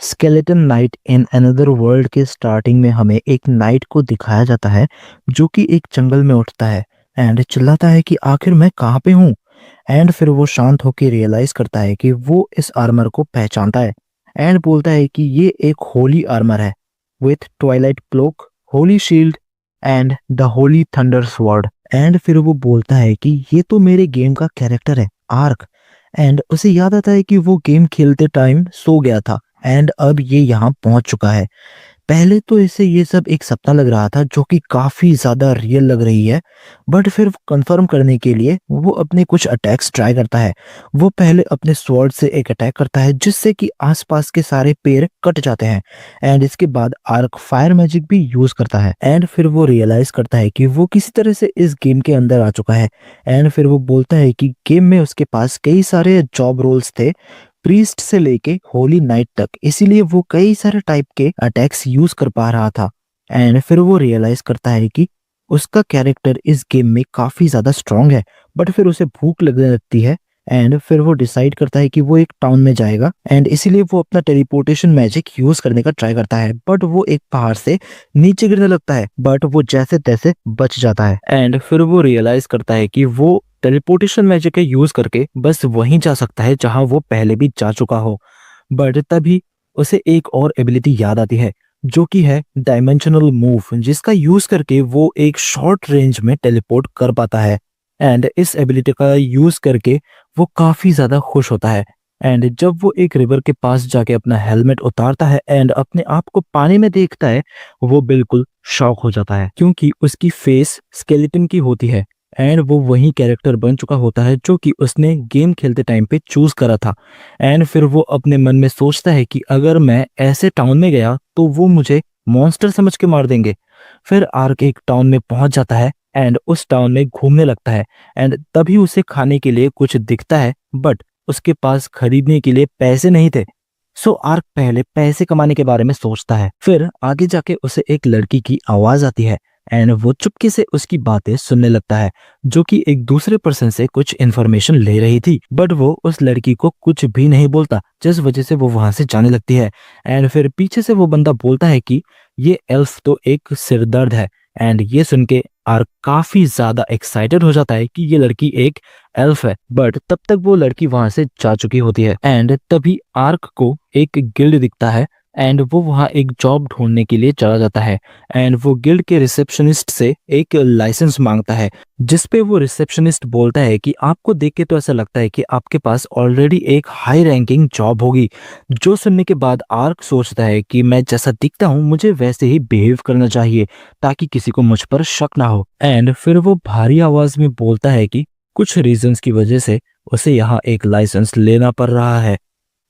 Skeleton Knight in Another World के starting में हमें एक नाइट को दिखाया जाता है जो कि एक जंगल में उठता है एंड चिल्लाता है कि आखिर मैं कहाँ पे हूँ। एंड फिर वो शांत होकर रियलाइज करता है कि वो इस आर्मर को पहचानता है एंड बोलता है कि ये एक होली आर्मर है with twilight cloak, holy shield and the holy thunder sword. And फिर वो बोलता है कि ये तो मेरे गेम का कैरेक्टर है, आर्क। एंड उसे याद आता है कि वो गेम खेलते टाइम सो गया था एंड अब ये यहाँ पहुंच चुका है। पहले तो इसे ये सब एक सपना लग रहा था जो कि काफी ज्यादा रियल लग रही है, बट फिर कंफर्म करने के लिए वो अपने कुछ अटैक्स ट्राई करता है। वो पहले अपने स्वॉर्ड से एक अटैक करता है जिससे कि आसपास के सारे पेड़ कट जाते हैं एंड इसके बाद आर्क फायर मैजिक भी यूज करता है एंड फिर वो रियलाइज करता है कि वो किसी तरह से इस गेम के अंदर आ चुका है। एंड फिर वो बोलता है कि गेम में उसके पास कई सारे जॉब रोल्स थे, प्रीस्ट से लेके होली नाइट तक, इसीलिए वो कई सारे टाइप के अटैक्स यूज कर पा रहा था। एंड फिर वो रियलाइज करता है कि उसका कैरेक्टर इस गेम में काफी ज्यादा स्ट्रांग है, बट फिर उसे भूख लगने लगती है एंड फिर वो डिसाइड करता है कि वो एक टाउन में जाएगा एंड इसीलिए वो अपना टेलीपोर्टेशन मैजिक यूज करने का ट्राई करता है, बट वो एक पहाड़ से नीचे गिरने लगता है, बट वो जैसे तैसे बच जाता है। एंड फिर वो रियलाइज करता है कि वो टेलीपोर्टेशन मैजिक का यूज करके बस वहीं जा सकता है जहां वो पहले भी जा चुका हो। बट तभी उसे एक और एबिलिटी याद आती है जो कि है डायमेंशनल मूव, जिसका यूज करके वो एक शॉर्ट रेंज में टेलीपोर्ट कर पाता है। एंड इस एबिलिटी का यूज करके वो काफी ज्यादा खुश होता है। एंड जब वो एक रिवर के पास जाके अपना हेलमेट उतारता है एंड अपने आप को पानी में देखता है, वो बिल्कुल शॉक हो जाता है क्योंकि उसकी फेस स्केलेटन की होती है एंड वो वही कैरेक्टर बन चुका होता है जो कि उसने गेम खेलते टाइम पे चूज करा था। एंड फिर वो अपने मन में सोचता है कि अगर मैं ऐसे टाउन में गया तो वो मुझे मॉन्स्टर समझ के मार देंगे। फिर आर्क एक टाउन में पहुंच जाता है एंड उस टाउन में घूमने लगता है एंड तभी उसे खाने के लिए कुछ दिखता है, बट उसके पास खरीदने के लिए पैसे नहीं थे। सो आर्क पहले पैसे कमाने के बारे में सोचता है। फिर आगे जाके उसे एक लड़की की आवाज आती है एंड वो चुपके से उसकी बातें सुनने लगता है जो कि एक दूसरे पर्सन से कुछ इन्फॉर्मेशन ले रही थी, बट वो उस लड़की को कुछ भी नहीं बोलता, जिस वजह से वो वहां से जाने लगती है। एंड फिर पीछे से वो बंदा बोलता है कि ये एल्फ तो एक सिरदर्द है। एंड ये सुन के आर्क काफी ज्यादा एक्साइटेड हो जाता है कि ये लड़की एक एल्फ है, बट तब तक वो लड़की वहां से जा चुकी होती है। एंड तभी आर्क को एक गिल्ड दिखता है एंड वो वहाँ एक जॉब ढूंढने के लिए चला जाता है एंड वो गिल्ड के रिसेप्शनिस्ट से एक लाइसेंस मांगता है, जिसपे वो रिसेप्शनिस्ट बोलता है कि आपको देख के तो ऐसा लगता है कि आपके पास ऑलरेडी एक हाई रैंकिंग जॉब होगी। जो सुनने के बाद आर्क सोचता है कि मैं जैसा दिखता हूँ मुझे वैसे ही बिहेव करना चाहिए ताकि किसी को मुझ पर शक ना हो। एंड फिर वो भारी आवाज में बोलता है कि कुछ रीजंस की वजह से उसे यहाँ एक लाइसेंस लेना पड़ रहा है।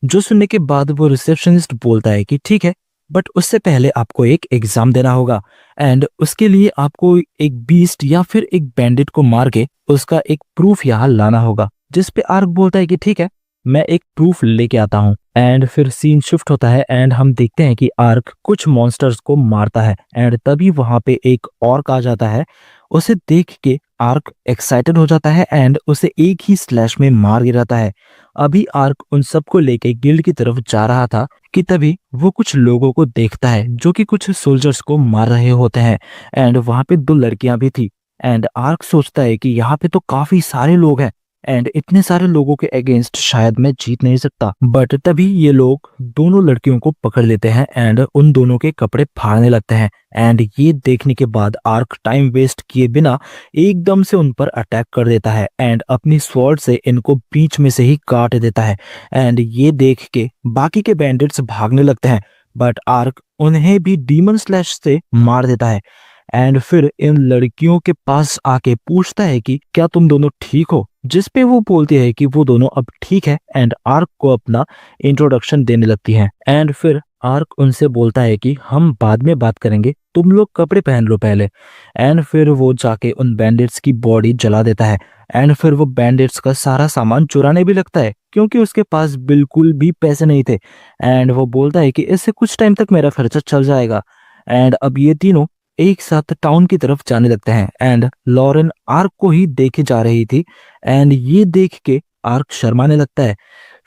जो सुनने के बाद वो रिसेप्शनिस्ट बोलता है कि ठीक है, बट उससे पहले आपको एक एग्जाम देना होगा एंड उसके लिए आपको एक बीस्ट या फिर एक बैंडिट को मार के उसका एक प्रूफ यहाँ लाना होगा। जिस पे आर्क बोलता है कि ठीक है, मैं एक प्रूफ लेके आता हूँ। एंड फिर सीन शिफ्ट होता है एंड हम देखते हैं कि आर्क कुछ मॉन्स्टर्स को मारता है एंड तभी वहां पे एक ऑर्क आ जाता है। उसे देख के आर्क एक्साइटेड हो जाता है एंड उसे एक ही स्लैश में मार गिराता है। अभी आर्क उन सबको लेके गिल्ड की तरफ जा रहा था कि तभी वो कुछ लोगों को देखता है जो कि कुछ सोल्जर्स को मार रहे होते हैं एंड वहां पे दो लड़कियां भी थी। एंड आर्क सोचता है कि यहाँ पे तो काफी सारे लोग हैं एंड इतने सारे लोगों के अगेंस्ट शायद मैं जीत नहीं सकता, बट तभी ये लोग दोनों लड़कियों को पकड़ लेते हैं एंड उन दोनों के कपड़े फाड़ने लगते हैं। एंड ये देखने के बाद आर्क टाइम वेस्ट किए बिना एकदम से उन पर अटैक कर देता है एंड अपनी स्वॉर्ड से इनको बीच में से ही काट देता है। एंड ये देख के बाकी के बैंडिट्स भागने लगते हैं, बट आर्क उन्हें भी डीमन स्लैश से मार देता है। एंड फिर इन लड़कियों के पास आके पूछता है कि क्या तुम दोनों ठीक हो, जिस पे वो बोलती है कि वो दोनों अब ठीक है एंड आर्क को अपना इंट्रोडक्शन देने लगती है। एंड फिर आर्क उनसे बोलता है कि हम बाद में बात करेंगे, तुम लोग कपड़े पहन लो पहले। एंड फिर वो जाके उन बैंडिट्स की बॉडी जला देता है एंड फिर वो बैंडिट्स का सारा सामान चुराने भी लगता है क्योंकि उसके पास बिल्कुल भी पैसे नहीं थे। एंड वो बोलता है कि इससे कुछ टाइम तक मेरा खर्चा चल जाएगा। एंड अब ये तीनों एक साथ टाउन की तरफ जाने लगते हैं एंड लॉरेन आर्क को ही देखे जा रही थी एंड ये देख के आर्क शर्माने लगता है।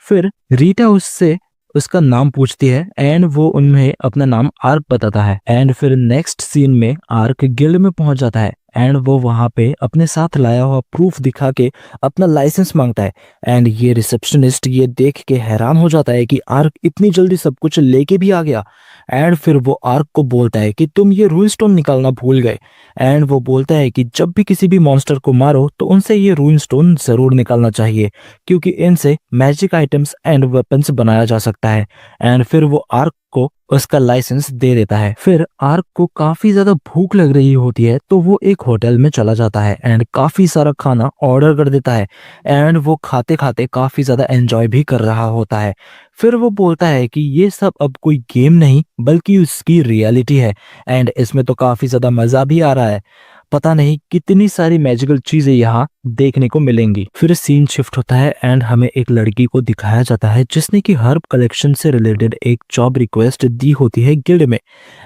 फिर रीटा उससे उसका नाम पूछती है एंड वो उन्हें अपना नाम आर्क बताता है। एंड फिर नेक्स्ट सीन में आर्क गिल्ड में पहुंच जाता है एंड वो वहां पे अपने साथ लाया हुआ प्रूफ दिखा के अपना लाइसेंस मांगता है। एंड ये रिसेप्शनिस्ट ये देख के हैरान हो जाता है कि आर्क इतनी जल्दी सब कुछ लेके भी आ गया। एंड फिर वो आर्क को बोलता है कि तुम ये रूल स्टोन निकालना भूल गए। एंड वो बोलता है कि जब भी किसी भी मॉन्स्टर को मारो तो उनसे ये रूल स्टोन जरूर निकालना चाहिए, क्योंकि इनसे मैजिक आइटम्स एंड वेपन्स बनाया जा सकता है। एंड फिर वो आर्क को उसका लाइसेंस दे देता है। फिर आर्क को काफी ज्यादा भूख लग रही होती है तो वो एक होटल में चला जाता है एंड काफी सारा खाना ऑर्डर कर देता है। एंड वो खाते खाते काफी ज्यादा एंजॉय भी कर रहा होता है। फिर वो बोलता है कि ये सब अब कोई गेम नहीं बल्कि उसकी रियलिटी है एंड इसमें तो काफी ज्यादा मजा भी आ रहा है। पता नहीं कितनी सारी मैजिकल चीजें यहाँ देखने को मिलेंगी। फिर सीन शिफ्ट होता है एंड हमें एक लड़की को दिखाया जाता है जिसने कि हर्ब कलेक्शन से रिलेटेड एक जॉब रिक्वेस्ट दी होती है गिल्ड में।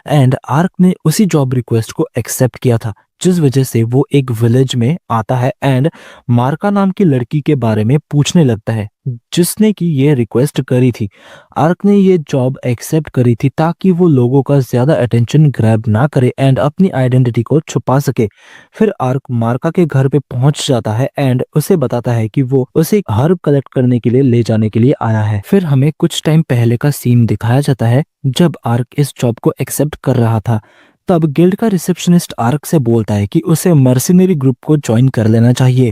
एंड आर्क ने उसी जॉब रिक्वेस्ट को एक्सेप्ट किया था, जिस वजह से वो एक विलेज में आता है एंड मार्का नाम की लड़की के बारे में पूछने लगता है जिसने कि ये रिक्वेस्ट करी थी। आर्क ने ये जॉब एक्सेप्ट करी थी ताकि वो लोगों का ज्यादा अटेंशन ग्रैब ना करे एंड अपनी आइडेंटिटी को छुपा सके। फिर आर्क मार्का के घर पे पहुंच जाता है एंड उसे बताता है कि वो उसे हर्ब कलेक्ट करने के लिए ले जाने के लिए आया है। फिर हमें कुछ टाइम पहले का सीन दिखाया जाता है जब आर्क इस जॉब को एक्सेप्ट कर रहा था। तब गिल्ड का रिसेप्शनिस्ट आर्क से बोलता है कि उसे मर्सिनरी ग्रुप को ज्वाइन कर लेना चाहिए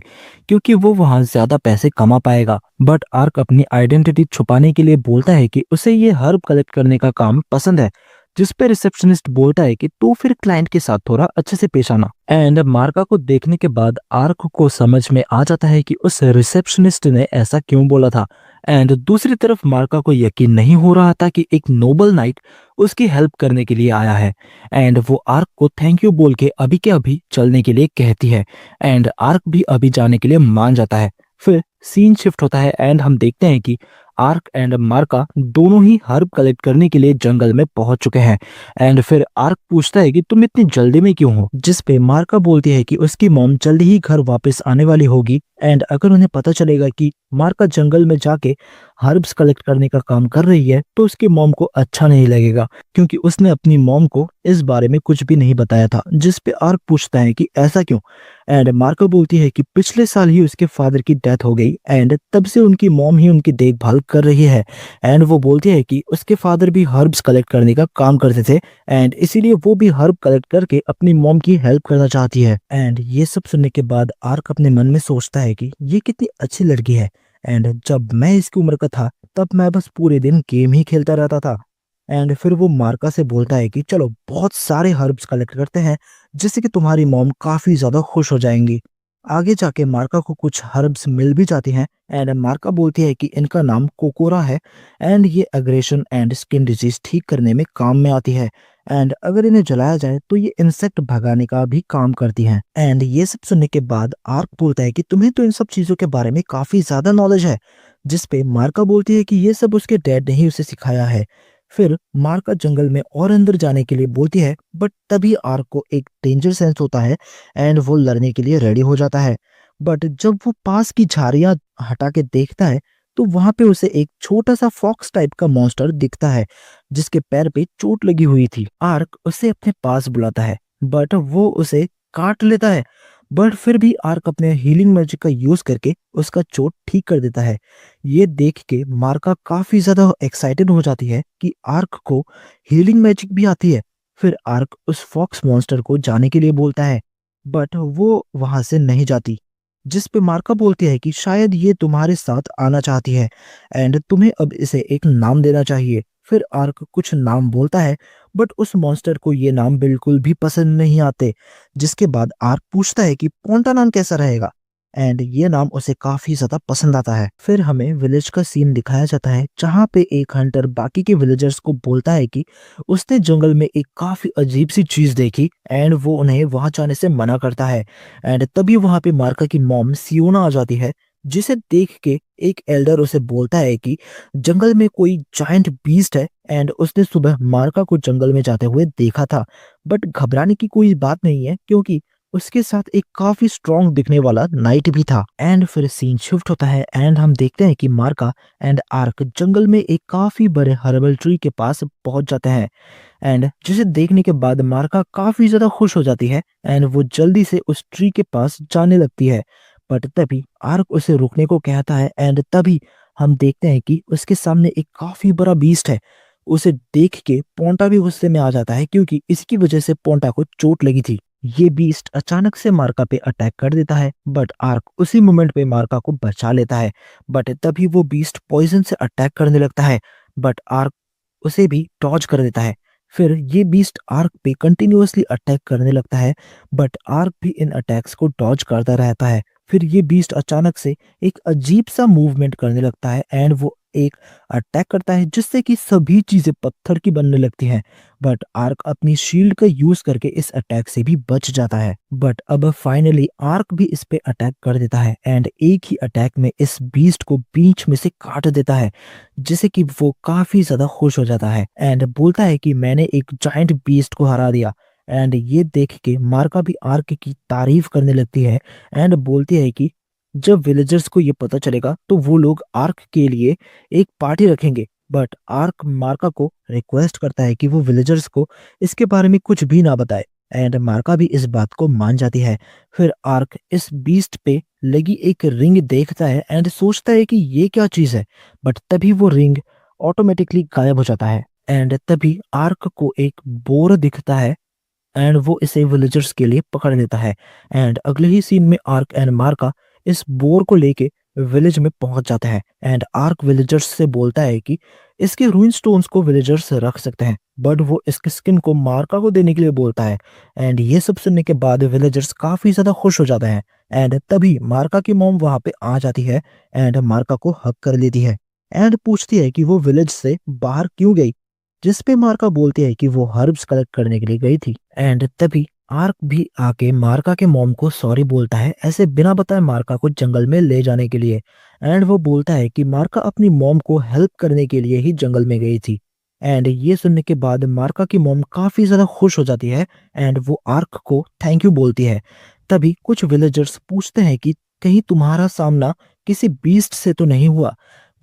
क्योंकि वो वहां ज्यादा पैसे कमा पाएगा। बट आर्क अपनी आइडेंटिटी छुपाने के लिए बोलता है कि उसे ये हर्ब कलेक्ट करने का काम पसंद है, जिस पे रिसेप्शनिस्ट बोलता है कि तू फिर क्लाइंट के साथ थोड़ा अच्छे से पेश आना। एंड मार्का को देखने के बाद आर्क को समझ में आ जाता है कि उस रिसेप्शनिस्ट ने ऐसा क्यों बोला था। एंड दूसरी तरफ मार्का को यकीन नहीं हो रहा था कि एक नोबल नाइट उसकी हेल्प करने के लिए आया है। एंड वो आर्क को थैंक यू बोल के अभी के अभी चलने के लिए कहती है एंड आर्क भी अभी जाने के लिए मान जाता है। फिर सीन शिफ्ट होता है एंड हम देखते हैं कि आर्क एंड मार्का दोनों ही हर्ब कलेक्ट करने के लिए जंगल में पहुंच चुके हैं। एंड फिर आर्क पूछता है कि तुम इतनी जल्दी में क्यों हो, जिस पे मार्का बोलती है कि उसकी मॉम जल्दी ही घर वापस आने वाली होगी एंड अगर उन्हें पता चलेगा कि मार्का जंगल में जाके हर्ब्स कलेक्ट करने का काम कर रही है तो उसकी मॉम को अच्छा नहीं लगेगा, क्योंकि उसने अपनी मॉम को इस बारे में कुछ भी नहीं बताया था। जिस पे आर्क पूछता है कि ऐसा क्यों। एंड मार्को बोलती है कि पिछले साल ही उसके फादर की डेथ हो गई एंड तब से उनकी मॉम ही उनकी देखभाल कर रही है। एंड वो बोलती है कि उसके फादर भी हर्ब्स कलेक्ट करने का काम करते थे एंड इसीलिए वो भी हर्ब कलेक्ट करके अपनी मॉम की हेल्प करना चाहती है। एंड ये सब सुनने के बाद आर्क अपने मन में सोचता है कि ये कितनी अच्छी लड़की है एंड जब मैं इसकी उम्र का था तब मैं बस पूरे दिन गेम ही खेलता रहता था। एंड फिर वो मार्का से बोलता है कि चलो बहुत सारे हर्ब्स कलेक्ट करते हैं जिससे कि तुम्हारी मॉम काफी ज्यादा खुश हो जाएंगी। आगे जाके मार्का को कुछ हर्ब्स मिल भी जाती हैं एंड मार्का बोलती है कि इनका नाम कोकोरा है एंड ये एग्रेशन एंड स्किन डिजीज ठीक करने में काम में आती है। एंड अगर इन्हें जलाया जाए तो ये इंसेक्ट भगाने का भी काम करती हैं। एंड ये सब सुनने के बाद आर्क बोलता है कि तुम्हें तो इन सब चीजों के बारे में काफी ज्यादा नॉलेज है, जिस पे मार्का बोलती है कि ये सब उसके डैड ने ही उसे सिखाया है। फिर मार्का जंगल में और अंदर जाने के लिए बोलती है बट तभी आर्क को एक डेंजर सेंस होता है एंड वो लड़ने के लिए रेडी हो जाता है। बट जब वो पास की झाड़ियां हटा के देखता है तो वहां पे उसे एक छोटा सा फॉक्स टाइप का मॉन्स्टर दिखता है जिसके पैर पे चोट लगी हुई थी। आर्क उसे अपने पास बुलाता है बट वो उसे काट लेता है। बट फिर भी आर्क अपने हीलिंग मैजिक का यूज करके उसका चोट ठीक कर देता है। ये देख के मार्का काफी ज्यादा एक्साइटेड हो जाती है कि आर्क को हीलिंग मैजिक भी आती है। फिर आर्क उस फॉक्स मॉन्स्टर को जाने के लिए बोलता है बट वो वहां से नहीं जाती, जिस पे मार्का बोलती है कि शायद ये तुम्हारे साथ आना चाहती है एंड तुम्हें अब इसे एक नाम देना चाहिए। फिर आर्क कुछ नाम बोलता है बट उस मॉन्स्टर को ये नाम बिल्कुल भी पसंद नहीं आते, जिसके बाद आर्क पूछता है कि पोंटा नाम कैसा रहेगा एंड ये नाम उसे काफी ज्यादा पसंद आता है। फिर हमें विलेज का सीन दिखाया जाता है जहाँ पे एक हंटर बाकी के विलेजर्स को बोलता है कि उसने जंगल में एक काफी अजीब सी चीज देखी एंड वो उन्हें वहां जाने से मना करता है। एंड तभी वहां पे मार्का की मॉम सियोना आ जाती है, जिसे देख के एक एल्डर उसे बोलता है कि जंगल में कोई जायंट बीस्ट है एंड उसने सुबह मार्का को जंगल में जाते हुए देखा था। बट घबराने की कोई बात नहीं है क्योंकि उसके साथ एक काफी स्ट्रॉन्ग दिखने वाला नाइट भी था। एंड फिर सीन शिफ्ट होता है एंड हम देखते हैं कि मार्का एंड आर्क जंगल में एक काफी बड़े हर्बल ट्री के पास पहुंच जाते हैं। एंड जिसे देखने के बाद मार्का काफी ज्यादा खुश हो जाती है एंड वो जल्दी से उस ट्री के पास जाने लगती है। बट तभी आर्क उसे रुकने को कहता है एंड तभी हम देखते हैं कि उसके सामने एक काफी बड़ा बीस्ट है। उसे देख के पोंटा भी गुस्से में आ जाता है क्योंकि इसकी वजह से पोंटा को चोट लगी थी। ये बीस्ट अचानक से मार्का पे अटैक कर देता है बट आर्क उसी मोमेंट पे मार्का को बचा लेता है। बट तभी वो बीस्ट पॉइजन से अटैक करने लगता है बट आर्क उसे भी डॉज कर देता है। फिर ये बीस्ट आर्क पे कंटिन्यूअसली अटैक करने लगता है बट आर्क भी इन अटैक्स को डॉज करता रहता है। फिर ये बीस्ट अचानक से एक अजीब सा मूवमेंट करने लगता है एंड वो एक अटैक करता है जिससे कि सभी चीजें पत्थर की बनने लगती हैं। बट आर्क अपनी शील्ड का यूज करके इस अटैक से भी बच जाता है। बट अब फाइनली आर्क भी इस पे अटैक कर देता है एंड एक ही अटैक में इस बीस्ट को बीच में से काट देता है जिससे कि वो काफी ज्यादा खुश हो जाता है एंड बोलता है कि मैंने एक जाइंट बीस्ट को हरा दिया। एंड ये देख के मार्का भी आर्क की तारीफ करने लगती है एंड बोलती है कि जब विलेजर्स को ये पता चलेगा तो वो लोग आर्क के लिए एक पार्टी रखेंगे। बट आर्क मार्का को रिक्वेस्ट करता है कि वो विलेजर्स को इसके बारे में कुछ भी ना बताए एंड मार्का भी इस बात को मान जाती है। फिर आर्क इस बीस्ट पे लगी एक रिंग देखता है एंड सोचता है कि ये क्या चीज है। बट तभी वो रिंग ऑटोमेटिकली गायब हो जाता है एंड तभी आर्क को एक बोर दिखता है एंड वो इसे विलेजर्स के लिए पकड़ लेता है। एंड अगले ही सीन में आर्क एंड मार्का इस बोर को लेके विलेज में पहुंच जाता है एंड आर्क विलेजर्स से बोलता है कि इसके रूइन स्टोन्स को विलेजर्स रख सकते हैं बट वो इसके स्किन को मार्का को देने के लिए बोलता है। एंड ये सब सुनने के बाद विलेजर्स काफी ज्यादा खुश हो जाते हैं एंड तभी मार्का की मॉम वहां पे आ जाती है एंड मार्का को हक कर लेती है एंड पूछती है कि वो विलेज से बाहर क्यों गई। जिस पे मार्का बोलती है कि वो हर्ब्स कलेक्ट करने के लिए गई थी। एंड तभी आर्क भी आके मार्का के मॉम को सॉरी बोलता है ऐसे बिना बताए मार्का को जंगल में ले जाने के लिए। एंड वो बोलता है कि मार्का अपनी मॉम को हेल्प करने के लिए ही जंगल में गई थी। एंड ये सुनने के बाद मार्का की मॉम काफी ज्यादा खुश हो जाती है एंड वो आर्क को थैंक यू बोलती है। तभी कुछ विलेजर्स पूछते हैं कि कहीं तुम्हारा सामना किसी बीस्ट से तो नहीं हुआ,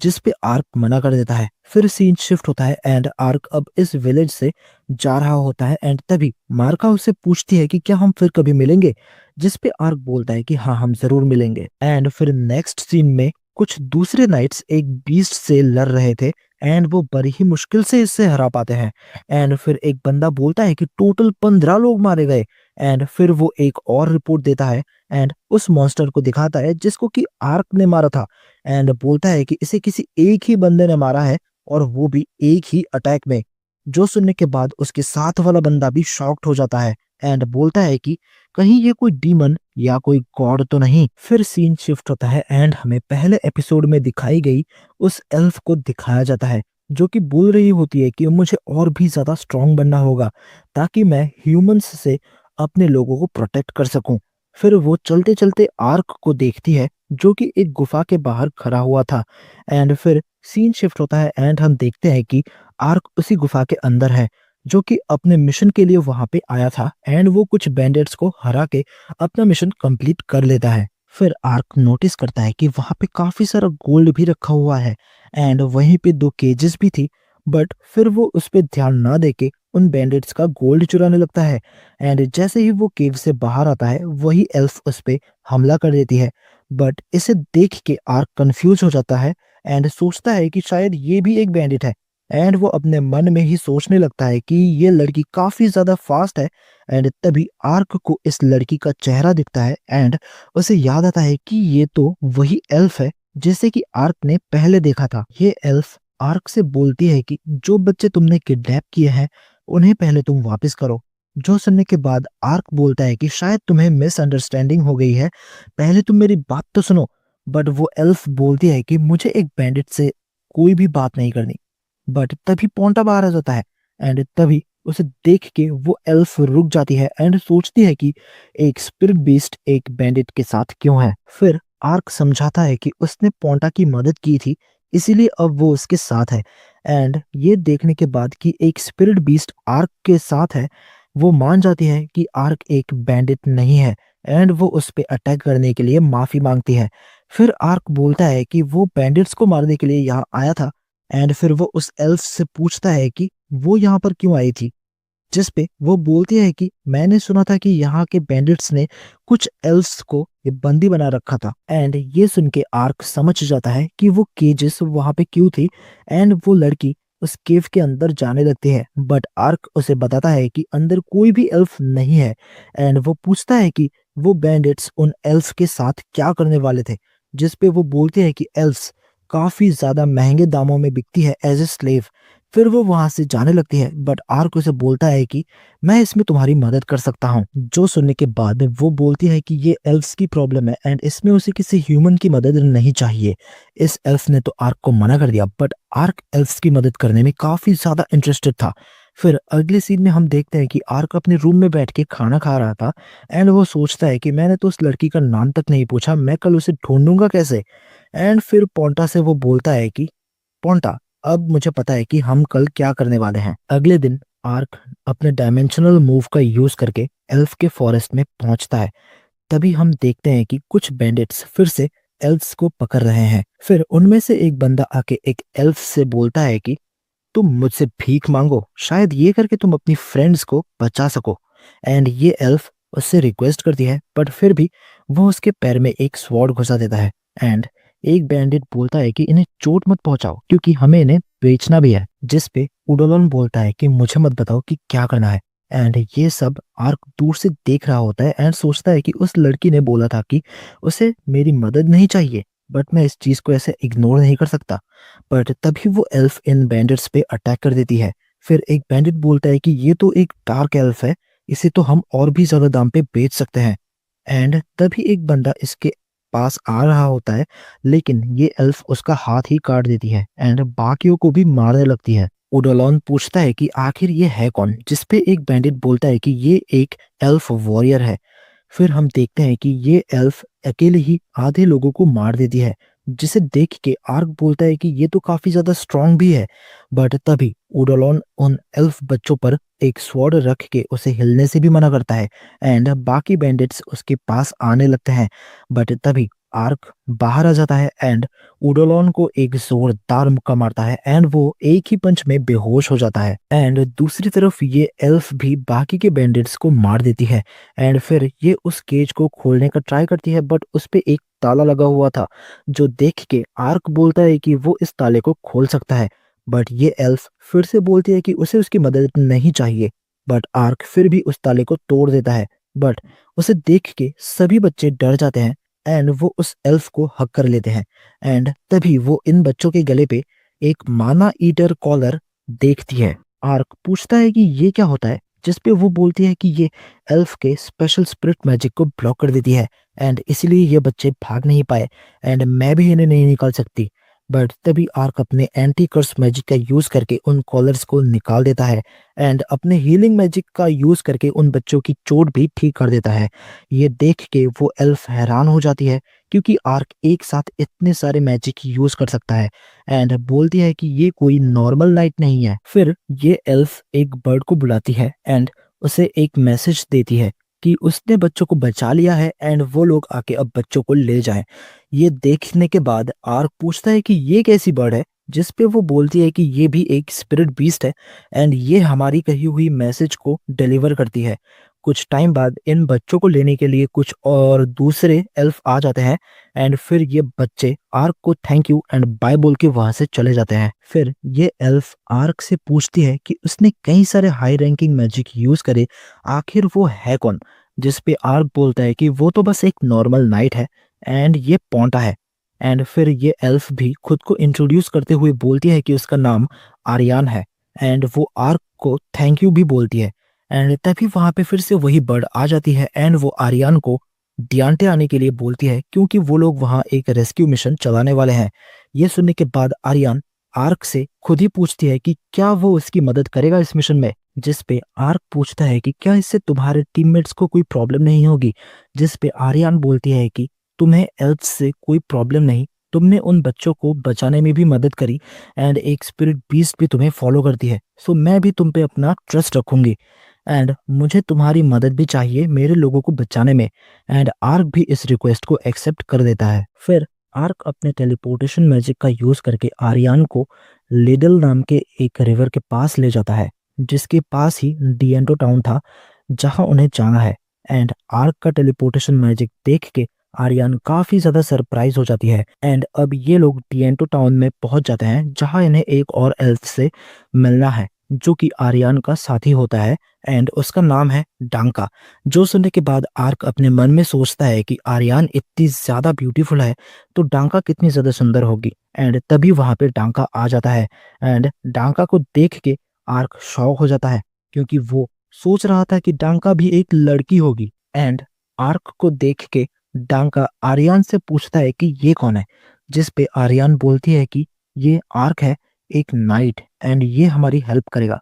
जिस पे आर्क मना कर देता है। फिर सीन शिफ्ट होता है एंड आर्क अब इस विलेज से जा रहा होता है एंड तभी मार्का उससे पूछती है कि क्या हम फिर कभी मिलेंगे, जिस पे आर्क बोलता है कि हाँ हम जरूर मिलेंगे। एंड फिर नेक्स्ट सीन में कुछ दूसरे नाइट्स एक बीस्ट से लड़ रहे थे एंड वो बड़ी ही मुश्किल से इससे हरा पाते हैं। एंड फिर एक बंदा बोलता है कि टोटल 15 लोग मारे गए एंड फिर वो एक और रिपोर्ट देता है एंड उस मॉन्स्टर को दिखाता है जिसको कि आर्क ने मारा था एंड बोलता है कि इसे किसी एक ही बंदे ने मारा है और वो भी एक ही अटैक में। जो सुनने के बाद उसके साथ वाला बंदा भी शॉक्ड हो जाता है एंड बोलता है कि कहीं ये कोई डीमन या कोई गॉड तो नहीं। फिर सीन शिफ्ट होता है एंड हमें पहले एपिसोड में दिखाई गई उस एल्फ को दिखाया जाता है जो कि बोल रही होती है कि मुझे और भी ज्यादा स्ट्रांग बनना होगा ताकि मैं ह्यूमंस से अपने लोगों को प्रोटेक्ट कर सकूं। फिर वो चलते चलते आर्क को देखती है जो कि एक गुफा के बाहर खड़ा हुआ था एंड फिर सीन शिफ्ट होता है एंड हम देखते हैं कि आर्क उसी गुफा के अंदर है जो कि अपने मिशन के लिए वहां पे आया था एंड वो कुछ बैंडेट्स को हरा के अपना मिशन कंप्लीट कर लेता है। फिर आर्क नोटिस करता है कि वहां पे काफी सारा गोल्ड भी रखा हुआ है एंड वहीं पे 2 केजेस भी थी। बट फिर वो उस पे ध्यान ना देके उन बैंडेट्स का गोल्ड चुराने लगता है एंड जैसे ही वो केव से बाहर आता है वही एल्फ उस पे हमला कर देती है। बट इसे देख के आर्क कंफ्यूज हो जाता है एंड सोचता है कि शायद ये भी एक बैंडिट है एंड वो अपने मन में ही सोचने लगता है कि ये लड़की काफी ज्यादा फास्ट है। एंड तभी आर्क को इस लड़की का चेहरा दिखता है एंड उसे याद आता है कि ये तो वही एल्फ है जैसे कि आर्क ने पहले देखा था। ये एल्फ आर्क से बोलती है कि जो बच्चे तुमने किडनैप किए हैं उन्हें पहले तुम वापस करो। जो सुनने के बाद आर्क बोलता है कि शायद तुम्हें मिसअंडरस्टैंडिंग हो गई है, पहले तुम मेरी बात तो सुनो। बट वो एल्फ बोलती है कि मुझे एक बैंडिट से कोई भी बात नहीं करनी। बट तभी पोंटा बाहर आ जाता है एंड तभी उसे देख के वो एल्फ रुक जाती है एंड सोचती है कि एक स्पिरिट बीस्ट एक बैंडिट के साथ क्यों है। फिर आर्क समझाता है कि उसने पोंटा की मदद की थी इसीलिए अब वो उसके साथ है। एंड ये देखने के बाद कि एक स्पिरिट बीस्ट आर्क के साथ है वो मान जाती है कि आर्क एक बैंडिट नहीं है एंड वो उस पे अटैक करने के लिए माफी मांगती है। फिर आर्क बोलता है कि वो बैंडिट्स को मारने के लिए यहाँ आया था एंड फिर वो उस एल्फ से पूछता है कि वो यहाँ पर क्यों आई थी, जिस पे वो बोलती है कि मैंने सुना था कि यहाँ के बैंडिट्स ने कुछ एल्व्स को ये बंदी बना रखा था। एंड ये सुन के आर्क समझ जाता है कि वो केजेस वहां पे क्यों थी एंड वो लड़की उस केव के अंदर जाने लगती है, बट आर्क उसे बताता है कि अंदर कोई भी एल्फ नहीं है। एंड वो पूछता है कि वो बैंडिट्स उन एल्फ के साथ क्या करने वाले थे, जिस पे वो बोलते हैं कि एल्फ्स काफी ज्यादा महंगे दामों में बिकती है एज ए स्लेव। फिर वो वहां से जाने लगती है, बट आर्क उसे बोलता है कि मैं इसमें तुम्हारी मदद कर सकता हूँ। जो सुनने के बाद वो बोलती है कि ये एल्फ्स की प्रॉब्लम है एंड इसमें उसे किसी ह्यूमन की मदद नहीं चाहिए। इस एल्फ ने तो आर्क को मना कर दिया, बट आर्क एल्फ्स की मदद करने में काफी ज्यादा इंटरेस्टेड था। फिर अगले सीन में हम देखते हैं कि आर्क अपने रूम में बैठ के खाना खा रहा था एंड वो सोचता है कि मैंने तो उस लड़की का नाम तक नहीं पूछा, मैं कल उसे ढूंढूंगा कैसे। एंड फिर पोंटा से वो बोलता है कि पोंटा, अब मुझे पता है कि हम कल क्या करने वाले हैं। अगले दिन आर्क अपने डायमेंशनल मूव का यूज करके एल्फ के फॉरेस्ट में पहुंचता है। तभी हम देखते हैं कि कुछ बैंडिट्स फिर से एल्फ्स को पकड़ रहे हैं। फिर उनमें से एक बंदा आके एक एल्फ से बोलता है कि तुम मुझसे भीख मांगो, शायद ये करके तुम अपनी फ्रेंड्स को बचा सको। एंड ये एल्फ उससे रिक्वेस्ट करती है, बट फिर भी वो उसके पैर में एक स्वॉर्ड घुसा देता है। एंड एक बैंडिट बोलता है कि इन्हें चोट मत पहुंचाओ क्योंकि हमें इन्हें बेचना भी है, जिस पे उडोलोन बोलता है कि मुझे मत बताओ कि क्या करना है। एंड ये सब आर्क दूर से देख रहा होता है एंड सोचता है कि उस लड़की ने बोला था कि उसे मेरी मदद नहीं चाहिए, बट मैं इस चीज को ऐसे इग्नोर नहीं कर सकता। बट तभी वो एल्फ इन बैंडिट्स पे अटैक कर देती है। फिर एक बैंडिट बोलता है कि ये तो एक डार्क एल्फ है, इसे तो हम और भी ज्यादा दाम पे बेच सकते हैं। एंड तभी एक बंदा इसके पास आ रहा होता है, लेकिन ये एल्फ उसका हाथ ही काट देती है एंड बाकियों को भी मारने लगती है। उडोलॉन पूछता है कि आखिर ये है कौन, जिसपे एक बैंडिट बोलता है कि ये एक एल्फ वॉरियर है। फिर हम देखते हैं कि ये एल्फ अकेले ही आधे लोगों को मार देती है, जिसे देख के आर्क बोलता है कि ये तो काफी ज्यादा स्ट्रांग भी है। बट तभी उडोलॉन उन एल्फ बच्चों पर एक स्वॉर्ड रख के उसे हिलने से भी मना करता है एंड बाकी बैंडिट्स उसके पास आने लगते हैं। बट तभी आर्क बाहर आ जाता है एंड उडोलॉन को एक जोरदार मुक्का मारता है एंड वो एक ही पंच में बेहोश हो जाता है। एंड दूसरी तरफ ये एल्फ भी बाकी के बैंडिट्स को मार देती है एंड फिर ये उस केज को खोलने का ट्राई करती है, बट उस पे एक ताला लगा हुआ था, जो देख के आर्क बोलता है कि वो इस ताले को खोल सकता है। बट ये एल्फ फिर से बोलती है कि उसे उसकी मदद नहीं चाहिए, बट आर्क फिर भी उस ताले को तोड़ देता है। बट उसे देख के सभी बच्चे डर जाते हैं एंड वो उस एल्फ को हक कर लेते हैं। एंड तभी वो इन बच्चों के गले पे एक माना ईटर कॉलर देखती है। आर्क पूछता है कि ये क्या होता है, जिस पे वो बोलती है कि ये एल्फ के स्पेशल स्पिरिट मैजिक को ब्लॉक कर देती है एंड इसीलिए ये बच्चे भाग नहीं पाए एंड मैं भी इन्हें नहीं निकाल सकती। बट तभी आर्क अपने एंटी कर्स मैजिक का यूज करके उन कॉलर्स को निकाल देता है एंड अपने हीलिंग मैजिक का यूज करके उन बच्चों की चोट भी ठीक कर देता है। ये देख के वो एल्फ हैरान हो जाती है क्योंकि आर्क एक साथ इतने सारे मैजिक यूज कर सकता है एंड बोलती है कि ये कोई नॉर्मल नाइट नहीं है। फिर ये एल्फ एक बर्ड को बुलाती है एंड उसे एक मैसेज देती है कि उसने बच्चों को बचा लिया है एंड वो लोग आके अब बच्चों को ले जाएं। ये देखने के बाद आर्क पूछता है कि ये कैसी बर्ड है, जिस पे वो बोलती है कि ये भी एक स्पिरिट बीस्ट है एंड ये हमारी कही हुई मैसेज को डिलीवर करती है। कुछ टाइम बाद इन बच्चों को लेने के लिए कुछ और दूसरे एल्फ आ जाते हैं एंड फिर ये बच्चे आर्क को थैंक यू एंड बाय बोल के वहां से चले जाते हैं। फिर ये एल्फ आर्क से पूछती है कि उसने कई सारे हाई रैंकिंग मैजिक यूज करे, आखिर वो है कौन, जिस पे आर्क बोलता है कि वो तो बस एक नॉर्मल नाइट है एंड ये पोंटा है। एंड फिर ये एल्फ भी खुद को इंट्रोड्यूस करते हुए बोलती है कि उसका नाम आर्यान है एंड वो आर्क को थैंक यू भी बोलती है। एंड तभी वहां पे फिर से वही बर्ड आ जाती है एंड वो आर्यान को डियांटे आने के लिए बोलती है क्योंकि वो लोग वहां एक रेस्क्यू मिशन चलाने वाले हैं। ये सुनने के बाद आर्यान आर्क से खुद ही पूछती है कि क्या वो उसकी मदद करेगा इस मिशन में, जिस पे आर्क पूछता है कि क्या इससे तुम्हारे टीममेट्स को कोई प्रॉब्लम नहीं होगी, जिस पे आर्यान बोलती है कि तुम्हें एल्फ से कोई प्रॉब्लम नहीं, तुमने उन बच्चों को बचाने में भी मदद करी एंड एक स्पिरिट बीस्ट भी तुम्हें फॉलो करती है, सो मैं भी तुम पे अपना ट्रस्ट रखूंगी। एंड मुझे तुम्हारी मदद भी चाहिए मेरे लोगों को बचाने में। एंड आर्क भी इस रिक्वेस्ट को एक्सेप्ट कर देता है। फिर आर्क अपने टेलीपोर्टेशन मैजिक का यूज करके आर्यन को लिडल नाम के एक रिवर के पास ले जाता है, जिसके पास ही डिएंडो टाउन था जहां उन्हें जाना है। एंड आर्क का टेलीपोर्टेशन मैजिक देख के आर्यन काफी ज्यादा सरप्राइज हो जाती है। एंड अब ये लोग डिएंडो टाउन में पहुंच जाते हैं जहां इन्हें एक और एल्फ से मिलना है जो कि आर्यन का साथी होता है। एंड उसका नाम है डांका। जो सुनने के बाद आर्क अपने मन में सोचता है कि आर्यन इतनी ज्यादा ब्यूटीफुल है तो डांका कितनी ज्यादा सुंदर होगी। एंड तभी वहां पे डांका आ जाता है। एंड डांका को देख के आर्क शॉक हो जाता है क्योंकि वो सोच रहा था कि डांका भी एक लड़की होगी। एंड आर्क को देख के डांका आर्यन से पूछता है कि ये कौन है, जिस पे आर्यन बोलती है कि ये आर्क है, एक नाइट, एंड ये हमारी हेल्प करेगा।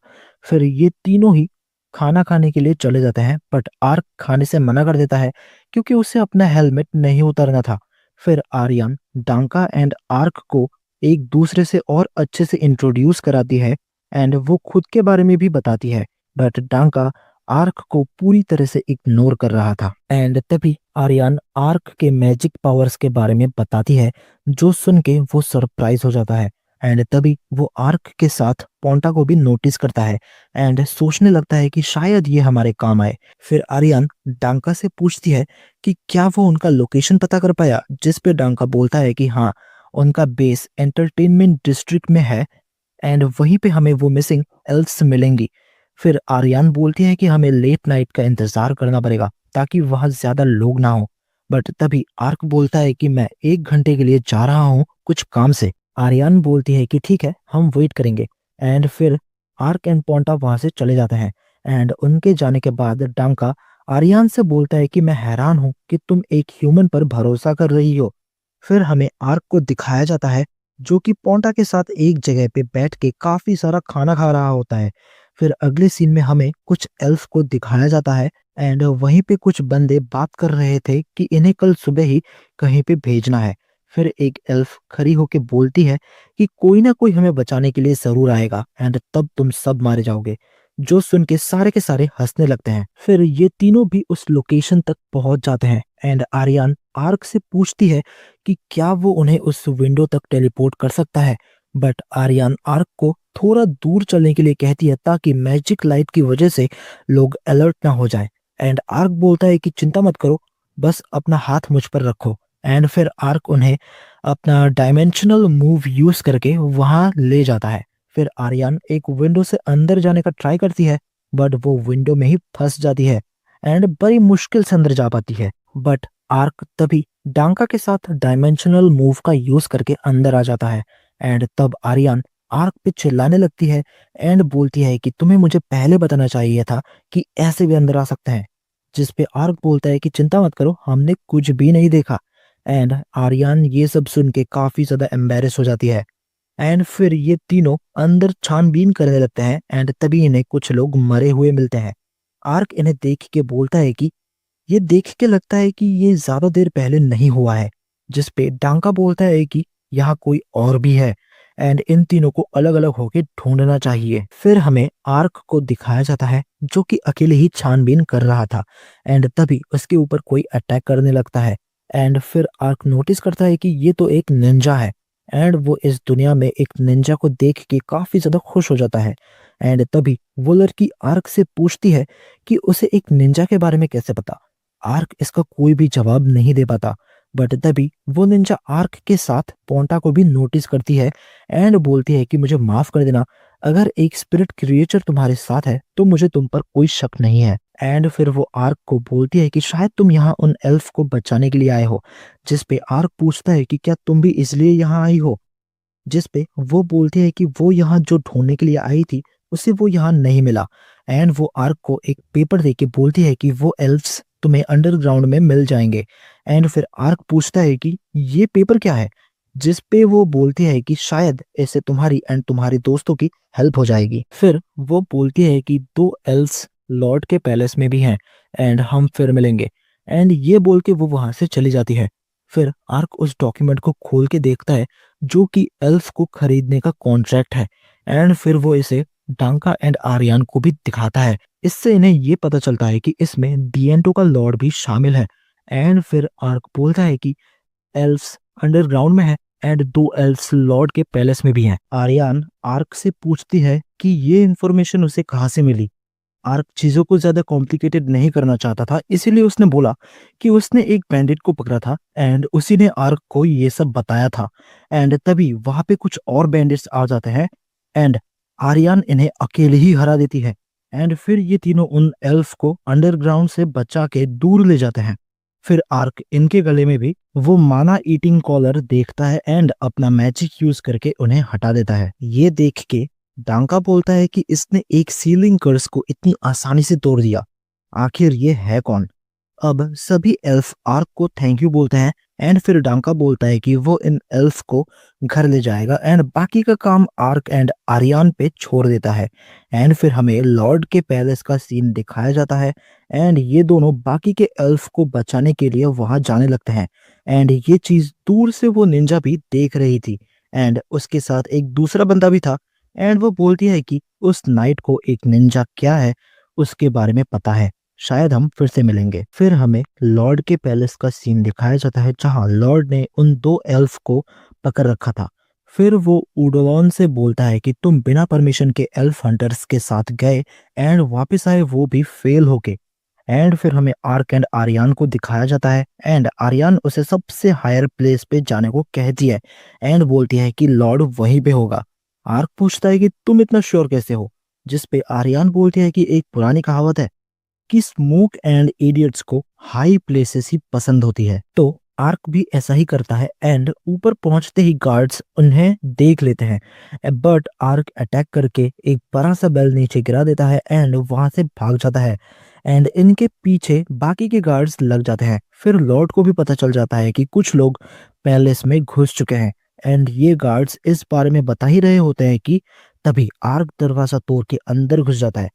फिर ये तीनों ही खाना खाने के लिए चले जाते हैं, बट आर्क खाने से मना कर देता है क्योंकि उसे अपना हेलमेट नहीं उतारना था। फिर आर्यन डांका एंड आर्क को एक दूसरे से और अच्छे से इंट्रोड्यूस कराती है एंड वो खुद के बारे में भी बताती है। बट डांका आर्क को पूरी तरह से इग्नोर कर रहा था। एंड तभी आर्यन आर्क के मैजिक पावर्स के बारे में बताती है, जो सुन के वो सरप्राइज हो जाता है। एंड तभी वो आर्क के साथ पोंटा को भी नोटिस करता है एंड सोचने लगता है कि शायद ये हमारे काम आए। फिर आर्यन डांका से पूछती है कि क्या वो उनका लोकेशन पता कर पाया, जिस पे डांका बोलता है कि हाँ, उनका बेस एंटरटेनमेंट डिस्ट्रिक्ट में है एंड वहीं पे हमें वो मिसिंग एल्फ्स मिलेंगी। फिर आर्यन बोलती है कि हमें लेट नाइट का इंतजार करना पड़ेगा ताकि वहां ज्यादा लोग ना हो। बट तभी आर्क बोलता है कि मैं 1 घंटे के लिए जा रहा हूँ कुछ काम से। आर्यन बोलती है कि ठीक है, हम वेट करेंगे। एंड फिर आर्क एंड पोंटा वहां से चले जाते हैं। एंड उनके जाने के बाद डांका आर्यन से बोलता है कि मैं हैरान हूं कि तुम एक ह्यूमन पर भरोसा कर रही हो। फिर हमें आर्क को दिखाया जाता है जो कि पोंटा के साथ एक जगह पे बैठ के काफी सारा खाना खा रहा होता है। फिर अगले सीन में हमें कुछ एल्फ को दिखाया जाता है एंड वहीं पे कुछ बंदे बात कर रहे थे कि इन्हें कल सुबह ही कहीं पे भेजना है। फिर एक एल्फ खड़ी होके बोलती है कि कोई ना कोई हमें बचाने के लिए जरूर आएगा एंड तब तुम सब मारे जाओगे। जो सुन के सारे हंसने लगते हैं। फिर ये तीनों भी उस लोकेशन तक पहुंच जाते हैं एंड आर्यन आर्क से पूछती है कि क्या वो उन्हें उस विंडो तक टेलीपोर्ट कर सकता है। बट आर्यन आर्क को थोड़ा दूर चलने के लिए कहती है ताकि मैजिक लाइट की वजह से लोग अलर्ट ना हो जाए। एंड आर्क बोलता है कि चिंता मत करो, बस अपना हाथ मुझ पर रखो। एंड फिर आर्क उन्हें अपना डायमेंशनल मूव यूज करके वहां ले जाता है। फिर आर्यन एक विंडो से अंदर जाने का ट्राई करती है बट वो विंडो में ही फंस जाती है एंड बड़ी मुश्किल से अंदर जा पाती है। बट आर्क तभी डांका के साथ डायमेंशनल मूव का यूज करके अंदर आ जाता है। एंड तब आर्यन आर्क पे चिल्लाने लगती है एंड बोलती है कि तुम्हें मुझे पहले बताना चाहिए था कि ऐसे भी अंदर आ सकते हैं। जिस पे आर्क बोलता है कि चिंता मत करो, हमने कुछ भी नहीं देखा। एंड आर्यन ये सब सुन के काफी ज्यादा एम्बेरस हो जाती है। एंड फिर ये तीनों अंदर छानबीन करने लगते हैं एंड तभी इन्हें कुछ लोग मरे हुए मिलते हैं। आर्क इन्हें देख के बोलता है कि ये देख के लगता है कि ये ज्यादा देर पहले नहीं हुआ है। जिस पे डांका बोलता है कि यहाँ कोई और भी है एंड इन तीनों को अलग अलग होके ढूंढना चाहिए। फिर हमें आर्क को दिखाया जाता है जो कि अकेले ही छानबीन कर रहा था एंड तभी उसके ऊपर कोई अटैक करने लगता है। एंड फिर आर्क नोटिस करता है कि ये तो एक निंजा है एंड वो इस दुनिया में एक निंजा को देख के काफी ज्यादा खुश हो जाता है। एंड तभी वो लड़की आर्क से पूछती है कि उसे एक निंजा के बारे में कैसे पता। आर्क इसका कोई भी जवाब नहीं दे पाता। बट तभी वो निंजा आर्क के साथ पोंटा को भी नोटिस करती है एंड बोलती है कि मुझे माफ कर देना, अगर एक स्पिरिट क्रिएचर तुम्हारे साथ है तो मुझे तुम पर कोई शक नहीं है। एंड फिर वो आर्क को बोलती है कि शायद तुम यहाँ उन एल्फ को बचाने के लिए आए हो। जिस पे आर्क पूछता है कि क्या तुम भी इसलिए यहाँ आई हो। जिस पे वो बोलती है कि वो यहाँ जो ढूंढने के लिए आई थी उसे वो यहाँ नहीं मिला। एंड वो आर्क को एक पेपर दे के बोलती है कि वो एल्व्स तुम्हें अंडरग्राउंड में मिल जाएंगे। एंड फिर आर्क पूछता है कि ये पेपर क्या है। जिस पे वो बोलती है कि शायद ऐसे तुम्हारी एंड तुम्हारे दोस्तों की हेल्प हो जाएगी। फिर वो बोलती है कि 2 एल्व्स लॉर्ड के पैलेस में भी हैं एंड हम फिर मिलेंगे। एंड ये बोल के वो वहां से चली जाती है। फिर आर्क उस डॉक्यूमेंट को खोल के देखता है जो कि एल्फ को खरीदने का कॉन्ट्रैक्ट है। एंड फिर वो इसे डांका एंड आर्यन को भी दिखाता है। इससे इन्हें ये पता चलता है कि इसमें डिएंटो का लॉर्ड भी शामिल है। एंड फिर आर्क बोलता है कि एल्व्स अंडरग्राउंड में है एंड दो एल्व्स लॉर्ड के पैलेस में भी हैं। आर्यन आर्क से पूछती है कि ये इन्फॉर्मेशन उसे कहाँ से मिली। आर्क चीजों को ज्यादा कॉम्प्लिकेटेड नहीं करना चाहता था, इसीलिए उसने बोला कि उसने एक बैंडिट को पकड़ा था एंड उसी ने आर्क को ये सब बताया था। एंड तभी वहां पे कुछ और बैंडिट्स आ जाते हैं एंड आर्यन इन्हें अकेले ही हरा देती है। एंड फिर ये तीनों उन एल्फ को अंडरग्राउंड से बचा के दूर ले जाते हैं। फिर आर्क इनके गले में भी वो माना ईटिंग कॉलर देखता है एंड अपना मैजिक यूज करके उन्हें हटा देता है। ये देख के डांका बोलता है कि इसने एक सीलिंग कर्स को इतनी आसानी से तोड़ दिया, आखिर ये है कौन। अब सभी एल्फ आर्क को थैंक यू बोलते हैं एंड फिर डांका बोलता है कि वो इन एल्फ को घर ले जाएगा एंड बाकी का काम आर्क एंड आर्यन पे छोड़ देता है। एंड फिर हमें लॉर्ड के पैलेस का सीन दिखाया जाता है एंड ये दोनों बाकी के एल्फ को बचाने के लिए वहां जाने लगते हैं। एंड ये चीज दूर से वो निंजा भी देख रही थी एंड उसके साथ एक दूसरा बंदा भी था। एंड वो बोलती है कि उस नाइट को एक निंजा क्या है उसके बारे में पता है, शायद हम फिर से मिलेंगे। फिर हमें लॉर्ड के पैलेस का सीन दिखाया जाता है जहां लॉर्ड ने उन दो एल्फ को पकड़ रखा था। फिर वो उडोलॉन से बोलता है कि तुम बिना परमिशन के एल्फ हंटर्स के साथ गए एंड वापस आए, वो भी फेल होके। एंड फिर हमें आर्क एंड आर्यन को दिखाया जाता है एंड आर्यन उसे सबसे हायर प्लेस पे जाने को कहती है एंड बोलती है कि लॉर्ड वहीं पे होगा। आर्क पूछता है कि तुम इतना श्योर कैसे हो, जिस पे आर्यन बोलती है कि एक पुरानी कहावत है कि स्मोक एंड इडियट्स को हाई प्लेसेस ही पसंद होती है। तो आर्क भी ऐसा ही करता है एंड ऊपर पहुंचते ही गार्ड्स उन्हें देख लेते हैं बट आर्क अटैक करके एक बड़ा सा बेल नीचे गिरा देता है एंड वहां से भाग जाता है एंड इनके पीछे बाकी के गार्ड्स लग जाते हैं। फिर लॉर्ड को भी पता चल जाता है कि कुछ लोग पैलेस में घुस चुके हैं एंड ये गार्ड्स इस बारे में बता ही रहे होते हैं कि तभी आर्क दरवाजा तोड़ के अंदर घुस जाता है।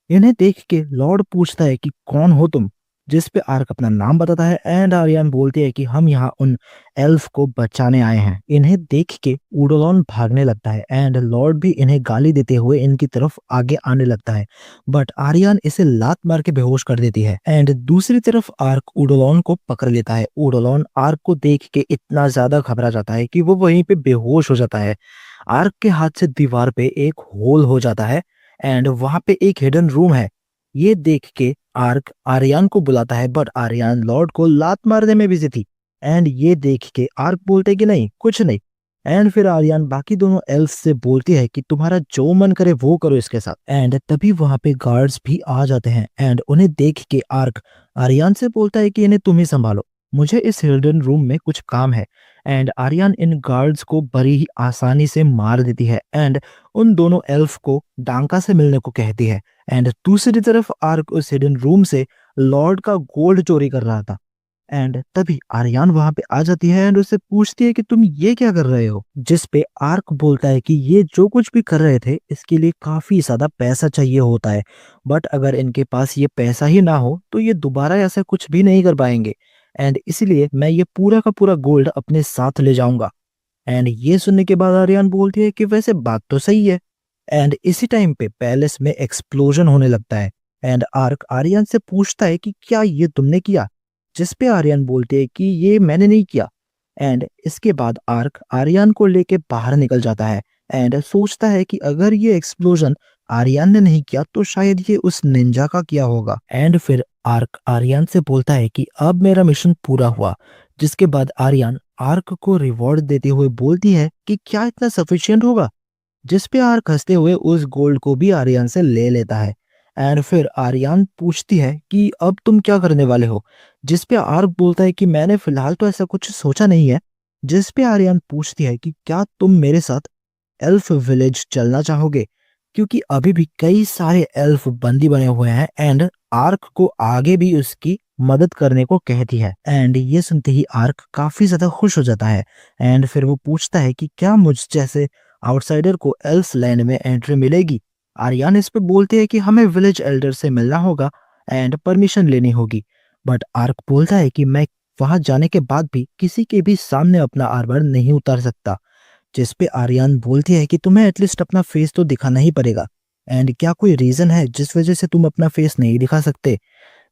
इन्हें देख के लॉर्ड पूछता है कि कौन हो तुम, जिस पे आर्क अपना नाम बताता है एंड आर्यन बोलती है कि हम यहाँ उन एल्फ को बचाने आए हैं। इन्हें देख के उडोलॉन भागने लगता है एंड लॉर्ड भी इन्हें गाली देते हुए इनकी तरफ आगे आने लगता है बट आर्यन इसे लात मार के बेहोश कर देती है। एंड दूसरी तरफ आर्क उडोलॉन को पकड़ लेता है। उडोलॉन आर्क को देख के इतना ज्यादा घबरा जाता है कि वो वहीं पे बेहोश हो जाता है। आर्क के हाथ से दीवार पे एक होल हो जाता है एंड वहां पे एक हिडन रूम है। ये देख के आर्क आर्यन को बुलाता है बट आर्यन लॉर्ड को लात मारने में बिजी थी एंड ये देख के आर्क बोलते कि नहीं कुछ नहीं। एंड फिर आर्यन बाकी दोनों एल्फ से बोलती है कि तुम्हारा जो मन करे वो करो इसके साथ। एंड तभी वहां पे गार्ड्स भी आ जाते हैं एंड उन्हें देख के आर्क आर्यन से बोलता है कि इन्हें तुम ही संभालो, मुझे इस हिडन रूम में कुछ काम है। एंड आर्यन इन गार्ड्स को बड़ी ही आसानी से मार देती है एंड उन दोनों एल्फ को डांका से मिलने को कहती है। एंड दूसरी तरफ आर्क उस हिडन रूम से लॉर्ड का गोल्ड चोरी कर रहा था एंड तभी आर्यन वहां पे आ जाती है एंड उससे पूछती है कि तुम ये क्या कर रहे हो, जिस पे आर्क बोलता है कि ये जो कुछ भी कर रहे थे इसके लिए काफी ज्यादा पैसा चाहिए होता है बट अगर इनके पास ये पैसा ही ना हो तो ये दोबारा ऐसा कुछ भी नहीं कर पाएंगे एंड इसीलिए मैं ये पूरा का पूरा गोल्ड अपने साथ ले जाऊंगा। एंड ये सुनने के बाद आर्यन बोलती है कि वैसे बात तो सही है। एंड इसी टाइम पे पैलेस में एक्सप्लोजन होने लगता है एंड आर्क आर्यन से पूछता है कि क्या ये तुमने किया, जिस पे आर्यन बोलते हैं कि ये मैंने नहीं किया। एंड इसके बाद आर्क आर्यन को लेके बाहर निकल जाता है एंड सोचता है कि अगर ये एक्सप्लोजन आर्यन ने नहीं किया तो शायद ये उस निंजा का किया होगा। एंड फिर आर्क आर्यन से बोलता है कि अब मेरा मिशन पूरा हुआ, जिसके बाद आर्यन आर्क को रिवॉर्ड देते हुए बोलती है कि क्या इतना सफिशिएंट होगा, जिस पे आर्क हंसते हुए उस गोल्ड को भी आर्यन से ले लेता है। एंड फिर आर्यन पूछती है कि अब तुम क्या करने वाले हो, जिस पे आर्क बोलता है कि मैंने फिलहाल तो ऐसा कुछ सोचा नहीं है। जिस पे आर्यन पूछती है कि क्या तुम मेरे साथ एल्फ विलेज चलना चाहोगे, क्योंकि अभी भी कई सारे एल्फ बंदी बने हुए हैं एंड आर्क को आगे भी उसकी मदद करने को कहती है। एंड ये सुनते ही आर्क काफी ज्यादा खुश हो जाता है एंड फिर वो पूछता है कि क्या मुझ जैसे आउटसाइडर को एल्फ लैंड में एंट्री मिलेगी। आर्यन इस पे बोलते हैं कि हमें विलेज एल्डर से मिलना होगा एंड परमिशन लेनी होगी बट आर्क बोलता है कि मैं वहां जाने के बाद भी किसी के भी सामने अपना आर्मर नहीं उतार सकता। जिस पे आर्यन बोलती है कि तुम्हें एटलीस्ट अपना फेस तो दिखाना ही पड़ेगा। एंड क्या कोई रीजन है जिस वजह से तुम अपना फेस नहीं दिखा सकते?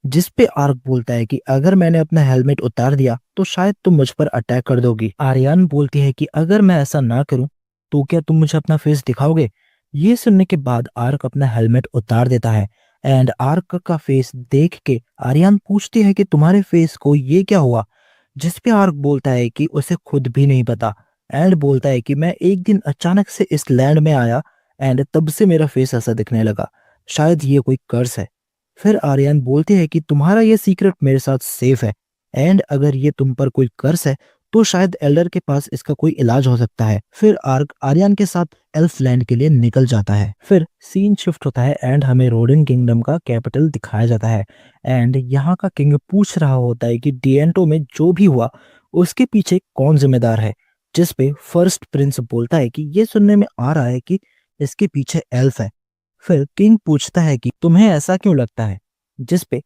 जिस पे आर्क बोलता है कि अगर मैंने अपना हेलमेट उतार दिया तो शायद तुम मुझ पर अटैक कर दोगी। आर्यन बोलती है कि अगर मैं ऐसा ना करूं तो क्या तुम मुझे अपना फेस दिखाओगे? ये सुनने के बाद आर्क अपना हेलमेट उतार देता है एंड आर्क का फेस देख के आर्यन पूछती है कि तुम्हारे फेस को ये क्या हुआ? जिस पे आर्क बोलता है कि उसे खुद भी नहीं पता एंड बोलता है कि मैं एक दिन अचानक से इस लैंड में आया एंड तब से मेरा फेस ऐसा दिखने लगा। शायद ये कोई कर्स है। फिर आर्यन बोलती है कि तुम्हारा ये सीक्रेट मेरे साथ सेफ है एंड अगर ये तुम पर कोई कर्स है तो शायद एल्डर के पास इसका कोई इलाज हो सकता है। फिर आर्क आर्यन के साथ एल्फ लैंड के लिए निकल जाता है। फिर सीन शिफ्ट होता है एंड हमें रोडन किंगडम का कैपिटल दिखाया जाता है एंड यहाँ का किंग पूछ रहा होता है कि डिएंटो में जो भी हुआ उसके पीछे कौन जिम्मेदार है। जिस पे फर्स्ट प्रिंस बोलता है कि ये सुनने में आ रहा है कि इसके पीछे एल्फ है। फिर किंग पूछता है कि तुम्हें ऐसा क्यों लगता है? जिस पे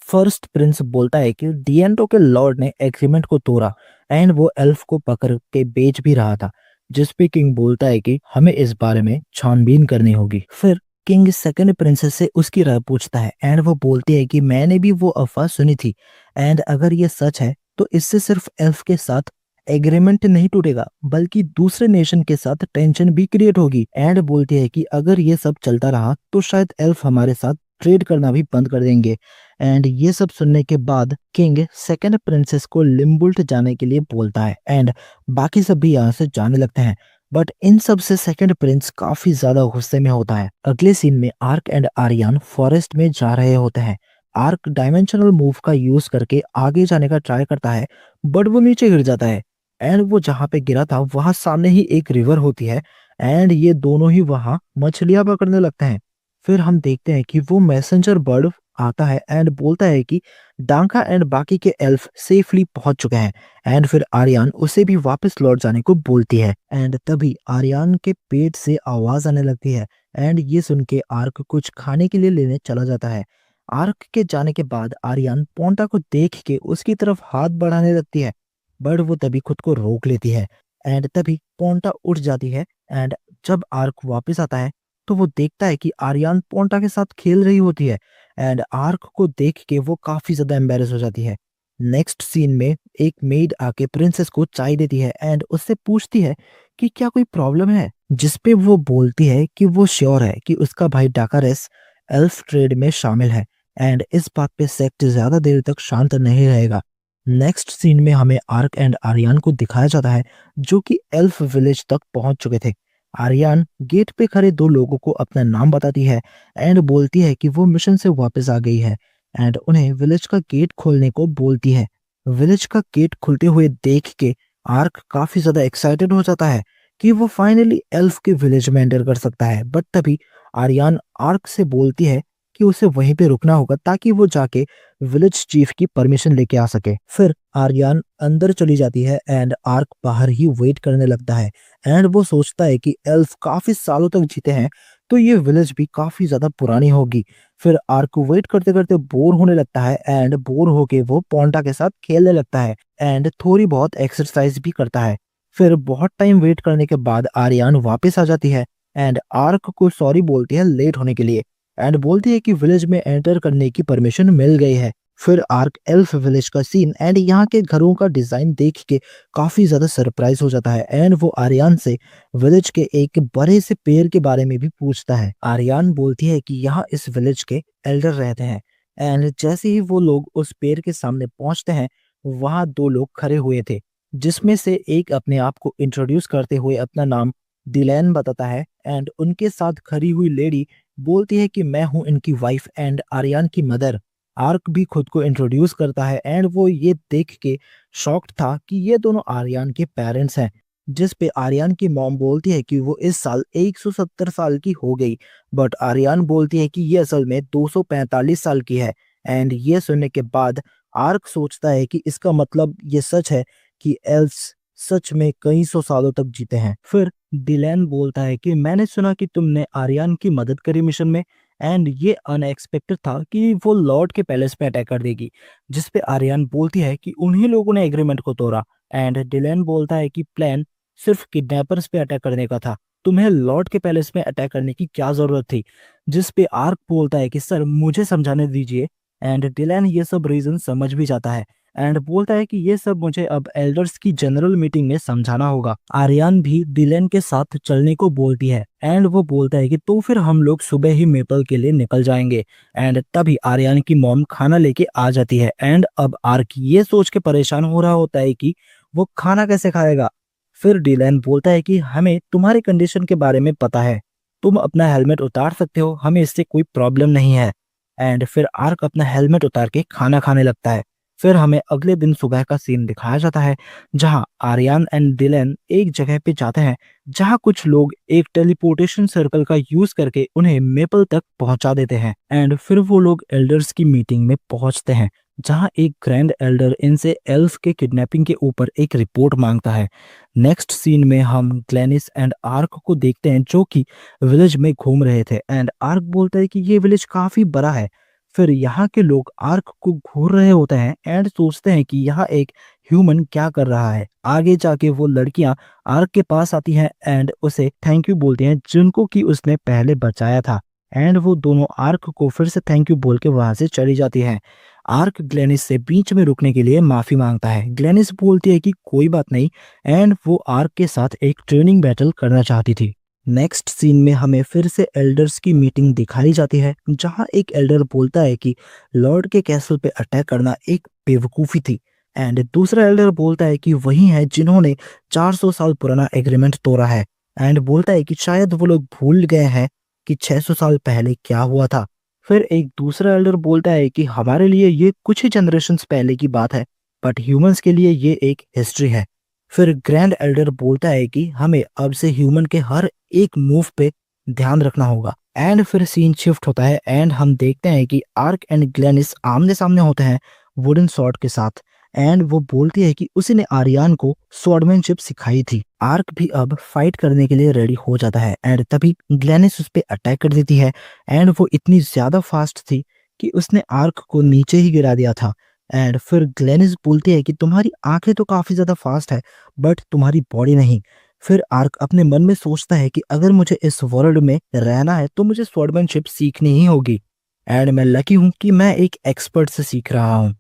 फर्स्ट प्रिंस बोलता है कि डिएंटो के लॉर्ड ने एग्रीमेंट को तोड़ा एंड वो एल्फ को पकड़ के बेच भी रहा था। जिस पे किंग बोलता है कि हमें इस बारे में छानबीन करनी होगी। फिर किंग सेकंड प्रिंसेस से उसकी राय पूछता है एंड वो बोलती है कि मैंने भी वो अफवाह सुनी थी एंड अगर ये सच है तो इससे सिर्फ एल्फ के साथ एग्रीमेंट नहीं टूटेगा बल्कि दूसरे नेशन के साथ टेंशन भी क्रिएट होगी। एंड बोलती है कि अगर ये सब चलता रहा तो शायद एल्फ हमारे साथ ट्रेड करना भी बंद कर देंगे। एंड ये सब सुनने के बाद किंग सेकंड प्रिंसेस को लिम्बुल्ट जाने के लिए बोलता है एंड बाकी सब भी यहाँ से जाने लगते हैं। बट इन सब से सेकंड प्रिंस काफी ज्यादा गुस्से में होता है। अगले सीन में आर्क एंड आर्यन फॉरेस्ट में जा रहे होते हैं। आर्क डायमेंशनल मूव का यूज करके आगे जाने का ट्राई करता है बट वो नीचे गिर जाता है एंड वो जहाँ पे गिरा था वहां सामने ही एक रिवर होती है एंड ये दोनों ही वहां मछलियां पकड़ने लगते हैं। फिर हम देखते हैं कि वो मैसेंजर बर्ड आता है एंड बोलता है कि डांका एंड बाकी के एल्फ सेफली पहुंच चुके हैं एंड फिर आर्यन उसे भी वापस लौट जाने को बोलती है एंड तभी आर्यन के पेट से आवाज आने लगती है एंड ये सुन के आर्क कुछ खाने के लिए लेने चला जाता है। आर्क के जाने के बाद आर्यन पोंटा को देख के उसकी तरफ हाथ बढ़ाने लगती है बट वो तभी खुद को रोक लेती है एंड तभी पोंटा उठ जाती है एंड जब आर्क वापस आता है तो वो देखता है कि आर्यन पोंटा के साथ खेल रही होती है एंड आर्क को देख के वो काफी ज्यादा एम्बेरस हो जाती है। नेक्स्ट सीन में एक मेड आके प्रिंसेस को चाय देती है एंड उससे पूछती है कि क्या कोई प्रॉब्लम है? जिसपे वो बोलती है कि वो श्योर है कि उसका भाई डाकारेस एल्फ ट्रेड में शामिल है एंड इस बात पे सेक्ट ज्यादा देर तक शांत नहीं रहेगा। नेक्स्ट सीन में हमें आर्क एंड आर्यन को दिखाया जाता है जो कि एल्फ विलेज तक पहुंच चुके थे। आर्यन गेट पे खड़े दो लोगों को अपना नाम बताती है एंड बोलती है कि वो मिशन से वापस आ गई है एंड उन्हें विलेज का गेट खोलने को बोलती है। विलेज का गेट खुलते हुए देख के आर्क काफी ज्यादा एक्साइटेड हो जाता है कि वो फाइनली एल्फ के विलेज में एंटर कर सकता है। बट तभी आर्यन आर्क से बोलती है कि उसे वहीं पे रुकना होगा ताकि वो जाके विलेज चीफ की परमिशन लेके आ सके। फिर आर्यन अंदर चली जाती है एंड आर्क बाहर ही वेट करने लगता है एंड वो सोचता है कि एल्फ काफी सालों तक जीते हैं तो ये विलेज भी काफी ज्यादा पुरानी होगी। फिर आर्क वेट करते करते बोर होने लगता है एंड बोर होके वो पोंटा के साथ खेलने लगता है एंड थोड़ी बहुत एक्सरसाइज भी करता है। फिर बहुत टाइम वेट करने के बाद आर्यन वापस आ जाती है एंड आर्क को सॉरी बोलती है लेट होने के लिए एंड बोलती है कि विलेज में एंटर करने की परमिशन मिल गई है। फिर आर्क एल्फ विलेज का सीन एंड यहाँ के घरों का डिजाइन देख के काफी ज्यादा सरप्राइज हो जाता है एंड वो आर्यन से विलेज के एक बड़े से पेड़ के बारे में भी पूछता है। आर्यन बोलती है कि यहाँ इस विलेज के एल्डर रहते हैं एंड जैसे ही वो लोग उस पेड़ के सामने पहुंचते हैं वहां दो लोग खड़े हुए थे जिसमें से एक अपने आप को इंट्रोड्यूस करते हुए अपना नाम डिलैन बताता है एंड उनके साथ खड़ी हुई लेडी बोलती है कि मैं हूं इनकी वाइफ एंड आर्यन की मदर। आर्क भी खुद को इंट्रोड्यूस करता है एंड वो ये देख के शॉक्ड था कि ये दोनों आर्यन के पेरेंट्स हैं। जिस पे आर्यन की मॉम बोलती है कि वो इस साल 170 साल की हो गई बट आर्यन बोलती है कि ये असल में 245 साल की है एंड ये सुनने के बाद आर्क सोचता है कि इसका मतलब ये सच है कि एल्व्स सच में कई सौ सालों तक जीते हैं। फिर डिलैन बोलता है कि मैंने सुना कि तुमने आर्यन की मदद करी मिशन में एंड ये अनएक्सपेक्टेड था कि वो लॉर्ड के पैलेस पे अटैक कर देगी। जिस पे आर्यन बोलती है कि उन्हीं लोगों ने एग्रीमेंट को तोड़ा एंड डिलैन बोलता है कि प्लान सिर्फ किडनैपर्स पे अटैक करने का था तुम्हें लॉर्ड के पैलेस में अटैक करने की क्या जरूरत थी? जिस पे आर्क बोलता है कि सर मुझे समझाने दीजिए। एंड डिलैन ये सब रीजन समझ भी जाता है एंड बोलता है कि ये सब मुझे अब एल्डर्स की जनरल मीटिंग में समझाना होगा। आर्यन भी डिलैन के साथ चलने को बोलती है एंड वो बोलता है कि तो फिर हम लोग सुबह ही मेपल के लिए निकल जाएंगे। एंड तभी आर्यन की मॉम खाना लेके आ जाती है एंड अब आर्क ये सोच के परेशान हो रहा होता है कि वो खाना कैसे खाएगा। फिर डिलैन बोलता है कि हमें तुम्हारी कंडीशन के बारे में पता है, तुम अपना हेलमेट उतार सकते हो, हमें इससे कोई प्रॉब्लम नहीं है। एंड फिर आर्क अपना हेलमेट उतार के खाना खाने लगता है। फिर हमें अगले दिन सुबह का सीन दिखाया जाता है जहां आर्यन एंड डिलैन एक जगह पे जाते हैं जहां कुछ लोग एक टेलीपोर्टेशन सर्कल का यूज करके उन्हें मेपल तक पहुंचा देते हैं। एंड फिर वो लोग एल्डर्स की मीटिंग में पहुंचते हैं जहां एक ग्रैंड एल्डर इनसे एल्फ के किडनैपिंग के ऊपर एक रिपोर्ट मांगता है। नेक्स्ट सीन में हम ग्लेनिस एंड आर्क को देखते हैं जो कि विलेज में घूम रहे थे एंड आर्क बोलता है कि ये विलेज काफी बड़ा है। फिर यहाँ के लोग आर्क को घूर रहे होते हैं एंड सोचते हैं कि यहाँ एक ह्यूमन क्या कर रहा है। आगे जाके वो लड़कियां आर्क के पास आती हैं एंड उसे थैंक यू बोलती हैं जिनको कि उसने पहले बचाया था। एंड वो दोनों आर्क को फिर से थैंक यू बोल के वहां से चली जाती हैं। आर्क ग्लेनिस से बीच में रुकने के लिए माफी मांगता है। ग्लेनिस बोलती है कि कोई बात नहीं एंड वो आर्क के साथ एक ट्रेनिंग बैटल करना चाहती थी। नेक्स्ट सीन में हमें फिर से एल्डर्स की मीटिंग दिखाई जाती है जहां एक एल्डर बोलता है कि लॉर्ड के कैसल पे अटैक करना एक बेवकूफी थी। एंड दूसरा एल्डर बोलता है कि वही है जिन्होंने 400 साल पुराना एग्रीमेंट तोड़ा है। एंड बोलता है कि शायद वो लोग भूल गए हैं कि 600 साल पहले क्या हुआ था। फिर एक दूसरा एल्डर बोलता है कि हमारे लिए ये कुछ ही जनरेशन्स पहले की बात है बट ह्यूमंस के लिए ये एक हिस्ट्री है। फिर ग्रैंड एल्डर बोलता है कि हमें अब से ह्यूमन के हर एक मूव पे ध्यान रखना होगा। एंड फिर सीन शिफ्ट होता है एंड हम देखते हैं कि आर्क एंड ग्लेनिस आमने सामने होते हैं वुडन स्वॉर्ड के साथ। एंड वो बोलती है कि उसी ने आर्यन को स्वॉर्डमैनशिप सिखाई थी। आर्क भी अब फाइट करने के लिए रेडी हो जाता है एंड तभी ग्लेनिस उस पर अटैक कर देती है। एंड वो इतनी ज्यादा फास्ट थी कि उसने आर्क को नीचे ही गिरा दिया था। एंड फिर ग्लेनिस बोलती है कि तुम्हारी आंखें तो काफी ज्यादा फास्ट है बट तुम्हारी बॉडी नहीं। फिर आर्क अपने मन में सोचता है कि अगर मुझे इस वर्ल्ड में रहना है तो मुझे स्वॉर्डमैनशिप सीखनी ही होगी एंड मैं लकी हूं कि मैं एक एक्सपर्ट से सीख रहा हूं।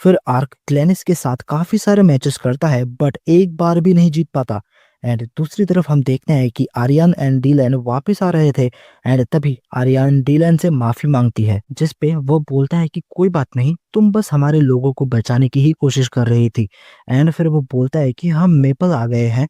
फिर आर्क ग्लेनिस के साथ काफी सारे मैचेस करता है बट एक बार भी नहीं जीत पाता। एंड दूसरी तरफ हम देखते हैं कि आर्यन एंड डीलैन वापस आ रहे थे एंड तभी आर्यन डीलैन से माफी मांगती है जिस पे वो बोलता है कि कोई बात नहीं, तुम बस हमारे लोगों को बचाने की ही कोशिश कर रही थी। एंड फिर वो बोलता है कि हम मेपल आ गए हैं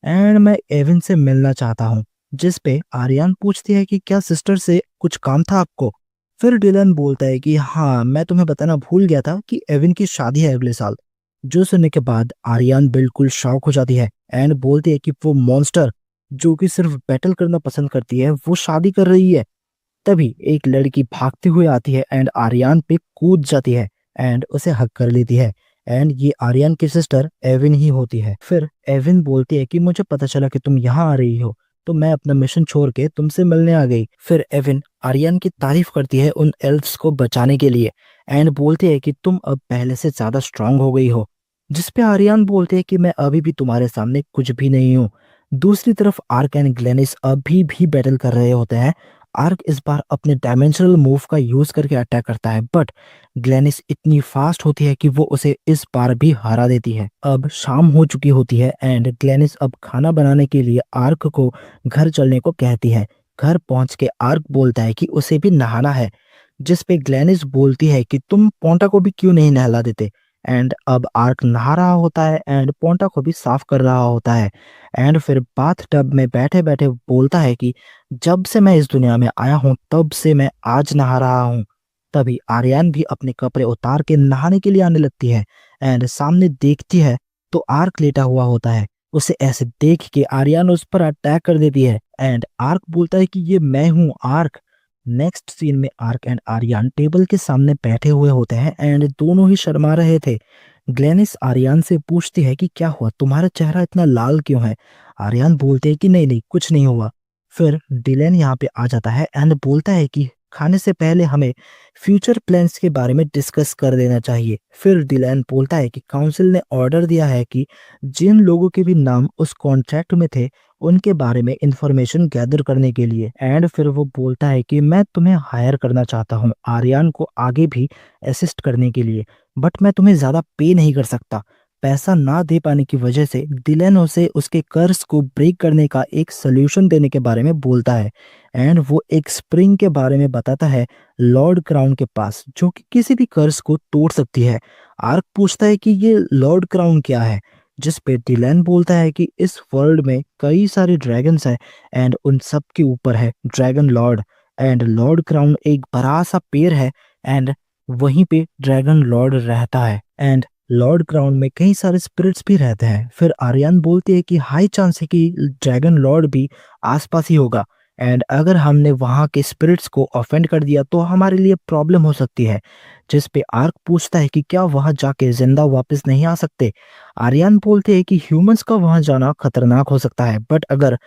एंड मैं एविन से मिलना चाहता हूँ। जिस पे आर्यन पूछती है कि क्या सिस्टर से कुछ काम था आपको। फिर डिलन बोलता है कि हाँ, मैं तुम्हें बताना भूल गया था कि एविन की शादी है अगले साल। जो सुनने के बाद आर्यन बिल्कुल शॉक हो जाती है एंड बोलती है कि वो मॉन्स्टर जो कि सिर्फ बैटल करना पसंद करती है वो शादी कर रही है। तभी एक लड़की भागते हुए आती है एंड आर्यन पे कूद जाती है एंड उसे हक कर लेती है। एंड ये आर्यन की सिस्टर एविन ही होती है। फिर एविन बोलती है कि मुझे पता चला कि तुम यहाँ आ रही हो तो मैं अपना मिशन छोड़ के तुमसे मिलने आ गई। फिर एविन आर्यन की तारीफ करती है उन एल्फ्स को बचाने के लिए एंड बोलती है कि तुम अब पहले से ज्यादा स्ट्रांग हो गई हो। जिस पे आर्यन बोलते हैं कि मैं अभी भी तुम्हारे सामने कुछ भी नहीं हूँ। दूसरी तरफ आर्क एंड ग्लेनिस अभी भी बैटल कर रहे होते हैं। आर्क इस बार अपने डायमेंशनल मूव का यूज करके अटैक करता है बट ग्लेनिस इतनी फास्ट होती है कि वो उसे इस बार भी हरा देती है। अब शाम हो चुकी होती है एंड ग्लेनिस अब खाना बनाने के लिए आर्क को घर चलने को कहती है। घर पहुंच के आर्क बोलता है कि उसे भी नहाना है जिस पे ग्लेनिस बोलती है कि तुम पोंटा को भी क्यों नहीं नहला देते। एंड अब आर्क नहा रहा होता है एंड पोंटा को भी साफ कर रहा होता है। एंड फिर बाथ टब में बैठे बैठे बोलता है कि जब से मैं इस दुनिया में आया हूँ तब से मैं आज नहा रहा हूँ। तभी आर्यन भी अपने कपड़े उतार के नहाने के लिए आने लगती है एंड सामने देखती है तो आर्क लेटा हुआ होता है। उसे ऐसे देख के आर्यन उस पर अटैक कर देती है एंड आर्क बोलता है कि ये मैं हूँ आर्क। नेक्स्ट सीन में आर्क एंड आर्यन टेबल के सामने बैठे हुए होते हैं एंड दोनों ही शर्मा रहे थे। ग्लेनिस आर्यन से पूछती है कि क्या हुआ, तुम्हारा चेहरा इतना लाल क्यों है। आर्यन बोलते हैं कि नहीं नहीं कुछ नहीं हुआ। फिर डिलेन यहाँ पे आ जाता है एंड बोलता है कि खाने से पहले हमें फ्यूचर प्लान्स के बारे में डिस्कस कर लेना चाहिए। फिर डिलैन बोलता है कि काउंसिल ने ऑर्डर दिया है कि जिन लोगों के भी नाम उस कॉन्ट्रैक्ट में थे, उनके बारे में इंफॉर्मेशन गैदर करने के लिए। एंड फिर वो बोलता है कि मैं तुम्हें हायर करना चाहता हूँ आर्यन को आगे भी असिस्ट करने के लिए, बट मैं तुम्हें ज़्यादा पे नहीं कर सकता। पैसा ना दे पाने की वजह से डिलैन उसे उसके कर्ज को ब्रेक करने का एक सॉल्यूशन देने के बारे में बोलता है। एंड वो एक स्प्रिंग के बारे में बताता है लॉर्ड क्राउन के पास, जो कि किसी भी कर्ज को तोड़ सकती है। आर्क पूछता है कि ये लॉर्ड क्राउन क्या है, जिस पे डिलैन बोलता है कि इस वर्ल्ड में कई सारे ड्रैगन्स हैं एंड उन सब के ऊपर है dragon Lord. And Lord crown एक बड़ा सा पेड़ है एंड वहीं पे ड्रैगन लॉर्ड रहता है। एंड लॉर्ड क्राउन में कई सारे स्पिरिट्स भी रहते हैं। फिर आर्यन बोलती है कि हाई चांस है कि ड्रैगन लॉर्ड भी आसपास ही होगा एंड अगर हमने वहाँ के स्पिरिट्स को ऑफेंड कर दिया तो हमारे लिए प्रॉब्लम हो सकती है। जिस पे आर्क पूछता है कि क्या वहाँ जाके जिंदा वापस नहीं आ सकते। आर्यन बोलते हैं कि ह्यूमंस का वहाँ जाना खतरनाक हो सकता है, बट अगर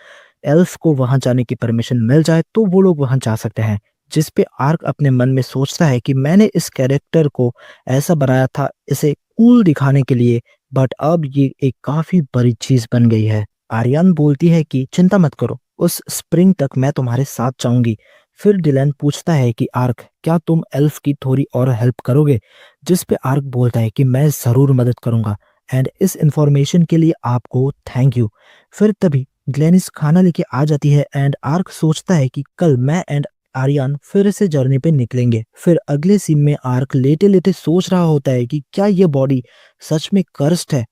एल्फ को वहां जाने की परमिशन मिल जाए तो वो लोग वहां जा सकते हैं। जिस पे आर्क अपने मन में सोचता है कि मैंने इस कैरेक्टर को ऐसा बनाया था इसे कूल दिखाने के लिए, बट अब ये एक काफी बड़ी चीज बन गई है। आर्यन बोलती है कि चिंता मत करो, उस स्प्रिंग तक मैं तुम्हारे साथ जाऊंगी। फिर डिलैन पूछता है कि आर्क क्या तुम एल्फ की थोड़ी और हेल्प करोगे, जिस पे आर्क बोलता है कि मैं जरूर मदद करूंगा एंड इस इंफॉर्मेशन के लिए आपको थैंक यू। फिर तभी ग्लेनिस खाना लेके आ जाती है एंड आर्क सोचता है कि कल मैं एंड आर्यन फिर से जर्नी पे निकलेंगे। फिर अगले सीन में आर्क लेटे लेटे सोच रहा होता है कि क्या ये बॉडी सच में कर्स्ड है।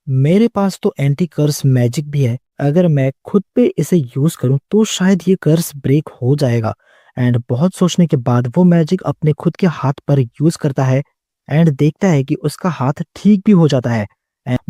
मेरे पास तो एंटी कर्स मैजिक भी है, अगर मैं खुद पे इसे यूज करूं तो शायद ये कर्स ब्रेक हो जाएगा। एंड बहुत सोचने के बाद वो मैजिक अपने खुद के हाथ पर यूज करता है एंड देखता है कि उसका हाथ ठीक भी हो जाता है।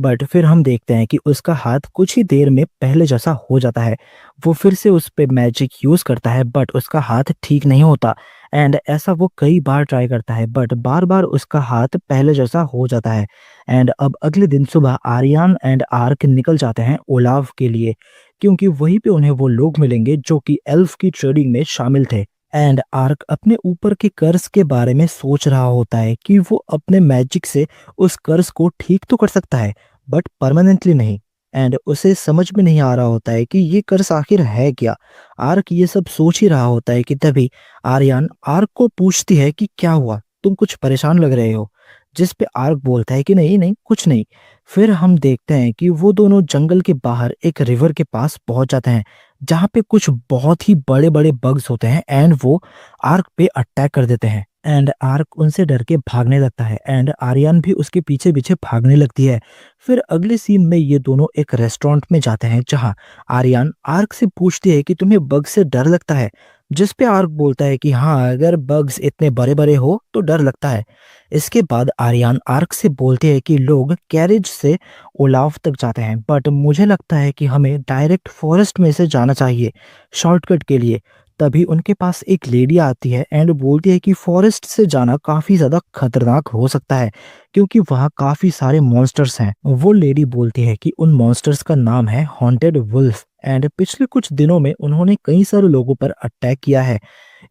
बट फिर हम देखते हैं कि उसका हाथ कुछ ही देर में पहले जैसा हो जाता है। वो फिर से उस पे मैजिक यूज करता है बट उसका हाथ ठीक नहीं होता। एंड ऐसा वो कई बार ट्राई करता है बट बार बार उसका हाथ पहले जैसा हो जाता है। एंड अब अगले दिन सुबह आर्यन एंड आर्क निकल जाते हैं ओलाव के लिए, क्योंकि वहीं पे उन्हें वो लोग मिलेंगे जो कि एल्फ की ट्रेडिंग में शामिल थे। एंड आर्क अपने ऊपर के कर्ज के बारे में सोच रहा होता है कि वो अपने मैजिक से उस कर्ज को ठीक तो कर सकता है बट परमानेंटली नहीं। एंड उसे समझ में नहीं आ रहा होता है कि ये कर्ज आखिर है क्या। आर्क ये सब सोच ही रहा होता है कि तभी आर्यन आर्क को पूछती है कि क्या हुआ, तुम कुछ परेशान लग रहे हो, जिस पे आर्क बोलता है कि नहीं नहीं कुछ नहीं। फिर हम देखते हैं कि वो दोनों जंगल के बाहर एक रिवर के पास पहुंच जाते हैं जहाँ पे कुछ बहुत ही बड़े बड़े बग्स होते हैं एंड वो आर्क पे अटैक कर देते हैं। एंड आर्क उनसे डर के भागने लगता है एंड आर्यन भी उसके पीछे पीछे भागने लगती है। फिर अगले सीन में ये दोनों एक रेस्टोरेंट में जाते हैं जहाँ आर्यन आर्क से पूछती है कि तुम्हें बग से डर लगता है, जिस पे आर्क बोलता है कि हाँ अगर बग्स इतने बड़े बड़े हो तो डर लगता है। इसके बाद आर्यन आर्क से बोलते हैं कि लोग कैरेज से ओलाव तक जाते हैं बट मुझे लगता है कि हमें डायरेक्ट फॉरेस्ट में से जाना चाहिए शॉर्टकट के लिए। तभी उनके पास एक लेडी आती है एंड बोलती है कि फॉरेस्ट से जाना काफी ज्यादा खतरनाक हो सकता है क्योंकि वहाँ काफी सारे मॉन्स्टर्स हैं। वो लेडी बोलती है कि उन मॉन्स्टर्स का नाम है हॉन्टेड वुल्फ एंड पिछले कुछ दिनों में उन्होंने कई सारे लोगों पर अटैक किया है।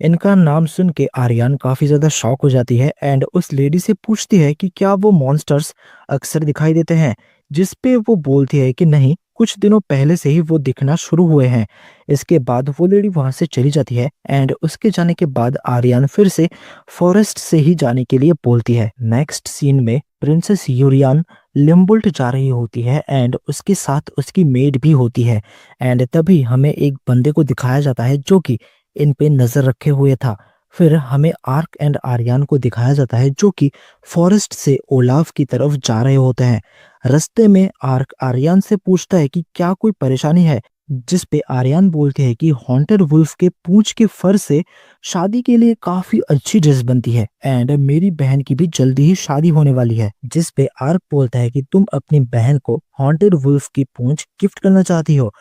इनका नाम सुन के आर्यन काफी ज्यादा शॉक हो जाती है एंड उस लेडी से पूछती है कि क्या वो मॉन्स्टर्स अक्सर दिखाई देते हैं, जिस पे वो बोलती है कि नहीं, कुछ दिनों पहले से ही वो दिखना शुरू हुए हैं। इसके बाद वो लेडी वहां से चली जाती है एंड उसके जाने के बाद आर्यन फिर से फॉरेस्ट से ही जाने के लिए बोलती है। नेक्स्ट सीन में प्रिंसेस यूरियन लिम्बुल्ट जा रही होती है एंड उसके साथ उसकी मेड भी होती है। एंड तभी हमें एक बंदे को दिखाया जाता है जो कि इन पे नजर रखे हुए था। फिर हमें आर्क एंड आर्यन को दिखाया जाता है जो कि फॉरेस्ट से ओलाव की तरफ जा रहे होते हैं। रास्ते में आर्क आर्यन से पूछता है कि क्या कोई परेशानी है, जिस पे आर्यन बोलते हैं कि हॉन्टेड वुल्फ के पूंछ के फर से शादी के लिए काफी अच्छी ड्रेस बनती है एंड मेरी बहन की भी जल्दी ही शादी होने वाली है। जिस पे आर्क बोलता है कि तुम अपनी बहन को हॉन्टेड वुल्फ की पूंछ गिफ्ट करना चाहती हो।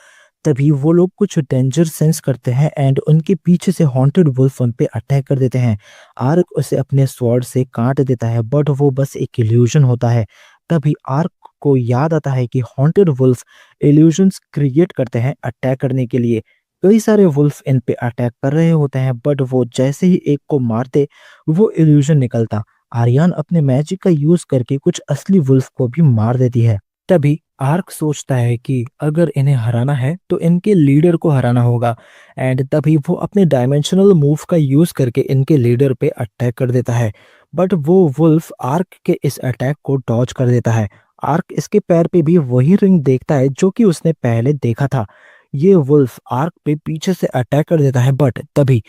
तभी वो लोग कुछ डेंजर सेंस करते हैं एंड उनके पीछे से हॉन्टेड वुल्फ उन पे अटैक कर देते हैं। आर्क उसे अपने स्वॉर्ड से काट देता है बट वो बस एक इल्यूजन होता है। तभी आर्क को याद आता है कि हॉन्टेड वुल्फ इल्यूजन्स क्रिएट करते हैं अटैक करने के लिए। कई सारे वुल्फ इन पे अटैक कर रहे होते हैं, बट वो जैसे ही एक को मारते वो इल्यूजन निकलता। आर्यन अपने मैजिक का यूज करके कुछ असली वुल्फ को भी मार देती है। तभी आर्क सोचता है कि अगर इन्हें हराना है तो इनके लीडर को हराना होगा, एंड तभी वो अपने डायमेंशनल मूव का यूज करके इनके लीडर पे अटैक कर देता है। बट वो वुल्फ आर्क के इस अटैक को डॉज कर देता है। आर्क इसके पैर पे भी वही रिंग देखता है जो कि उसने पहले देखा था। ये वुल्फ आर्क पे पीछे से अटैक कर देता है, बट तभी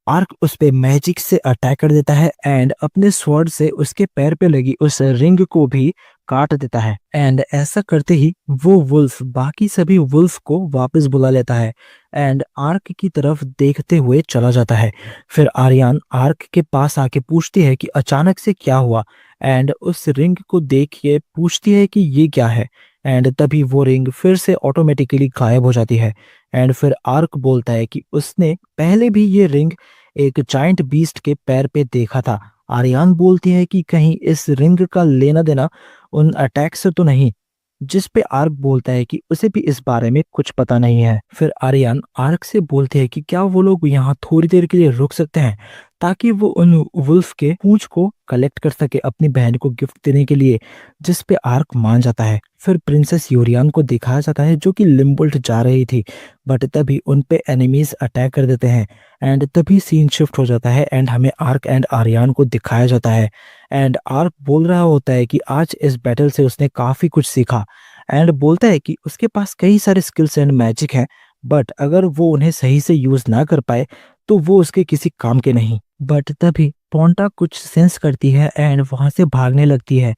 आर्क उस पे मैजिक से अटैक कर देता है एंड अपने स्वॉर्ड से उसके पैर पे लगी उस रिंग को भी काट देता है। एंड ऐसा करते ही वो वुल्फ बाकी सभी वुल्फ को वापस बुला लेता है एंड आर्क की तरफ देखते हुए चला जाता है। फिर आर्यन आर्क के पास आके पूछती है कि अचानक से क्या हुआ, एंड उस रिंग को देख के पूछती है कि ये क्या है। एंड तभी वो रिंग फिर से ऑटोमेटिकली गायब हो जाती है। एंड फिर आर्क बोलता है कि उसने पहले भी ये रिंग एक जाइंट बीस्ट के पैर पे देखा था। आर्यन बोलती है कि कहीं इस रिंग का लेना देना उन अटैक से तो नहीं, जिस पे आर्क बोलता है कि उसे भी इस बारे में कुछ पता नहीं है। फिर आर्यन आर्क से बोलते हैं कि क्या वो लोग यहाँ थोड़ी देर के लिए रुक सकते हैं ताकि वो उन वुल्फ के पूंछ को कलेक्ट कर सके अपनी बहन को गिफ्ट देने के लिए, जिस पे आर्क मान जाता है। फिर प्रिंसेस यूरियन को दिखाया जाता है जो कि लिम्बुल्ट जा रही थी, बट तभी उन पे एनिमीज अटैक कर देते हैं एंड तभी सीन शिफ्ट हो जाता है एंड हमें आर्क एंड आर्यन को दिखाया जाता है। एंड आर्क बोल रहा होता है कि आज इस बैटल से उसने काफी कुछ सीखा एंड बोलता है कि उसके पास कई सारे स्किल्स एंड मैजिक हैं, बट अगर वो उन्हें सही से यूज ना कर पाए तो वो उसके किसी काम के नहीं। बट तभी पोंटा कुछ सेंस करती है एंड वहां से भागने लगती है।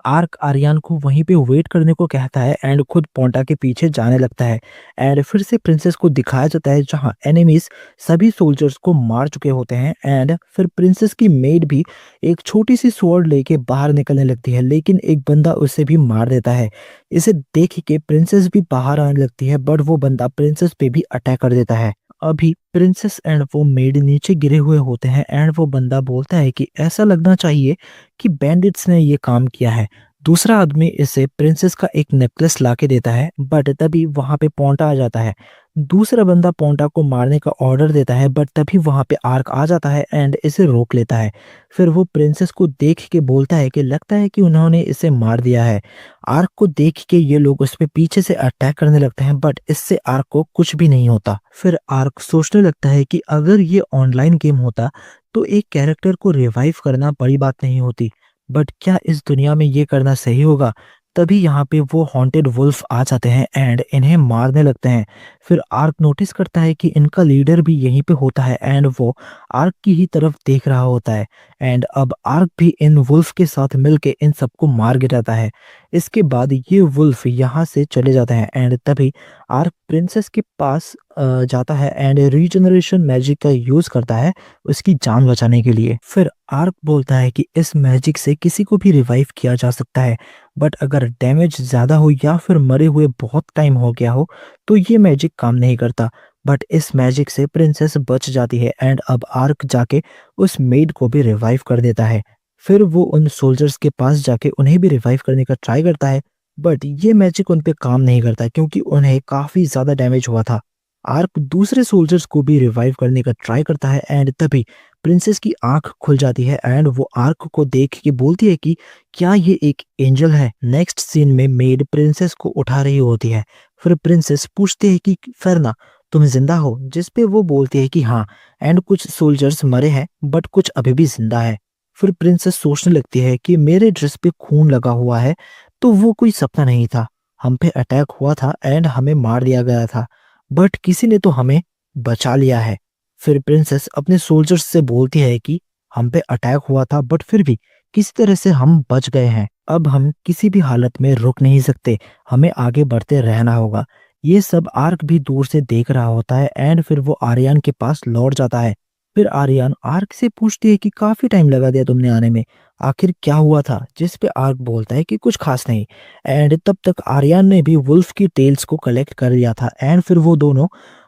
आर्क आर्यन को वहीं पे वेट करने को कहता है एंड खुद पोंटा के पीछे जाने लगता है। एंड फिर से प्रिंसेस को दिखाया जाता है जहां एनिमीज सभी सोल्जर्स को मार चुके होते हैं। एंड फिर प्रिंसेस की मेड भी एक छोटी सी स्वॉर्ड लेके बाहर निकलने लगती है, लेकिन एक बंदा उसे भी मार देता है। इसे देख के प्रिंसेस भी बाहर आने लगती है, बट वो बंदा प्रिंसेस पे भी अटैक कर देता है। अभी प्रिंसेस एंड वो मेड नीचे गिरे हुए होते हैं एंड वो बंदा बोलता है कि ऐसा लगना चाहिए कि बैंडिट्स ने ये काम किया है। दूसरा आदमी इसे प्रिंसेस का एक नेकलेस लाके देता है, बट तभी वहां पे पोंटा आ जाता है। दूसरा बंदा पोंटा को मारने का ऑर्डर देता है, बट तभी वहां पे आर्क आ जाता है एंड इसे रोक लेता है। फिर वो प्रिंसेस को देख के बोलता है कि लगता है कि उन्होंने इसे मार दिया है। आर्क को देख के ये लोग उस पे पीछे से अटैक करने लगते हैं, बट इससे आर्क को कुछ भी नहीं होता। फिर आर्क सोचने लगता है कि अगर ये ऑनलाइन गेम होता तो एक कैरेक्टर को रिवाइव करना बड़ी बात नहीं होती, बट क्या इस दुनिया में ये करना सही होगा। तभी यहाँ पे वो हॉन्टेड वुल्फ आ जाते हैं एंड इन्हें मारने लगते हैं। फिर आर्क नोटिस करता है कि इनका लीडर भी यहीं पे होता है एंड वो आर्क की ही तरफ देख रहा होता है। एंड अब आर्क भी इन वुल्फ के साथ मिलके इन सबको मार गिराता है। इसके बाद ये वुल्फ यहाँ से चले जाते हैं एंड तभी आर्क प्रिंसेस के पास जाता है एंड रीजनरेशन मैजिक का यूज करता है उसकी जान बचाने के लिए। फिर आर्क बोलता है कि इस मैजिक से किसी को भी रिवाइव किया जा सकता है, बट अगर डैमेज ज्यादा हो या फिर मरे हुए बहुत टाइम हो गया हो तो ये मैजिक काम नहीं करता। बट इस मैजिक से प्रिंसेस बच जाती है एंड अब आर्क जाके उस मेड को भी रिवाइव कर देता है। फिर वो उन सोल्जर्स के पास जाके उन्हें भी रिवाइव करने का ट्राई करता है, बट ये मैजिक उन पे काम नहीं करता क्योंकि उन्हें काफी ज्यादा डैमेज हुआ था। आर्क दूसरे सोल्जर्स को भी रिवाइव करने का ट्राई करता है एंड तभी प्रिंसेस की आंख खुल जाती है एंड वो आर्क को देख के बोलती है कि क्या ये एक एंजल है। नेक्स्ट सीन में मेड प्रिंसेस को उठा रही होती है। फिर प्रिंसेस पूछती है कि फरना तुम जिंदा हो, जिस पे वो बोलती है कि हाँ, एंड कुछ सोल्जर्स मरे हैं बट कुछ अभी भी जिंदा है। फिर प्रिंसेस सोचने लगती है कि मेरे ड्रेस पे खून लगा हुआ है तो वो कोई सपना नहीं था, हम पे अटैक हुआ था एंड हमें मार दिया गया था, बट किसी ने तो हमें बचा लिया है। फिर प्रिंसेस अपने सोल्जर्स से बोलती है कि हम पे अटैक हुआ था बट फिर भी किसी तरह से हम बच गए हैं। अब हम किसी भी हालत में रुक नहीं सकते, हमें आगे बढ़ते रहना होगा। ये सब आर्क भी दूर से देख रहा होता है एंड फिर वो आर्यन के पास लौट जाता है। फिर आर्यन आर्क से पूछती है कि काफी टाइम लगा दिया तुमने आने में, आखिर क्या हुआ था, जिस पे आर्क बोलता है कि कुछ खास नहीं। एंड तब तक आर्यन ने भी वुल्फ की टेल्स को कलेक्ट कर लिया था एंड फिर वो दोनों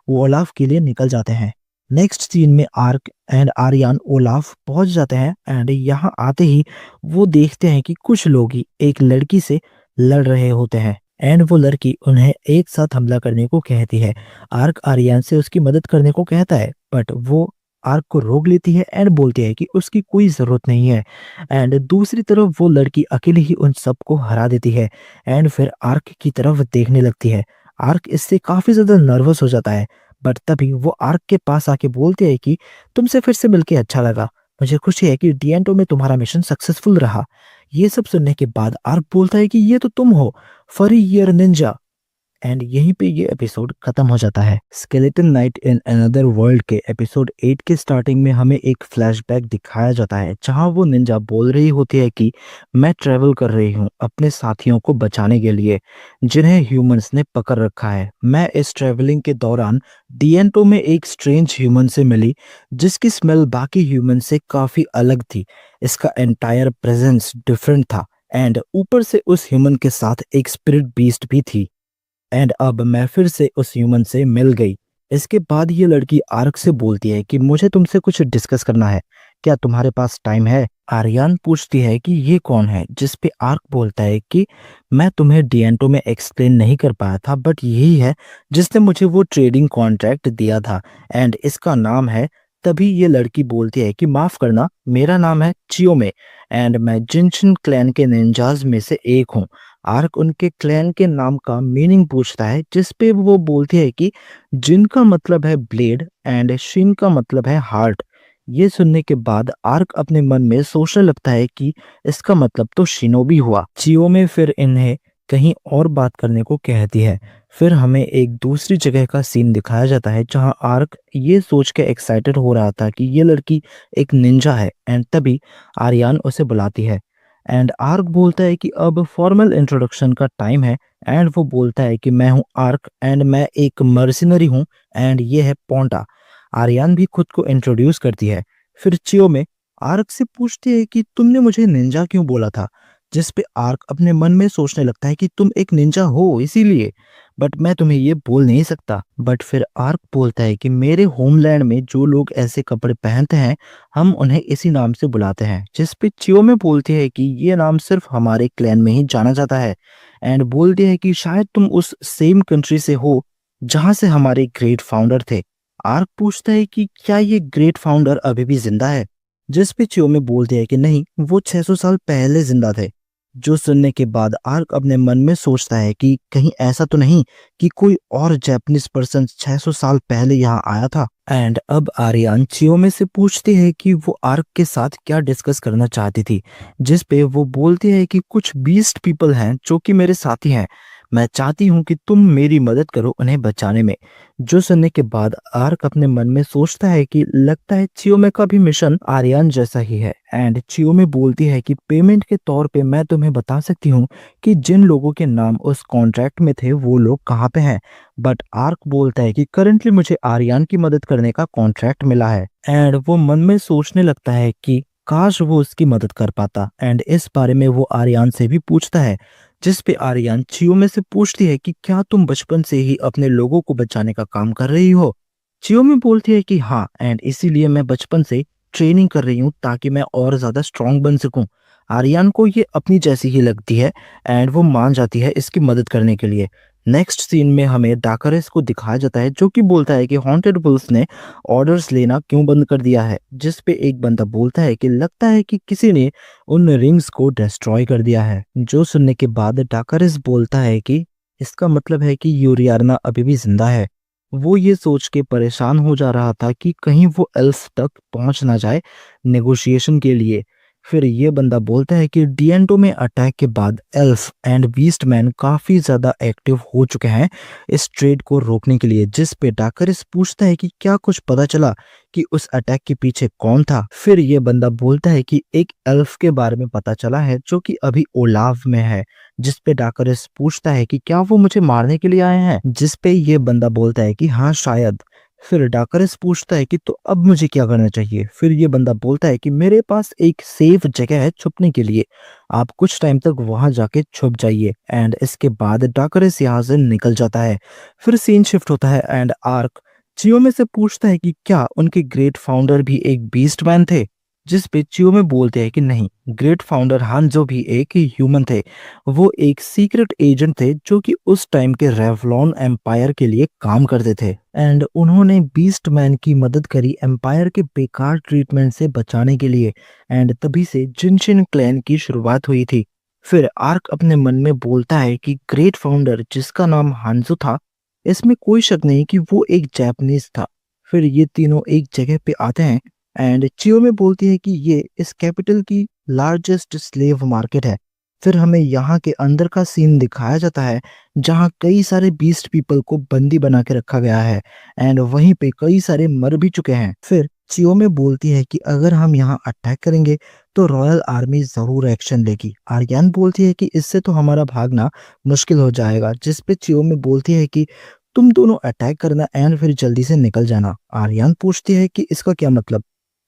ओलाफ के लिए निकल जाते हैं। नेक्स्ट सीन में आर्क एंड आर्यन ओलाफ पहुंच जाते हैं एंड यहाँ आते ही वो देखते हैं कि कुछ लोग ही एक लड़की से लड़ रहे होते हैं एंड वो लड़की उन्हें एक साथ हमला करने को कहती है। आर्क आर्यन से उसकी मदद करने को कहता है, बट वो आर्क को रोक लेती है एंड बोलती है कि उसकी कोई ज़रूरत नहीं है। एंड दूसरी तरफ वो लड़की अकेले ही उन सबको हरा देती है एंड फिर आर्क की तरफ देखने लगती है। आर्क इससे काफ़ी ज़्यादा नर्वस हो जाता है, बट तभी वो आर्क के पास आके बोलते हैं कि तुमसे फिर से मिलके अच्छा लगा। मुझे खुशी है कि डिएंटो में तुम्हारा मिशन सक्सेसफुल रहा। ये सब सुनने के बाद आर्क बोलता है कि ये तो तुम हो, फरी ईयर निंजा। एंड यहीं पे ये एपिसोड खत्म हो जाता है। Skeleton Knight in Another World के एपिसोड 8 के स्टार्टिंग में हमें एक फ्लैशबैक दिखाया जाता है, जहां वो निंजा बोल रही होती है कि मैं ट्रेवल कर रही हूँ अपने साथियों को बचाने के लिए, जिन्हें ह्यूमंस ने पकड़ रखा है। मैं इस ट्रेवलिंग के दौरान डिएंटो में एक स्ट्रेंज ह्यूमन से मिली, जिसकी स्मेल बाकी ह्यूमन से काफी अलग थी। इसका एंटायर प्रेजेंस डिफरेंट था एंड ऊपर से उस ह्यूमन के साथ एक स्पिरिट बीस्ट भी थी। एंड अब मैं फिर से उस ह्यूमन से मिल गई। इसके बाद ये लड़की आर्क से बोलती है कि मुझे तुमसे कुछ डिस्कस करना है, क्या तुम्हारे पास टाइम है? आर्यन पूछती है कि ये कौन है, जिस पे आर्क बोलता है कि मैं तुम्हें डिएंटो में एक्सप्लेन नहीं कर पाया था, बट यही है जिसने मुझे वो ट्रेडिंग कॉन्ट्रैक्ट दिया था एंड इसका नाम है। तभी ये लड़की बोलती है कि माफ करना, मेरा नाम है चियोमे एंड मैं जिनशिन क्लैन के निंजाज में से एक हूँ। आर्क उनके क्लैन के नाम का मीनिंग पूछता है, जिस पे वो बोलती है कि जिन का मतलब है ब्लेड एंड शिन का मतलब है हार्ट। ये सुनने के बाद आर्क अपने मन में सोचने लगता है कि इसका मतलब तो शिनोबी हुआ। चियो में फिर इन्हें कहीं और बात करने को कहती है। फिर हमें एक दूसरी जगह का सीन दिखाया जाता है, जहां आर्क ये सोच के एक्साइटेड हो रहा था कि ये लड़की एक निंजा है एंड तभी आर्यन उसे बुलाती है। एंड आर्क बोलता है कि अब फॉर्मल इंट्रोडक्शन का टाइम है एंड वो बोलता है कि मैं हूँ आर्क एंड मैं एक मर्सिनरी हूँ एंड ये है पोंटा। आर्यन भी खुद को इंट्रोड्यूस करती है। फिर चियो में आर्क से पूछती है कि तुमने मुझे निंजा क्यों बोला था, जिस पे आर्क अपने मन में सोचने लगता है कि तुम एक निंजा हो इसीलिए, बट मैं तुम्हें ये बोल नहीं सकता। बट फिर आर्क बोलता है कि मेरे होमलैंड में जो लोग ऐसे कपड़े पहनते हैं हम उन्हें इसी नाम से बुलाते हैं, जिस पे चियो में बोलती है कि ये नाम सिर्फ हमारे क्लैन में ही जाना जाता है एंड बोलती है कि शायद तुम उस सेम कंट्री से हो जहां से हमारे ग्रेट फाउंडर थे। आर्क पूछता है कि क्या ये ग्रेट फाउंडर अभी भी जिंदा है, जिस पे चियो में बोलती है कि नहीं, वो 600 साल पहले जिंदा थे। जो सुनने के बाद आर्क अपने मन में सोचता है कि कहीं ऐसा तो नहीं कि कोई और जापानीज पर्सन 600 साल पहले यहाँ आया था। एंड अब आर्यन चियोमे से पूछती है कि वो आर्क के साथ क्या डिस्कस करना चाहती थी, जिस पे वो बोलती है कि कुछ बीस्ट पीपल हैं जो कि मेरे साथी हैं। मैं चाहती हूँ कि तुम मेरी मदद करो उन्हें बचाने में। जो सुनने के बाद आर्क अपने मन में सोचता है कि लगता है चियोमे का भी मिशन आर्यन जैसा ही है एंड चियोमे बोलती है कि पेमेंट के तौर पे मैं तुम्हें बता सकती हूँ कि जिन लोगों के नाम उस कॉन्ट्रैक्ट में थे वो लोग कहाँ पे हैं। बट आर्क बोलता है कि करंटली मुझे आर्यन की मदद करने का कॉन्ट्रैक्ट मिला है एंड वो मन में सोचने लगता है कि काश वो उसकी मदद कर पाता एंड इस बारे में वो आर्यन से भी पूछता है, जिस पे आर्यन चियोमे से पूछती है कि क्या तुम बचपन से ही अपने लोगों को बचाने का काम कर रही हो। चियोमे बोलती है कि हाँ एंड इसीलिए मैं बचपन से ट्रेनिंग कर रही हूँ ताकि मैं और ज्यादा स्ट्रांग बन सकूं। आर्यन को ये अपनी जैसी ही लगती है एंड वो मान जाती है इसकी मदद करने के लिए। नेक्स्ट सीन में हमें डाकरेस को दिखाया जाता है, जो कि बोलता है कि हॉन्टेड वुल्फ्स ने ऑर्डर्स लेना क्यों बंद कर दिया है, जिस पे एक बंदा बोलता है कि लगता है कि किसी ने उन रिंग्स को डिस्ट्रॉय कर दिया है। जो सुनने के बाद डाकरेस बोलता है कि इसका मतलब है कि यूरियाना अभी भी जिंदा है। वो ये सोच के परेशान हो जा रहा था कि कहीं वो एल्फ तक पहुंच ना जाए नेगोशिएशन के लिए। फिर ये बंदा बोलता है कि डिएंटो में अटैक के बाद एल्फ एंड बीस्ट मैन काफी ज्यादा एक्टिव हो चुके हैं इस ट्रेड को रोकने के लिए, जिस पे डाकरिस पूछता है कि क्या कुछ पता चला कि उस अटैक के पीछे कौन था। फिर ये बंदा बोलता है कि एक एल्फ के बारे में पता चला है जो कि अभी ओलाव में है, जिस पे डाकरिस पूछता है कि क्या वो मुझे मारने के लिए आए हैं, जिस पे ये बंदा बोलता है कि हाँ शायद। फिर डाकरेस पूछता है कि तो अब मुझे क्या करना चाहिए। फिर ये बंदा बोलता है कि मेरे पास एक सेफ जगह है छुपने के लिए, आप कुछ टाइम तक वहां जाके छुप जाइए। एंड इसके बाद डाकरेस यहाँ से निकल जाता है। फिर सीन शिफ्ट होता है एंड आर्क चियोमे से पूछता है कि क्या उनके ग्रेट फाउंडर भी एक बीस्ट मैन थे, जिस पे चियोमे बोलते हैं कि नहीं, ग्रेट फाउंडर हानजो भी एक ह्यूमन थे। वो एक सीक्रेट एजेंट थे जो कि उस टाइम के रेवलॉन एम्पायर के लिए काम करते थे एंड उन्होंने बीस्ट मैन की मदद करी एम्पायर के बेकार ट्रीटमेंट से बचाने के लिए एंड तभी से जिनशिन क्लैन की शुरुआत हुई थी। फिर आर्क अपने मन में बोलता है कि ग्रेट फाउंडर जिसका नाम हानजो था, इसमें कोई शक नहीं कि वो एक जापानीज था। फिर ये तीनों एक जगह पे आते हैं एंड चियोमे बोलती है कि ये इस कैपिटल की लार्जेस्ट स्लेव मार्केट है। फिर हमें यहाँ के अंदर का सीन दिखाया जाता है जहाँ कई सारे बीस्ट पीपल को बंदी बना के रखा गया है एंड वहीं पे कई सारे मर भी चुके हैं। फिर चियोमे बोलती है कि अगर हम यहाँ अटैक करेंगे तो रॉयल आर्मी जरूर एक्शन लेगी। आर्यन बोलती है कि इससे तो हमारा भागना मुश्किल हो जाएगा, जिस पे चियोमे बोलती है कि तुम दोनों अटैक करना एंड फिर जल्दी से निकल जाना। आर्यन पूछती है कि इसका क्या मतलब।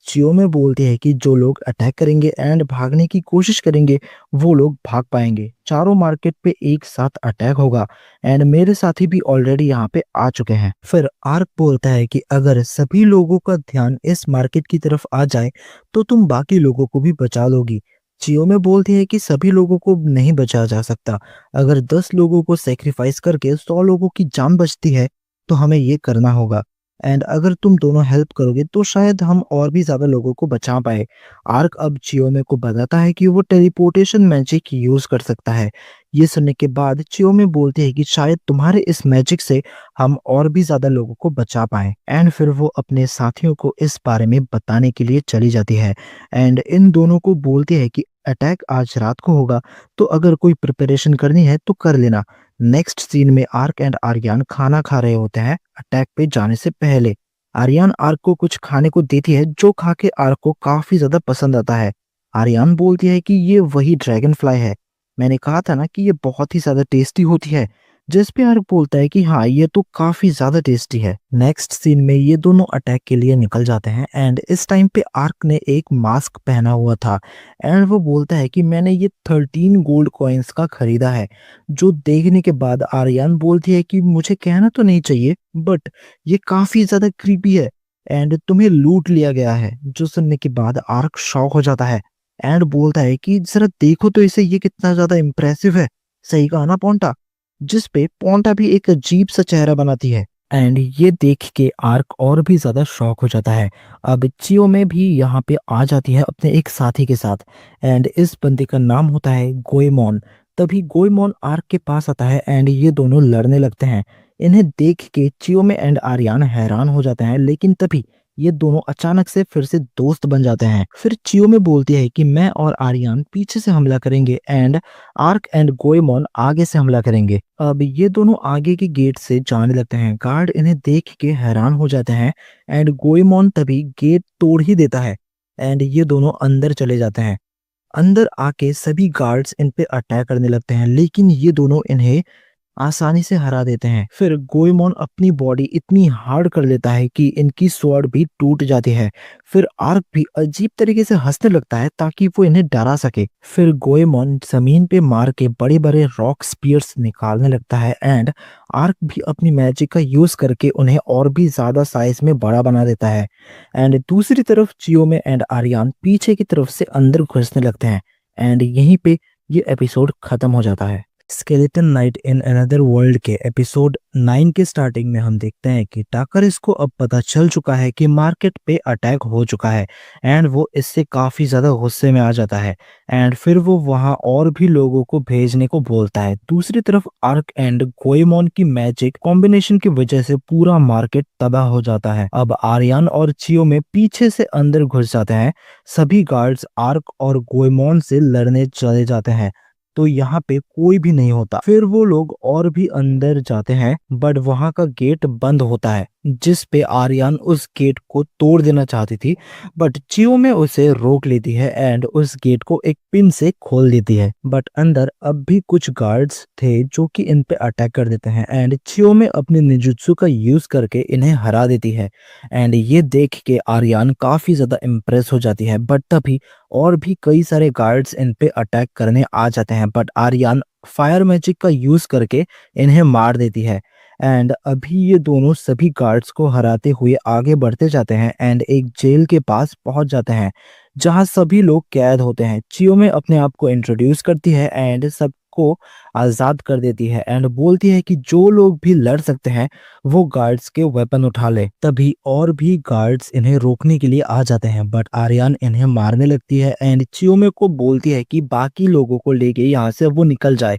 चियोमे बोलती है कि जो लोग अटैक करेंगे एंड भागने की कोशिश करेंगे वो लोग भाग पाएंगे। चारों मार्केट पे एक साथ अटैक होगा एंड मेरे साथी भी ऑलरेडी यहाँ पे आ चुके हैं। फिर आर्क बोलता है कि अगर सभी लोगों का ध्यान इस मार्केट की तरफ आ जाए तो तुम बाकी लोगों को भी बचा लोगी। चियोमे बोलती है कि सभी लोगों को नहीं बचाया जा सकता। अगर 10 लोगों को सेक्रीफाइस करके 100 लोगों की जान बचती है तो हमें ये करना होगा एंड अगर तुम दोनों हेल्प करोगे तो शायद हम और भी ज्यादा लोगों को बचा पाए। आर्क अब चियोमे को बताता है कि वो टेलीपोर्टेशन मैजिक यूज कर सकता है। ये सुनने के बाद चियोमे बोलती है कि शायद तुम्हारे इस मैजिक से हम और भी ज्यादा लोगों को बचा पाए एंड फिर वो अपने साथियों को इस बारे में बताने के लिए चली जाती है एंड इन दोनों को बोलती है कि अटैक आज रात को होगा, तो अगर कोई प्रिपरेशन करनी है तो कर लेना। नेक्स्ट सीन में आर्क एंड आर्यन खाना खा रहे होते हैं अटैक पे जाने से पहले। आर्यन आर्क को कुछ खाने को देती है जो खा के आर्क को काफी ज्यादा पसंद आता है। आर्यन बोलती है कि ये वही ड्रैगन फ्लाई है, मैंने कहा था ना कि ये बहुत ही ज्यादा टेस्टी होती है। जिस पे आर्क बोलता है कि हाँ ये तो काफी ज्यादा टेस्टी है। नेक्स्ट सीन में ये दोनों अटैक के लिए निकल जाते हैं एंड इस टाइम पे आर्क ने एक मास्क पहना हुआ था एंड वो बोलता है कि मैंने ये 13 गोल्ड कॉइन्स का खरीदा है। जो देखने के बाद आर्यन बोलती है कि मुझे कहना तो नहीं चाहिए बट ये काफी ज्यादा क्रीपी है एंड तुम्हें लूट लिया गया है। जो सुनने के बाद आर्क शॉक हो जाता है एंड बोलता है कि जरा देखो तो इसे, ये कितना ज्यादा इम्प्रेसिव है। सही कहा ना पोंटा। जिस पे पोंटा भी एक अजीब सा चेहरा बनाती है एंड ये देख के आर्क और भी ज्यादा शॉक हो जाता है। अब चियो में भी यहाँ पे आ जाती है अपने एक साथी के साथ एंड इस बंदे का नाम होता है गोएमोन। तभी गोएमोन आर्क के पास आता है एंड ये दोनों लड़ने लगते हैं। इन्हें देख के चियो में एंड आर्यन हैरान हो जाते हैं, लेकिन तभी ये दोनों अचानक से फिर से दोस्त बन जाते हैं। फिर चियो में बोलती है कि मैं और आर्यन पीछे से हमला करेंगे एंड आर्क एंड गोएमोन आगे से हमला करेंगे। अब ये दोनों आगे के गेट से जाने लगते हैं। गार्ड इन्हें देख के हैरान हो जाते हैं एंड गोएमोन तभी गेट तोड़ ही देता है एंड ये दोनों अंदर चले जाते हैं। अंदर आके सभी गार्ड्स इन पे अटैक करने लगते हैं, लेकिन ये दोनों इन्हें आसानी से हरा देते हैं। फिर गोएमोन अपनी बॉडी इतनी हार्ड कर लेता है कि इनकी स्वॉर्ड भी टूट जाती है। फिर आर्क भी अजीब तरीके से हंसने लगता है ताकि वो इन्हें डरा सके। फिर गोएमोन जमीन पे मार के बड़े बड़े रॉक स्पीयर्स निकालने लगता है एंड आर्क भी अपनी मैजिक का यूज करके उन्हें और भी ज्यादा साइज में बड़ा बना देता है एंड दूसरी तरफ चियोमे एंड आर्यन पीछे की तरफ से अंदर घुसने लगते हैं एंड यहीं पे ये एपिसोड खत्म हो जाता है। Skeleton Knight in Another World के एपिसोड 9 के स्टार्टिंग में हम देखते हैं कि टाकरिस को अब पता चल चुका है कि मार्केट पे अटैक हो चुका है एंड वो इससे काफी ज्यादा गुस्से में आ जाता है एंड फिर वो वहां और भी लोगों को भेजने को बोलता है। दूसरी तरफ आर्क एंड गोएमोन की मैजिक कॉम्बिनेशन की वजह से पूरा मार्केट तबाह हो जाता है। अब आर्यन और चियो में पीछे से अंदर घुस जाते हैं। सभी गार्ड्स आर्क और गोएमोन से लड़ने चले जाते हैं तो यहाँ पे कोई भी नहीं होता। फिर वो लोग और भी अंदर जाते हैं बट वहां का गेट बंद होता है, जिस पे आर्यन उस गेट को तोड़ देना चाहती थी बट चियो में उसे रोक लेती है एंड उस गेट को एक पिन से खोल देती है। बट अंदर अब भी कुछ गार्ड्स थे जो कि इन पे अटैक कर देते हैं एंड चियो में अपने निजुत्सु का यूज करके इन्हें हरा देती है एंड ये देख के आर्यन काफी ज्यादा इम्प्रेस हो जाती है। बट तभी और भी कई सारे गार्ड्स इन पे अटैक करने आ जाते हैं बट आर्यन फायर मैजिक का यूज करके इन्हें मार देती है एंड अभी ये दोनों सभी गार्ड्स को हराते हुए आगे बढ़ते जाते हैं एंड एक जेल के पास पहुंच जाते हैं जहां सभी लोग कैद होते हैं। चियोमे अपने आप को इंट्रोड्यूस करती है एंड सबको आजाद कर देती है एंड बोलती है कि जो लोग भी लड़ सकते हैं वो गार्ड्स के वेपन उठा ले। तभी और भी गार्ड्स इन्हें रोकने के लिए आ जाते हैं बट आर्यन इन्हें मारने लगती है एंड चियोमे को बोलती है कि बाकी लोगों को लेके यहाँ से वो निकल जाए।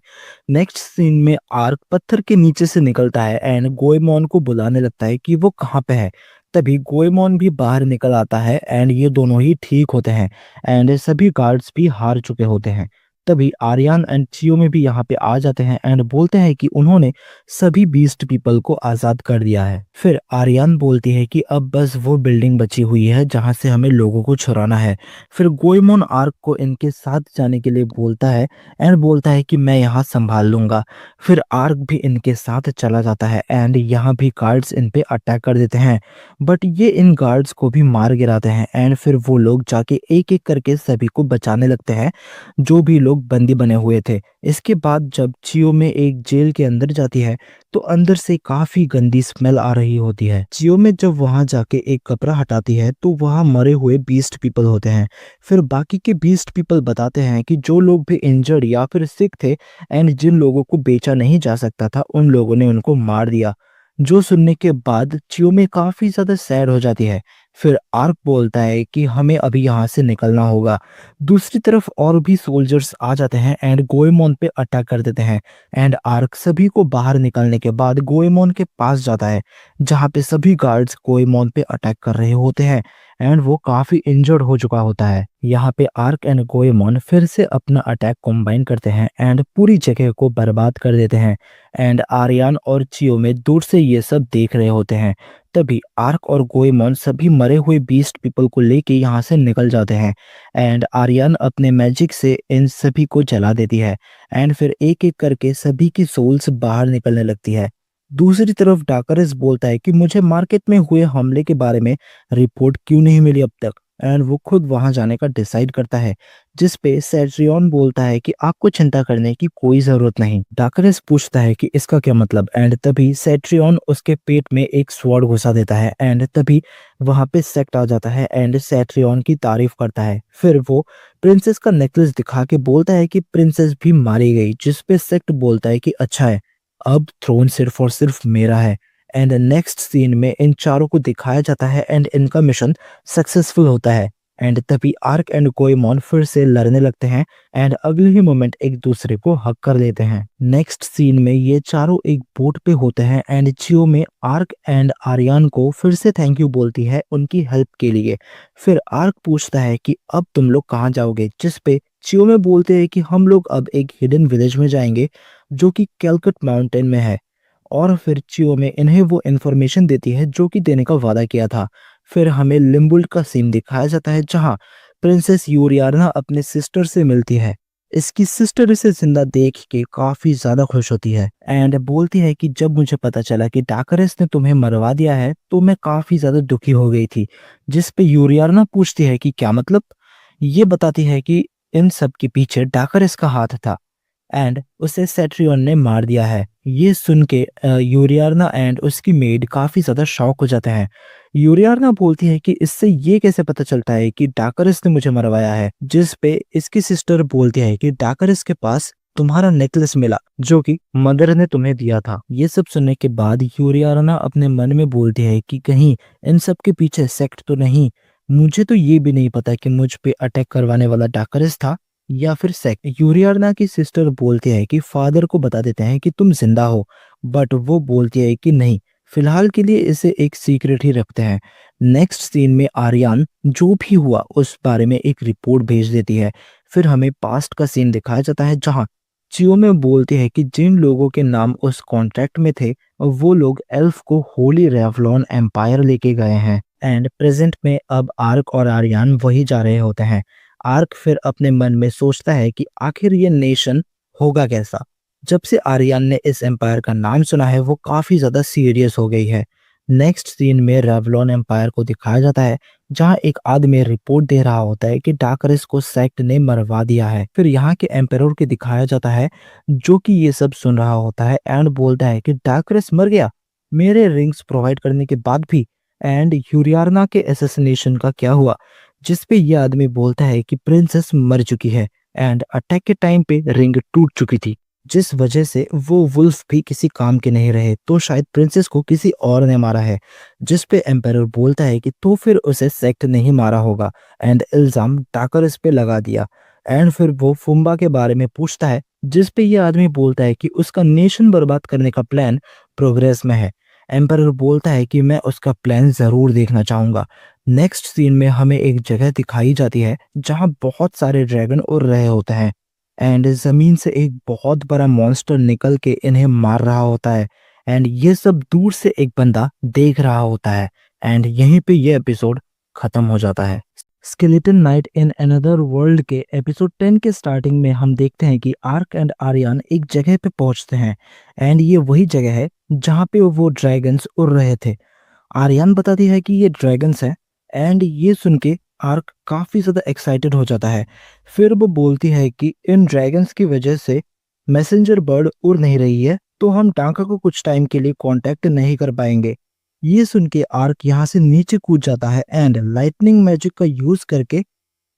नेक्स्ट सीन में आर्क पत्थर के नीचे से निकलता है एंड गोएमोन को बुलाने लगता है कि वो कहाँ पे है। तभी गोएमोन भी बाहर निकल आता है एंड ये दोनों ही ठीक होते हैं एंड सभी गार्ड्स भी हार चुके होते हैं। तभी आर्यन एंड चियोमे भी यहाँ पे आ जाते हैं एंड बोलते हैं कि उन्होंने सभी बीस्ट पीपल को आजाद कर दिया है। फिर आर्यन बोलती है कि अब बस वो बिल्डिंग बची हुई है जहां से हमें लोगों को छुड़ाना है। फिर गोएमोन आर्क को इनके साथ जाने के लिए बोलता है एंड बोलता है कि मैं यहाँ संभाल लूंगा। फिर आर्क भी इनके साथ चला जाता है एंड यहाँ भी गार्ड्स इन पे अटैक कर देते हैं बट ये इन गार्ड्स को भी मार गिराते हैं एंड फिर वो लोग जाके एक एक करके सभी को बचाने लगते हैं जो भी लोग बंदी बने हुए थे। इसके बाद जब चियो में एक जेल के अंदर जाती है तो अंदर से काफी गंदी स्मेल आ रही होती है। चियो में जब वहां जाके एक कपड़ा हटाती है तो वहां मरे हुए बीस्ट पीपल होते हैं। फिर बाकी के बीस्ट पीपल बताते हैं कि जो लोग भी इंजर्ड या फिर सिक थे एंड जिन लोगों को बेचा नहीं जा सकता था उन लोगों ने उनको मार दिया। जो सुनने के बाद चियो में काफी ज्यादा सैड हो जाती है। फिर आर्क बोलता है कि हमें अभी यहाँ से निकलना होगा। दूसरी तरफ और भी सोल्जर्स आ जाते हैं एंड गोएमोन पे अटैक कर देते हैं एंड आर्क सभी को बाहर निकलने के बाद गोएमोन के पास जाता है जहाँ पे सभी गार्ड्स गोएमोन पे अटैक कर रहे होते हैं एंड वो काफी इंजर्ड हो चुका होता है। यहाँ पे आर्क एंड गोएमोन फिर से अपना अटैक कंबाइन करते हैं एंड पूरी जगह को बर्बाद कर देते हैं एंड आर्यन और चियो में दूर से ये सब देख रहे होते हैं। तभी आर्क और गोएमोन सभी मरे हुए बीस्ट पीपल को लेके यहाँ से निकल जाते हैं एंड आर्यन अपने मैजिक से इन सभी को जला देती है एंड फिर एक एक करके सभी की सोल्स बाहर निकलने लगती है। दूसरी तरफ डाकरस बोलता है कि मुझे मार्केट में हुए हमले के बारे में रिपोर्ट क्यों नहीं मिली अब तक एंड वो खुद वहां जाने का डिसाइड करता है जिस पे सेट्रियन बोलता है कि आपको चिंता करने की कोई जरूरत नहीं। डाकरस पूछता है कि इसका क्या मतलब एंड तभी सेट्रियन उसके पेट में एक स्वॉर्ड घुसा देता है एंड तभी वहां पे सेक्ट आ जाता है एंड सेट्रियन की तारीफ करता है। फिर वो प्रिंसेस का नेकलेस दिखा के बोलता है कि प्रिंसेस भी मारी गई जिस पे सेक्ट बोलता है कि अच्छा है अब थ्रोन सिर्फ और सिर्फ मेरा है। एंड नेक्स्ट सीन में इन चारों को दिखाया जाता है एंड इनका मिशन सक्सेसफुल होता है एंड तभी आर्क एंड गोएमोन फिर से लड़ने लगते हैं एंड अगले ही मोमेंट एक दूसरे को हक कर लेते हैं। नेक्स्ट सीन में ये चारों एक बोट पे होते हैं एंड चियो में आर्क एंड आर्यन को फिर से थैंक यू बोलती है उनकी हेल्प के लिए। फिर आर्क पूछता है कि अब तुम लोग कहाँ जाओगे जिस पे चियो में बोलते हैं कि हम लोग अब एक हिडन विलेज में जाएंगे जो कि कैलकट माउंटेन में है और फिर चियो में इन्हें वो इन्फॉर्मेशन देती है जो कि देने का वादा किया था। फिर हमें लिम्बुल्ट का सीन दिखाया जाता है जहां प्रिंसेस यूरियाना अपने सिस्टर से मिलती है। इसकी सिस्टर इसे जिंदा देख के काफी ज्यादा खुश होती है एंड बोलती है कि जब मुझे पता चला कि डाकरेस ने तुम्हें मरवा दिया है तो मैं काफी ज्यादा दुखी हो गई थी। जिस पे यूरियाना पूछती है कि क्या मतलब। ये बताती है कि इन सब के पीछे डाकरेस का हाथ था एंड उसे सेट्रियन ने मार दिया है। ये सुन के यूरियाना एंड उसकी मेड काफी ज्यादा शॉक हो जाते हैं। यूरियाना बोलती है कि इससे ये कैसे पता चलता है कि डाकरस ने मुझे मरवाया है। जिस पे इसकी सिस्टर बोलती है कि डाकरस के पास तुम्हारा नेकलेस मिला जो कि मदर ने तुम्हें दिया था। ये सब सुनने के बाद यूरियाना अपने मन में बोलती है कि कहीं इन सब के पीछे सेक्ट तो नहीं। मुझे तो ये भी नहीं पता कि मुझ पे अटैक करवाने वाला डाकरस था या फिर सेक्ट। यूरियाना की सिस्टर बोलती है कि फादर को बता देते हैं कि तुम जिंदा हो बट वो बोलती है कि नहीं फिलहाल के लिए इसे एक सीक्रेट ही रखते हैं। नेक्स्ट सीन में आर्यन जो भी हुआ उस बारे में एक रिपोर्ट भेज देती है। फिर हमें पास्ट का सीन दिखाया जाता है जहां चियो में बोलती है कि जिन लोगों के नाम उस कॉन्ट्रैक्ट में थे वो लोग एल्फ को होली रेवलॉन एम्पायर लेके गए हैं एंड प्रेजेंट में अब आर्क और आर्यन वही जा रहे होते हैं। आर्क फिर अपने मन में सोचता है कि आखिर ये नेशन होगा कैसा। जब से आर्यन ने इस एम्पायर का नाम सुना है वो काफी ज्यादा सीरियस हो गई है। नेक्स्ट सीन में रेवलॉन एम्पायर को दिखाया जाता है जहाँ एक आदमी रिपोर्ट दे रहा होता है कि डाकरेस को सेक्ट ने मरवा दिया है। फिर यहाँ के एम्पेरर के दिखाया जाता है जो कि ये सब सुन रहा होता है एंड बोलता है कि डाकरेस मर गया मेरे रिंग्स प्रोवाइड करने के बाद भी। एंड यूरियाना के असैसिनेशन का क्या हुआ, जिस पे ये आदमी बोलता है कि प्रिंसेस मर चुकी है एंड अटैक के टाइम पे रिंग टूट चुकी थी, जिस वजह से वो वुल्फ भी किसी काम के नहीं रहे, तो शायद प्रिंसेस को किसी और ने मारा है। जिस पे एम्पायर बोलता है कि तो फिर उसे सेक्ट नहीं मारा होगा एंड इल्जाम डाकरस पे लगा दिया। एंड फिर वो फुम्बा के बारे में पूछता है, जिस पे ये आदमी बोलता है कि उसका नेशन बर्बाद करने का प्लान प्रोग्रेस में है। एम्पायर बोलता है कि मैं उसका प्लान जरूर देखना चाहूंगा। नेक्स्ट सीन में हमें एक जगह दिखाई जाती है जहां बहुत सारे ड्रैगन उड़ रहे होते हैं एंड जमीन से एक बहुत बड़ा मॉन्स्टर निकल के इन्हें मार रहा होता है एंड ये सब दूर से एक बंदा देख रहा होता है। एंड यहीं पे ये एपिसोड खत्म हो जाता है। Skeleton Knight in Another World के एपिसोड 10 के स्टार्टिंग में हम देखते हैं कि आर्क एंड आर्यन एक जगह पे पहुंचते हैं एंड ये वही जगह है जहाँ पे वो ड्रैगन्स उड़ रहे थे। आर्यन बताती है कि ये ड्रैगन्स है एंड ये सुन के आर्क काफी ज्यादा एक्साइटेड हो जाता है। फिर वो बोलती है कि इन ड्रैगन्स की वजह से मैसेंजर बर्ड उड़ नहीं रही है, तो हम टांका को कुछ टाइम के लिए कांटेक्ट नहीं कर पाएंगे। ये सुन के आर्क यहाँ से नीचे कूद जाता है एंड लाइटनिंग मैजिक का यूज करके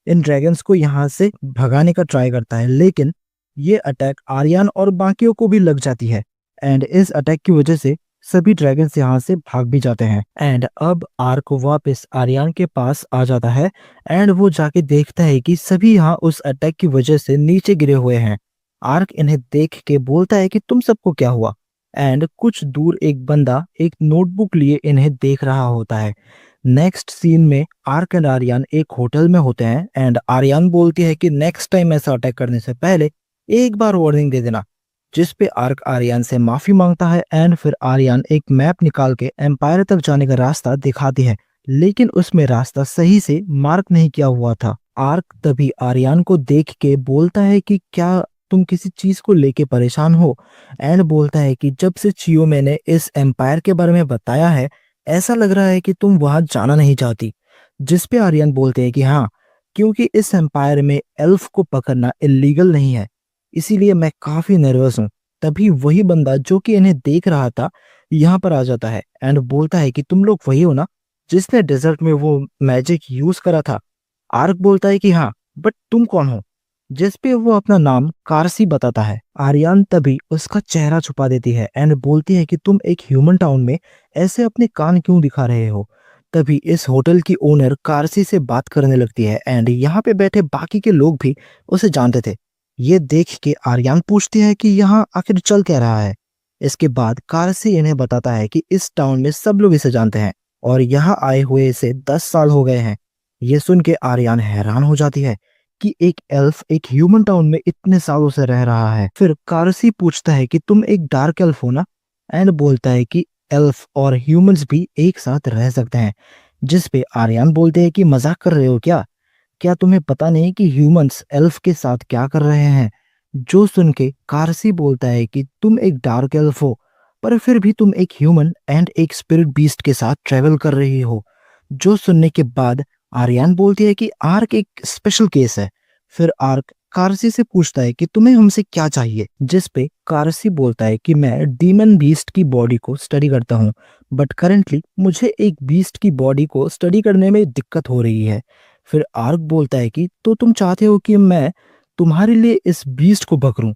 इन ड्रैगन्स को यहाँ से भगाने का ट्राई करता है, लेकिन ये अटैक आर्यन और बाकियों को भी लग जाती है एंड इस अटैक की वजह से सभी ड्रैगन्स यहाँ से भाग भी जाते हैं। एंड अब आर्क वापस आर्यन के पास आ जाता है एंड वो जाके देखता है कि सभी यहाँ उस अटैक की वजह से नीचे गिरे हुए हैं। आर्क इन्हें देख के बोलता है कि तुम सबको क्या हुआ एंड कुछ दूर एक बंदा एक नोटबुक लिए इन्हें देख रहा होता है। नेक्स्ट सीन में आर्क एंड आर्यन एक होटल में होते हैं एंड आर्यन बोलती है कि नेक्स्ट टाइम ऐसा अटैक करने से पहले एक बार वार्निंग दे देना, जिस पे आर्क आर्यन से माफी मांगता है एंड फिर आर्यन एक मैप निकाल के एम्पायर तक जाने का रास्ता दिखाती है, लेकिन उसमें रास्ता सही से मार्क नहीं किया हुआ था। आर्क तभी आर्यन को देख के बोलता है कि क्या तुम किसी चीज को लेके परेशान हो, एंड बोलता है कि जब से चियो मैंने इस एम्पायर के बारे में बताया है ऐसा लग रहा है कि तुम वहां जाना नहीं चाहती। जिस पे आर्यन बोलते हैं कि हाँ, क्योंकि इस एम्पायर में एल्फ को पकड़ना इलीगल नहीं है, इसीलिए मैं काफी नर्वस हूँ। तभी वही बंदा जो कि इन्हें देख रहा था यहाँ पर आ जाता है एंड बोलता है कि तुम लोग वही हो ना जिसने डेजर्ट में वो मैजिक यूज करा था। आर्क बोलता है कि हाँ, बट तुम कौन हो, जिस पे वो अपना नाम कारसी बताता है। आर्यन तभी उसका चेहरा छुपा देती है एंड बोलती है कि तुम एक ह्यूमन टाउन में ऐसे अपने कान क्यों दिखा रहे हो। तभी इस होटल की ओनर कारसी से बात करने लगती है एंड यहाँ पे बैठे बाकी के लोग भी उसे जानते थे। ये देख के आर्यन पूछती है कि यहाँ आखिर चल क्या रहा है। इसके बाद कारसी इन्हें बताता है कि इस टाउन में सब लोग इसे जानते हैं और यहाँ आए हुए इसे 10 साल हो गए हैं। ये सुन के आर्यन हैरान हो जाती है कि एक एल्फ एक ह्यूमन टाउन में इतने सालों से रह रहा है। फिर कारसी पूछता है कि तुम एक डार्क एल्फ हो ना, एंड बोलता है कि एल्फ और ह्यूमंस भी एक साथ रह सकते हैं। जिस पे आर्यन बोलते हैं कि मजाक कर रहे हो क्या, क्या तुम्हें पता नहीं कि ह्यूमंस एल्फ के साथ क्या कर रहे हैं। जो सुन के कारसी बोलता है कि तुम एक डार्क एल्फ हो पर फिर भी तुम एक ह्यूमन एंड एक स्पिरिट बीस्ट के साथ ट्रेवल कर रही हो। जो सुनने के बाद आर्यन बोलती है कि आर्क एक स्पेशल केस है। फिर आर्क कारसी से पूछता है कि तुम्हें हमसे क्या चाहिए, जिस पे कारसी बोलता है कि मैं डीमन बीस्ट की बॉडी को स्टडी करता हूँ, बट करेंटली मुझे एक बीस्ट की बॉडी को स्टडी करने में दिक्कत हो रही है। फिर आर्क बोलता है कि तो तुम चाहते हो कि मैं तुम्हारे लिए इस बीस्ट को पकड़ूं,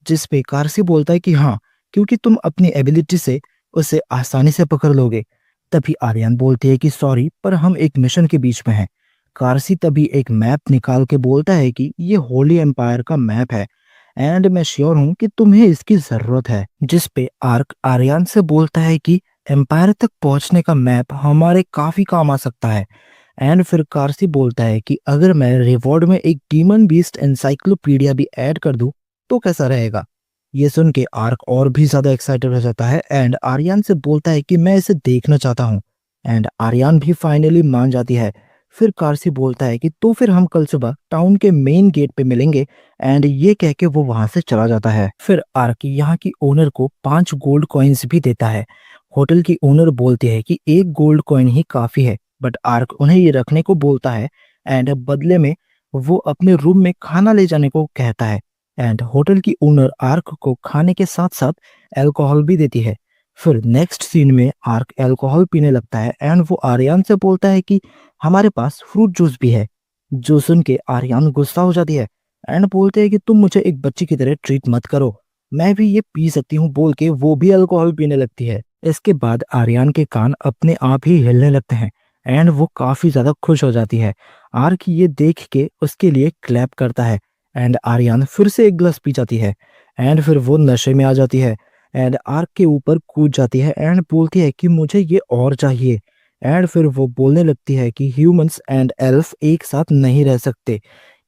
जिस पे कारसी बोलता है कि हाँ, क्योंकि तुम अपनी एबिलिटी से उसे आसानी से पकड़ लोगे। तभी आर्यन बोलती है कि सॉरी, पर हम एक मिशन के बीच में हैं। कारसी तभी एक मैप निकाल के बोलता है कि ये होली एम्पायर का मैप है एंड मैं श्योर हूं कि तुम्हें इसकी जरूरत है। जिस पे आर्क आर्यन से बोलता है कि एम्पायर तक पहुंचने का मैप हमारे काफी काम आ सकता है। एंड फिर कारसी बोलता है कि अगर मैं रिवॉर्ड में एक डीमन बीस्ट एनसाइक्लोपीडिया भी ऐड कर दूं तो कैसा रहेगा। ये सुन के आर्क और भी ज्यादा एक्साइटेड हो जाता है एंड आर्यन से बोलता है कि मैं इसे देखना चाहता हूँ एंड आर्यन भी फाइनली मान जाती है। फिर कारसी बोलता है कि तो फिर हम कल सुबह टाउन के मेन गेट पे मिलेंगे एंड ये कह के वो वहां से चला जाता है। फिर आर्क यहाँ की ओनर को 5 गोल्ड कॉइन्स भी देता है। होटल की ओनर बोलती है कि एक गोल्ड कॉइन ही काफी है, बट आर्क उन्हें ये रखने को बोलता है एंड बदले में वो अपने रूम में खाना ले जाने को कहता है। एंड होटल की ओनर आर्क को खाने के साथ साथ अल्कोहल भी देती है। फिर नेक्स्ट सीन में आर्क अल्कोहल पीने लगता है एंड वो आर्यन से बोलता है कि हमारे पास फ्रूट जूस भी है। जो सुन के आर्यन गुस्सा हो जाती है एंड बोलते हैं कि तुम मुझे एक बच्ची की तरह ट्रीट मत करो, मैं भी ये पी सकती हूँ बोल के वो भी अल्कोहल पीने लगती है। इसके बाद आर्यन के कान अपने आप ही हिलने लगते हैं एंड वो काफी ज्यादा खुश हो जाती है। आर्क ये देख के उसके लिए क्लैप करता है एंड आर्यन फिर से एक गिलास पी जाती है एंड फिर वो नशे में आ जाती है एंड आर्क के ऊपर कूद जाती है एंड बोलती है कि मुझे ये और चाहिए। एंड फिर वो बोलने लगती है कि ह्यूमंस एंड एल्फ एक साथ नहीं रह सकते।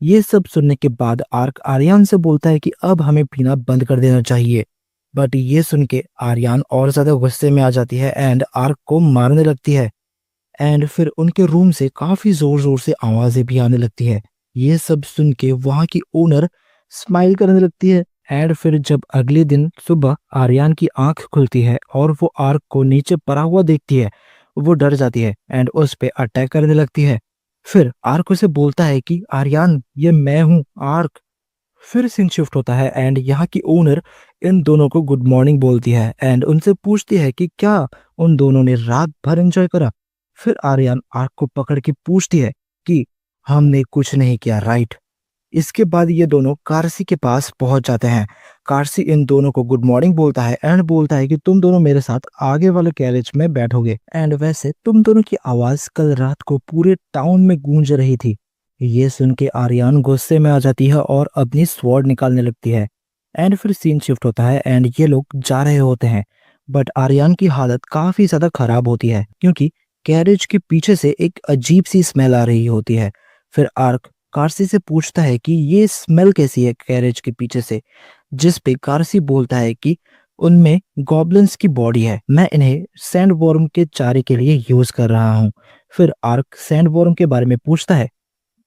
ये सब सुनने के बाद आर्क आर्यन से बोलता है कि अब हमें पीना बंद कर देना चाहिए। बट ये सुन के आर्यन और ज्यादा गुस्से में आ जाती है एंड आर्क को मारने लगती है। एंड फिर उनके रूम से काफी जोर जोर से आवाजें भी आने लगती है। ये सब सुन के वहां की ओनर स्माइल करने लगती है। एंड फिर जब अगले दिन सुबह आर्यन की आंख खुलती है और वो आर्क को नीचे पड़ा हुआ देखती है, वो डर जाती है एंड उस पे अटैक करने लगती है। फिर आर्क उसे बोलता है कि आर्यन ये मैं हूँ आर्क। फिर सीन शिफ्ट होता है एंड यहाँ की ओनर इन दोनों को गुड मॉर्निंग बोलती है एंड उनसे पूछती है कि क्या उन दोनों ने रात भर एंजॉय करा। फिर आर्यन आर्क को पकड़ के पूछती है कि हमने कुछ नहीं किया राइट। इसके बाद ये दोनों कार्सी के पास पहुंच जाते हैं। कार्सी इन दोनों को गुड मॉर्निंग बोलता है एंड बोलता है कि तुम दोनों मेरे साथ आगे वाले कैरेज में बैठोगे एंड वैसे तुम दोनों की आवाज कल रात को पूरे टाउन में गूंज रही थी। ये सुन के आर्यन गुस्से में आ जाती है और अपनी स्वॉर्ड निकालने लगती है। एंड फिर सीन शिफ्ट होता है एंड ये लोग जा रहे होते हैं। बट आर्यन की हालत काफी ज्यादा खराब होती है क्योंकि कैरेज के पीछे से एक अजीब सी स्मेल आ रही होती है। फिर आर्क कार्सी से पूछता है कि ये स्मेल कैसी है कैरेज के पीछे से, जिस पे कार्सी बोलता है कि उनमें गॉब्लिन्स की बॉडी है, मैं इन्हें सैंडवॉर्म के चारे के लिए यूज कर रहा हूँ। फिर आर्क सैंडवॉर्म के बारे में पूछता है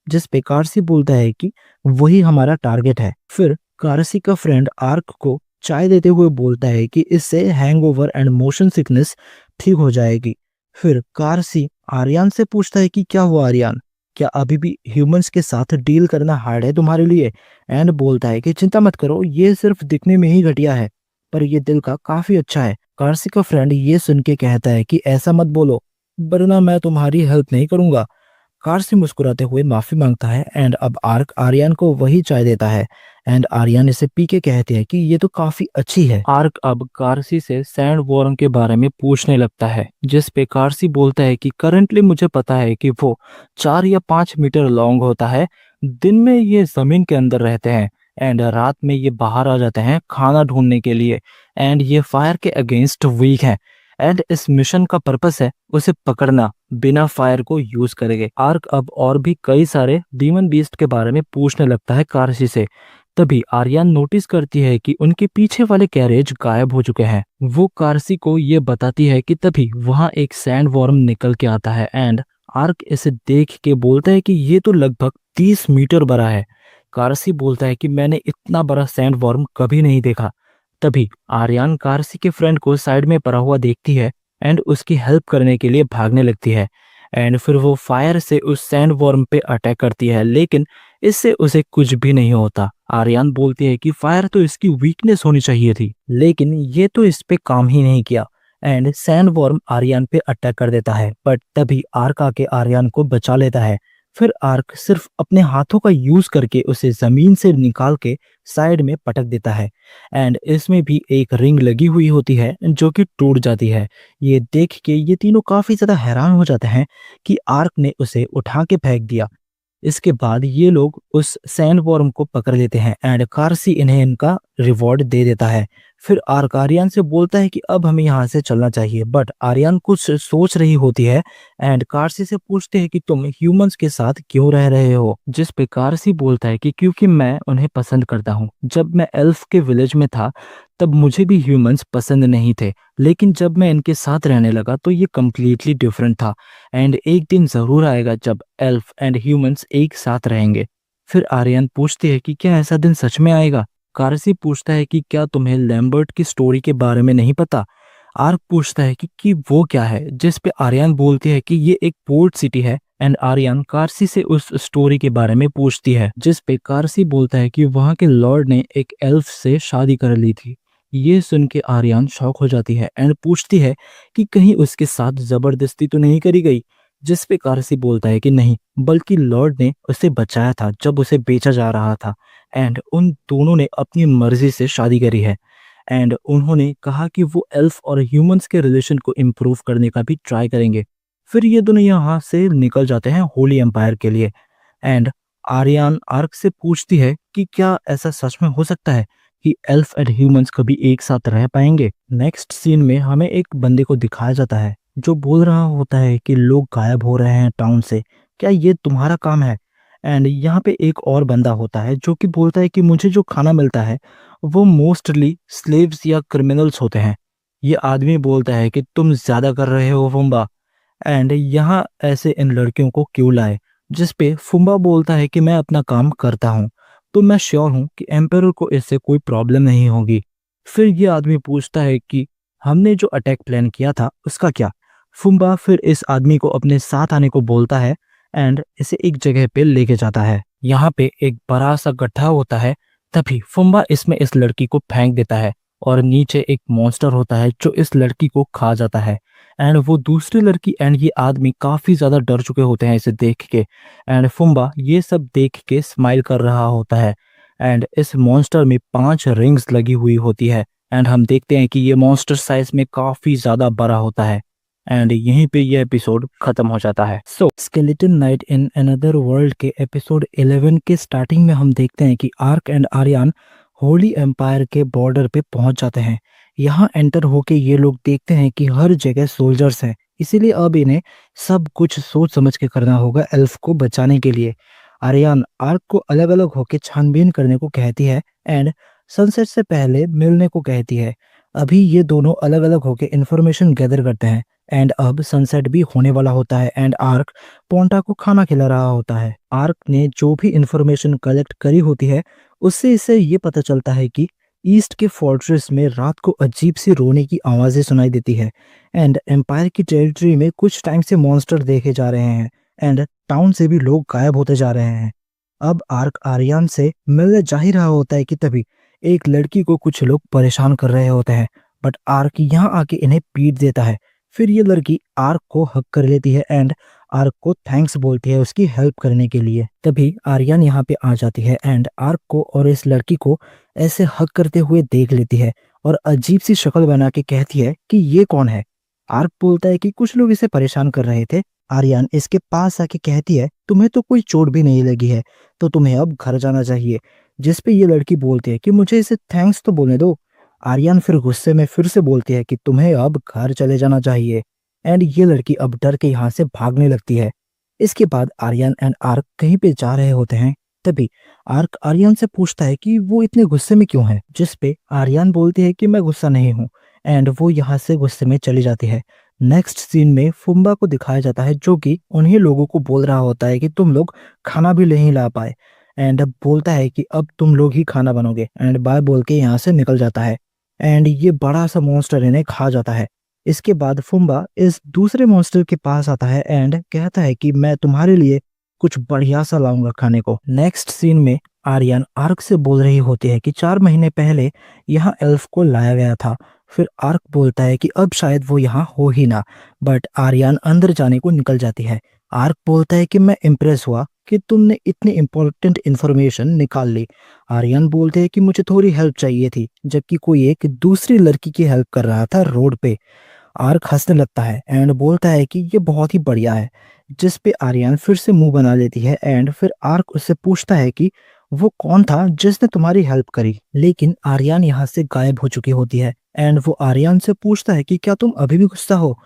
जिस पे कार्सी बोलता है कि वही हमारा टारगेट है। फिर कार्सी का फ्रेंड आर्क को चाय देते हुए बोलता है कि इससे हैंगओवर एंड मोशन सिकनेस ठीक हो जाएगी। फिर कार्सी आर्यन से पूछता है कि क्या हुआ आर्यन, क्या अभी भी ह्यूमंस के साथ डील करना हार्ड है तुम्हारे लिए। एंड बोलता है कि चिंता मत करो, ये सिर्फ दिखने में ही घटिया है पर ये दिल का काफी अच्छा है। कार्सी का फ्रेंड ये सुन के कहता है कि ऐसा मत बोलो वरना मैं तुम्हारी हेल्प नहीं करूंगा। कार्सी मुस्कुराते हुए माफी मांगता है एंड अब आर्क आर्यन को वही चाय देता है एंड आर्यन इसे पी के कहते हैं कि ये तो काफी अच्छी है। आर्क अब कार्सी से सैंड वॉर्म के बारे में पूछने लगता है जिस पे कार्सी बोलता है कि करंटली मुझे पता है कि वो 4 या 5 मीटर लॉन्ग होता है। दिन में ये जमीन के अंदर रहते हैं एंड रात में ये बाहर आ जाते हैं खाना ढूंढने के लिए एंड ये फायर के अगेंस्ट वीक है एंड इस मिशन का पर्पस है उसे पकड़ना बिना फायर को यूज करेंगे। आर्क अब और भी कई सारे डीमन बीस्ट के बारे में पूछने लगता है कार्सी से। तभी आर्यन नोटिस करती है कि उनके पीछे वाले कैरेज गायब हो चुके हैं। वो कार्सी को ये बताती है कि तभी वहां एक सैंड वॉर्म निकल के आता है एंड आर्क इसे देख के बोलता है कि ये तो लगभग 30 मीटर बड़ा है। कार्सी बोलता है कि मैंने इतना बड़ा सैंड वॉर्म कभी नहीं देखा। तभी आर्यन कार्सी के फ्रेंड को साइड में पड़ा हुआ देखती है एंड उसकी हेल्प करने के लिए भागने लगती है एंड फिर वो फायर से उस सैंड वॉर्म पे अटैक करती है लेकिन इससे उसे कुछ भी नहीं होता। आर्यन बोलती है कि फायर तो इसकी वीकनेस होनी चाहिए थी लेकिन ये तो इस पे काम ही नहीं किया एंड सैंड वॉर्म आर्यन पे अटैक कर देता है। बट तभी आर्क आके आर्यन को बचा लेता है। फिर आर्क सिर्फ अपने हाथों का यूज करके उसे जमीन से निकाल के साइड में पटक देता है एंड इसमें भी एक रिंग लगी हुई होती है जो कि टूट जाती है। ये देख के ये तीनों काफी ज्यादा हैरान हो जाते हैं कि आर्क ने उसे उठा के फेंक दिया। इसके बाद ये लोग उस सैंड वॉर्म को पकड़ लेते हैं एंड कार्सी इन्हें इनका रिवॉर्ड दे देता है। फिर आर्क आर्यन से बोलता है कि अब हमें यहाँ से चलना चाहिए बट आर्यन कुछ सोच रही होती है एंड कार्सी से पूछते हैं कि तुम ह्यूमंस के साथ क्यों रह रहे हो, जिस पे कार्सी बोलता है कि क्योंकि मैं उन्हें पसंद करता हूँ। जब मैं एल्फ के विलेज में था तब मुझे भी ह्यूमंस पसंद नहीं थे लेकिन जब मैं इनके साथ रहने लगा तो ये कम्प्लीटली डिफरेंट था एंड एक दिन जरूर आएगा जब एल्फ एंड ह्यूमंस एक साथ रहेंगे। फिर आर्यन पूछती है कि क्या ऐसा दिन सच में आएगा। कार्सी पूछता है कि क्या तुम्हें लैम्बर्ट की स्टोरी के बारे में नहीं पता। आर्क पूछता है कि वो क्या है, जिस पे आर्यन बोलती है कि ये एक पोर्ट सिटी है। एंड आर्यन कार्सी से उस स्टोरी के बारे में पूछती है, जिस पे कार्सी बोलता है कि वहाँ के लॉर्ड ने एक एल्फ से शादी कर ली थी। ये सुन के आर्यन शॉक हो जाती है एंड पूछती है कि कहीं उसके साथ जबरदस्ती तो नहीं करी गई, जिस पे कार्सी बोलता है कि नहीं, बल्कि लॉर्ड ने उसे बचाया था जब उसे बेचा जा रहा था। एंड उन दोनों ने अपनी मर्जी से शादी करी है। एंड उन्होंने कहा कि वो एल्फ और ह्यूमंस के रिलेशन को इम्प्रूव करने का भी ट्राई करेंगे। फिर ये दोनों यहाँ से निकल जाते हैं होली एम्पायर के लिए। एंड आर्यन आर्क से पूछती है कि क्या ऐसा सच में हो सकता है कि एल्फ एंड ह्यूमंस कभी एक साथ रह पाएंगे। नेक्स्ट सीन में हमें एक बंदे को दिखाया जाता है जो बोल रहा होता है कि लोग गायब हो रहे हैं टाउन से, क्या ये तुम्हारा काम है। एंड यहाँ पे एक और बंदा होता है जो कि बोलता है कि मुझे जो खाना मिलता है वो मोस्टली स्लेव्स या क्रिमिनल्स होते हैं। ये आदमी बोलता है कि तुम ज्यादा कर रहे हो फुम्बा, एंड यहाँ ऐसे इन लड़कियों को क्यों लाए। जिस पे फुम्बा बोलता है कि मैं अपना काम करता हूँ, तो मैं श्योर हूँ कि एम्पेरर को इससे कोई प्रॉब्लम नहीं होगी। फिर ये आदमी पूछता है कि हमने जो अटैक प्लान किया था उसका क्या। फुम्बा फिर इस आदमी को अपने साथ आने को बोलता है एंड इसे एक जगह पे लेके जाता है। यहाँ पे एक बड़ा सा गड्ढा होता है। तभी फुम्बा इसमें इस लड़की को फेंक देता है और नीचे एक मॉन्स्टर होता है जो इस लड़की को खा जाता है। एंड वो दूसरी लड़की एंड ये आदमी काफी ज्यादा डर चुके होते हैं इसे देख के। एंड फुम्बा ये सब देख के स्माइल कर रहा होता है। एंड इस मॉन्स्टर में 5 रिंग्स लगी हुई होती है। एंड हम देखते हैं कि ये मॉन्स्टर साइज में काफी ज्यादा बड़ा होता है। एंड यहीं पे ये एपिसोड खत्म हो जाता है। So Skeleton Knight in Another World के एपिसोड 11 के स्टार्टिंग में हम देखते हैं कि Arc and Ariane Holy Empire के बॉर्डर पे पहुंच जाते हैं। यहाँ एंटर होके ये लोग देखते हैं कि हर जगह सोल्जर्स हैं, इसीलिए अब इन्हें सब कुछ सोच समझ के करना होगा एल्फ को बचाने के लिए। आर्यन आर्क को अलग अलग होके छानबीन करने को कहती है एंड सनसेट से पहले मिलने को कहती है। अभी ये दोनों अलग अलग होके इन्फॉर्मेशन गैदर करते हैं। एंड अब सनसेट भी होने वाला होता है एंड आर्क पोंटा को खाना खिला रहा होता है। आर्क ने जो भी इंफॉर्मेशन कलेक्ट करी होती है उससे इसे ये पता चलता है कि ईस्ट के फोर्ट्रेस में रात को अजीब सी रोने की आवाजें सुनाई देती है। एंड एम्पायर की टेरिटरी में कुछ टाइम से मॉन्स्टर देखे जा रहे हैं एंड टाउन से भी लोग गायब होते जा रहे हैं। अब आर्क आर्यन से मिलने जा ही रहा होता है कि तभी एक लड़की को कुछ लोग परेशान कर रहे होते हैं, बट आर्क यहाँ आके इन्हें पीट देता है। फिर ये लड़की आर्क को हक कर लेती है एंड आर्क को थैंक्स बोलती है उसकी हेल्प करने के लिए। तभी आर्यन यहाँ पे आ जाती है एंड आर्क को और इस लड़की को ऐसे हक करते हुए देख लेती है और अजीब सी शक्ल बना के कहती है कि ये कौन है। आर्क बोलता है कि कुछ लोग इसे परेशान कर रहे थे। आर्यन इसके पास आके कहती है तुम्हें तो कोई चोट भी नहीं लगी है, तो तुम्हें अब घर जाना चाहिए। जिस पे ये लड़की बोलती है कि मुझे इसे थैंक्स तो बोलने दो। आर्यन फिर गुस्से में फिर से बोलती है कि तुम्हें अब घर चले जाना चाहिए। एंड ये लड़की अब डर के यहाँ से भागने लगती है। इसके बाद आर्यन एंड आर्क कहीं पे जा रहे होते हैं। तभी आर्क आर्यन से पूछता है कि वो इतने गुस्से में क्यों है, जिस पे आर्यन बोलती है कि मैं गुस्सा नहीं हूँ। एंड वो यहाँ से गुस्से में चली जाती है। नेक्स्ट सीन में फुम्बा को दिखाया जाता है जो कि उन्हीं लोगों को बोल रहा होता है कि तुम लोग खाना भी नहीं ला पाए। एंड अब बोलता है कि अब तुम लोग ही खाना बनोगे एंड बाय बोल के यहाँ से निकल जाता है। एंड ये बड़ा सा मॉन्स्टर इन्हें खा जाता है। इसके बाद फुम्बा इस दूसरे मॉन्स्टर के पास आता है एंड कहता है कि मैं तुम्हारे लिए कुछ बढ़िया सा लाऊंगा खाने को। नेक्स्ट सीन में आर्यन आर्क से बोल रही होती है कि 4 महीने पहले यहाँ एल्फ को लाया गया था। फिर आर्क बोलता है कि अब शायद वो यहाँ हो ही ना, बट आर्यन अंदर जाने को निकल जाती है। आर्क बोलता है कि मैं इम्प्रेस हुआ कि तुमने इतनी इंपॉर्टेंट इन्फॉर्मेशन निकाल ली। आर्यन बोलते हैं कि मुझे थोड़ी हेल्प चाहिए थी, जबकि कोई एक दूसरी लड़की की हेल्प कर रहा था रोड पे। आर्क हंसने लगता है एंड बोलता है कि ये बहुत ही बढ़िया है, जिस पे आर्यन फिर से मुंह बना लेती है। एंड फिर आर्क उससे पूछता है कि वो कौन था जिसने तुम्हारी हेल्प करी, लेकिन आर्यन यहाँ से गायब हो चुकी होती है। एंड वो आर्यन से पूछता है कि क्या तुम अभी भी गुस्सा हो।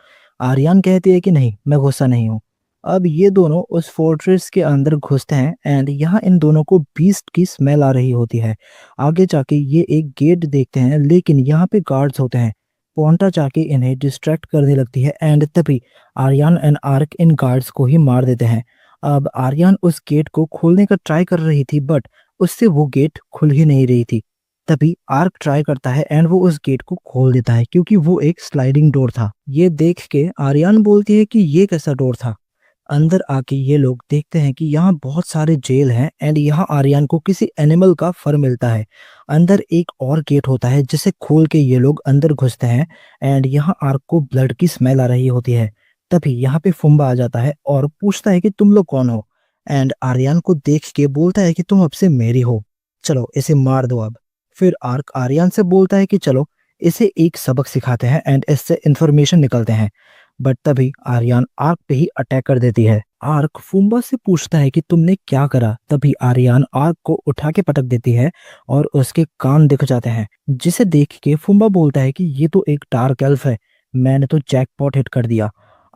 आर्यन कहती है कि नहीं, मैं गुस्सा नहीं हूँ। अब ये दोनों उस फोर्ट्रेस के अंदर घुसते हैं एंड यहाँ इन दोनों को बीस्ट की स्मेल आ रही होती है। आगे जाके ये एक गेट देखते हैं, लेकिन यहाँ पे गार्ड्स होते हैं। पोंटा जाके इन्हें डिस्ट्रैक्ट करने लगती है एंड तभी आर्यन एंड आर्क इन गार्ड्स को ही मार देते हैं। अब आर्यन उस गेट को खोलने का ट्राई कर रही थी, बट उससे वो गेट खुल ही नहीं रही थी। तभी आर्क ट्राई करता है एंड वो उस गेट को खोल देता है क्योंकि वो एक स्लाइडिंग डोर था। ये देख के आर्यन बोलती है कि ये कैसा डोर था। अंदर आके ये लोग देखते हैं कि यहाँ बहुत सारे जेल हैं एंड यहाँ आर्यन को किसी एनिमल का फर मिलता है। अंदर एक और गेट होता है जिसे खोल के ये लोग अंदर घुसते हैं एंड यहाँ आर्क को ब्लड की स्मेल आ रही होती है। तभी यहाँ पे फुम्बा आ जाता है और पूछता है कि तुम लोग कौन हो, एंड आर्यन को देख के बोलता है कि तुम अब से मेरी हो, चलो इसे मार दो अब। फिर आर्क आर्यन से बोलता है कि चलो इसे एक सबक सिखाते हैं एंड इससे इंफॉर्मेशन निकलते हैं। बट तभी आर्यन आर्क पे ही अटैक कर देती है। आर्क फुम्बा से पूछता है कि तुमने क्या करा। तभी आर्यन आर्क को उठा के पटक देती है और उसके कान दिख जाते हैं, जिसे देख के फुम्बा बोलता है कि ये तो एक डार्क एल्फ है, मैंने तो जैकपॉट हिट कर दिया।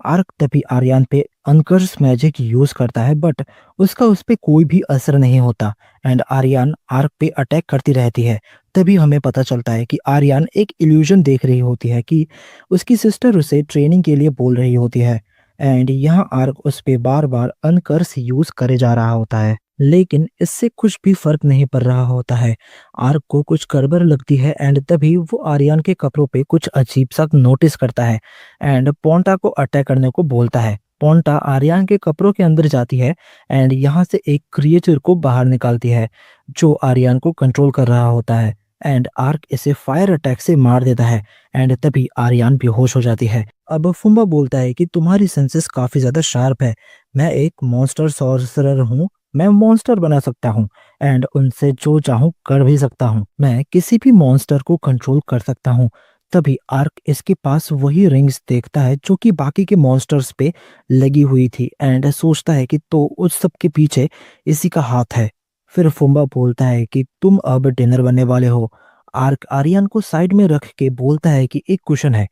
आर्क तभी आर्यन पे अनकर्स मैजिक यूज करता है बट उसका उस पे कोई भी असर नहीं होता एंड आर्यन आर्क पे अटैक करती रहती है। तभी हमें पता चलता है कि आर्यन एक इल्यूजन देख रही होती है कि उसकी सिस्टर उसे ट्रेनिंग के लिए बोल रही होती है एंड यहाँ आर्क उस पे बार बार अनकर्स यूज करे जा रहा होता है, लेकिन इससे कुछ भी फर्क नहीं पड़ रहा होता है। आर्क को कुछ गड़बड़ लगती है एंड तभी वो आर्यन के कपड़ों पे कुछ अजीब सा नोटिस करता है एंड पोंटा को अटैक करने को बोलता है। पोंटा आर्यन के कपड़ों के अंदर जाती है एंड यहाँ से एक क्रिएचर को बाहर निकालती है जो आर्यन को कंट्रोल कर रहा होता है एंड आर्क इसे फायर अटैक से मार देता है एंड तभी आर्यन बेहोश हो जाती है। अब फुम्बा बोलता है कि तुम्हारी सेंसेस काफी ज्यादा शार्प है, मैं एक मॉन्स्टर सॉर्सरर हूँ, मैं मॉन्स्टर बना सकता हूँ एंड उनसे जो चाहूँ कर भी सकता हूँ, मैं किसी भी मॉन्स्टर को कंट्रोल कर सकता हूँ। तभी आर्क इसके पास वही रिंग्स देखता है जो कि बाकी के मॉन्स्टर्स पे लगी हुई थी एंड सोचता है कि तो उस सब के पीछे इसी का हाथ है। फिर फुम्बा बोलता है कि तुम अब डिनर बनने वाले हो। आर्क आर्यन को साइड में रख के बोलता है कि एक क्वेश्चन है,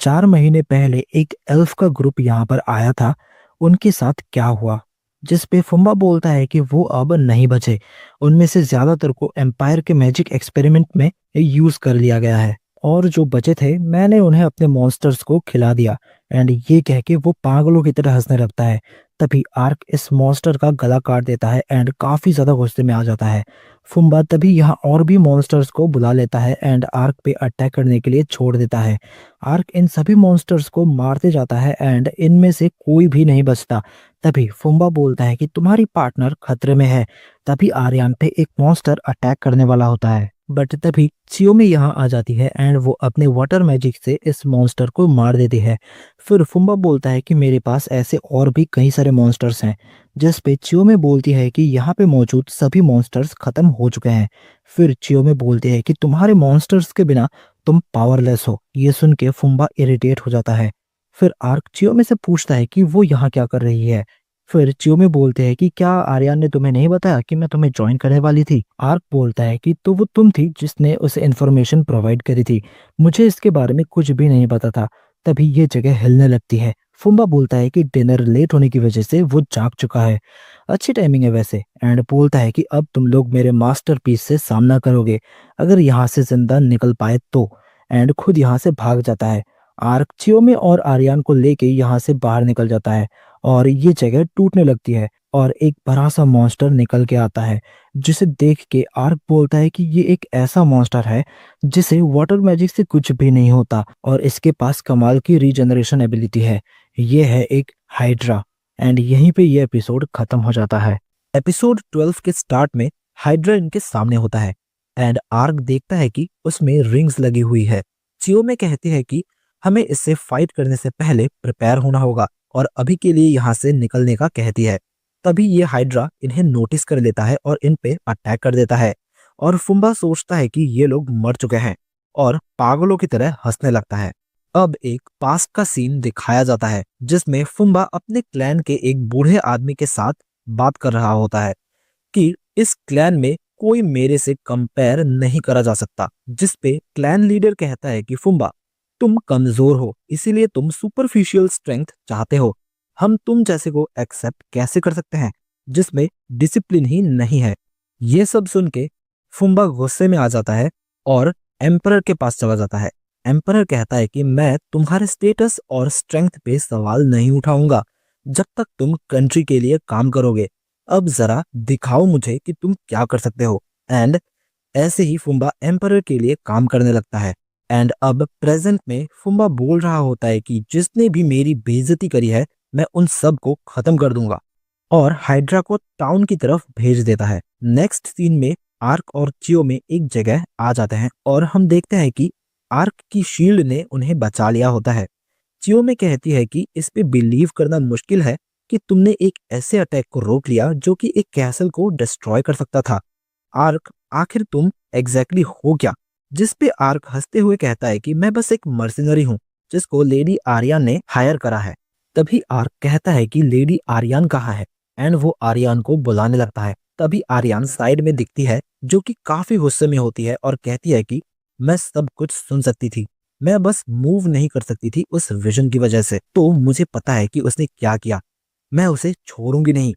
4 महीने पहले एक एल्फ का ग्रुप यहाँ पर आया था, उनके साथ क्या हुआ? जिस पे फुम्बा बोलता है कि वो अब नहीं बचे, उनमें से ज्यादातर को एम्पायर के मैजिक एक्सपेरिमेंट में यूज कर लिया गया है और जो बचे थे मैंने उन्हें अपने मॉन्स्टर्स को खिला दिया। एंड ये कह के वो पागलों की तरह हंसने लगता है। तभी आर्क इस मॉन्स्टर का गला काट देता है एंड काफी ज्यादा गुस्से में आ जाता है। फुम्बा तभी यहाँ और भी मॉन्स्टर्स को बुला लेता है एंड आर्क पे अटैक करने के लिए छोड़ देता है। आर्क इन सभी मॉन्स्टर्स को मारते जाता है एंड इनमें से कोई भी नहीं बचता। तभी फुम्बा बोलता है कि तुम्हारी पार्टनर खतरे में है। तभी आर्यन पे एक मॉन्स्टर अटैक करने वाला होता है बट तभी चियोमी यहाँ आ जाती है एंड वो अपने वाटर मैजिक से इस मॉन्स्टर को मार देती है। फिर फुम्बा बोलता है कि मेरे पास ऐसे और भी कई सारे मॉन्स्टर्स हैं, जिस पे चियोमी बोलती है कि यहाँ पे मौजूद सभी मॉन्स्टर्स खत्म हो चुके हैं। फिर चियोमी बोलती है कि तुम्हारे मॉन्स्टर्स के बिना तुम पावरलेस हो। ये सुन के फुम्बा इरिटेट हो जाता है। फिर आर्क चियोमी से पूछता है कि वो यहाँ क्या कर रही है। फिर चियोमी बोलते हैं कि क्या आर्यन ने तुम्हें नहीं बताया कि मैं तुम्हें ज्वाइन करने वाली थी। आर्क बोलता है कि तो वो तुम थी जिसने उसे इन्फॉर्मेशन प्रोवाइड करी थी, मुझे इसके बारे में कुछ भी नहीं पता था। तभी ये जगह हिलने लगती है। फुम्बा बोलता है कि डिनर लेट होने की वजह से वो जाग चुका है, अच्छी टाइमिंग है वैसे, एंड बोलता है कि अब तुम लोग मेरे मास्टरपीस से सामना करोगे अगर यहाँ से जिंदा निकल पाए तो, एंड खुद यहाँ से भाग जाता है। आर्क चियोमी और आर्यन को लेके यहाँ से बाहर निकल जाता है और ये जगह टूटने लगती है और एक बड़ा सा मॉन्स्टर निकल के आता है, जिसे देख के आर्क बोलता है कि ये एक ऐसा मॉन्स्टर है जिसे वाटर मैजिक से कुछ भी नहीं होता और इसके पास कमाल की रीजनरेशन एबिलिटी है। ये है एक हाइड्रा। एंड यहीं पे ये एपिसोड खत्म हो जाता है। एपिसोड 12 के स्टार्ट में हाइड्रा इनके सामने होता है एंड आर्क देखता है कि उसमें रिंग्स लगी हुई है। चियोमी कहती है कि हमें इससे फाइट करने से पहले प्रिपेयर होना होगा और अभी के लिए यहाँ से निकलने का कहती है। तभी ये हाइड्रा इन्हें नोटिस कर लेता है और इन पे अटैक कर देता है और फुम्बा सोचता है कि ये लोग मर चुके हैं और पागलों की तरह हंसने लगता है। अब एक पास्ट का सीन दिखाया जाता है जिसमें फुम्बा अपने क्लैन के एक बूढ़े आदमी के साथ बात कर रहा होता है कि इस क्लैन में कोई मेरे से कंपेयर नहीं करा जा सकता, जिस पे क्लैन लीडर कहता है कि फुम्बा तुम कमजोर हो इसीलिए तुम सुपरफिशियल स्ट्रेंथ चाहते हो, हम तुम जैसे को एक्सेप्ट कैसे कर सकते हैं जिसमें डिसिप्लिन ही नहीं है। ये सब सुन के फुम्बा गुस्से में आ जाता है और एम्परर के पास चला जाता है। एम्परर कहता है कि मैं तुम्हारे स्टेटस और स्ट्रेंथ पे सवाल नहीं उठाऊंगा जब तक तुम कंट्री के लिए काम करोगे, अब जरा दिखाओ मुझे कि तुम क्या कर सकते हो। एंड ऐसे ही फुम्बा एम्परर के लिए काम करने लगता है। एंड अब प्रेजेंट में फुम्बा बोल रहा होता है कि जिसने भी मेरी बेइज्जती करी है मैं उन सब को खत्म कर दूंगा, और हाइड्रा को टाउन की तरफ भेज देता है। नेक्स्ट सीन में आर्क और चियो में एक जगह आ जाते हैं और हम देखते हैं कि आर्क की शील्ड ने उन्हें बचा लिया होता है। चियो में कहती है कि इस पे बिलीव करना मुश्किल है कि तुमने एक ऐसे अटैक को रोक लिया जो कि एक कैसल को डिस्ट्रॉय कर सकता था। आर्क, आखिर तुम एग्जैक्टली हो क्या? जिस पे आर्क हंसते हुए कहता है कि मैं बस एक मर्सिनरी हूँ जिसको लेडी आर्यन ने हायर करा है। तभी आर्क कहता है कि लेडी आर्यन कहाँ है, एंड वो आर्यन को बुलाने लगता है। तभी आर्यन साइड में दिखती है जो कि काफी गुस्से में होती है और कहती है कि मैं सब कुछ सुन सकती थी, मैं बस मूव नहीं कर सकती थी उस विजन की वजह से, तो मुझे पता है कि उसने क्या किया, मैं उसे छोड़ूंगी नहीं।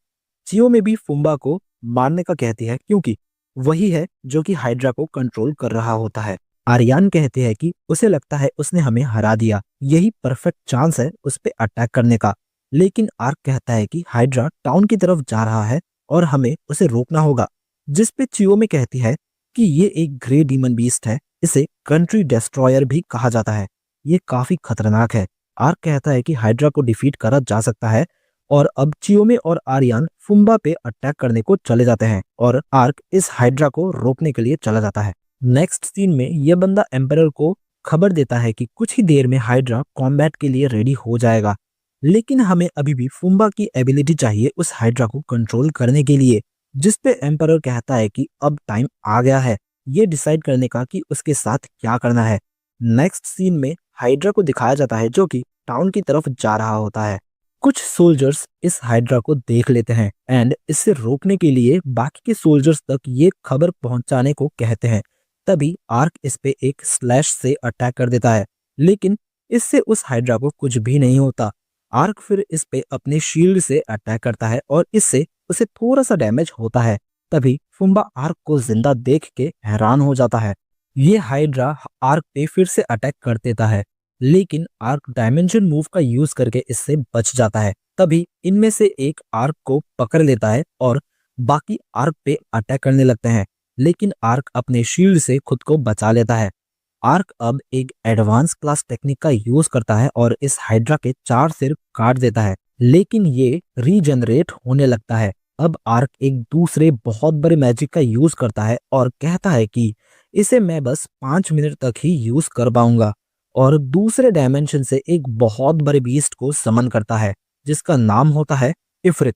चियो में भी फुम्बा को मारने का कहती है क्योंकि वही है जो कि हाइड्रा को कंट्रोल कर रहा होता है। आर्यन कहते हैं कि उसे लगता है उसने हमें हरा दिया, यही परफेक्ट चांस है उस पे अटैक करने का। लेकिन आर्क कहता है कि हाइड्रा टाउन की तरफ जा रहा है और हमें उसे रोकना होगा। जिस पे चियो में कहती है कि ये एक ग्रे डीमन बीस्ट है, इसे कंट्री डिस्ट्रॉयर भी कहा जाता है, ये काफी खतरनाक है। आर्क कहता है कि हाइड्रा को डिफीट करा जा सकता है, और अब चियोमे और आर्यन फुम्बा पे अटैक करने को चले जाते हैं और आर्क इस हाइड्रा को रोकने के लिए चला जाता है। नेक्स्ट सीन में यह बंदा एम्परर को खबर देता है कि कुछ ही देर में हाइड्रा कॉम्बैट के लिए रेडी हो जाएगा, लेकिन हमें अभी भी फुम्बा की एबिलिटी चाहिए उस हाइड्रा को कंट्रोल करने के लिए। जिस पे एम्परर कहता है कि अब टाइम आ गया है ये डिसाइड करने का कि उसके साथ क्या करना है। नेक्स्ट सीन में हाइड्रा को दिखाया जाता है जो कि टाउन की तरफ जा रहा होता है। कुछ सोल्जर्स इस हाइड्रा को देख लेते हैं एंड इससे रोकने के लिए बाकी के सोल्जर्स तक ये खबर पहुंचाने को कहते हैं। तभी आर्क इस पे एक स्लैश से अटैक कर देता है, लेकिन इससे उस हाइड्रा को कुछ भी नहीं होता। आर्क फिर इस पे अपने शील्ड से अटैक करता है और इससे उसे थोड़ा सा डैमेज होता है। तभी फुम्बा आर्क को जिंदा देख के हैरान हो जाता है। ये हाइड्रा आर्क पे फिर से अटैक कर देता है, लेकिन आर्क डायमेंशन मूव का यूज करके इससे बच जाता है। तभी इनमें से एक आर्क को पकड़ लेता है और बाकी आर्क पे अटैक करने लगते हैं, लेकिन आर्क अपने शील्ड से खुद को बचा लेता है। आर्क अब एक एडवांस क्लास टेक्निक का यूज करता है और इस हाइड्रा के 4 सिर काट देता है, लेकिन ये रीजनरेट होने लगता है। अब आर्क एक दूसरे बहुत बड़े मैजिक का यूज करता है और कहता है कि इसे मैं बस 5 मिनट तक ही यूज कर पाऊंगा, और दूसरे डायमेंशन से एक बहुत बड़े बीस्ट को समन करता है जिसका नाम होता है इफरित।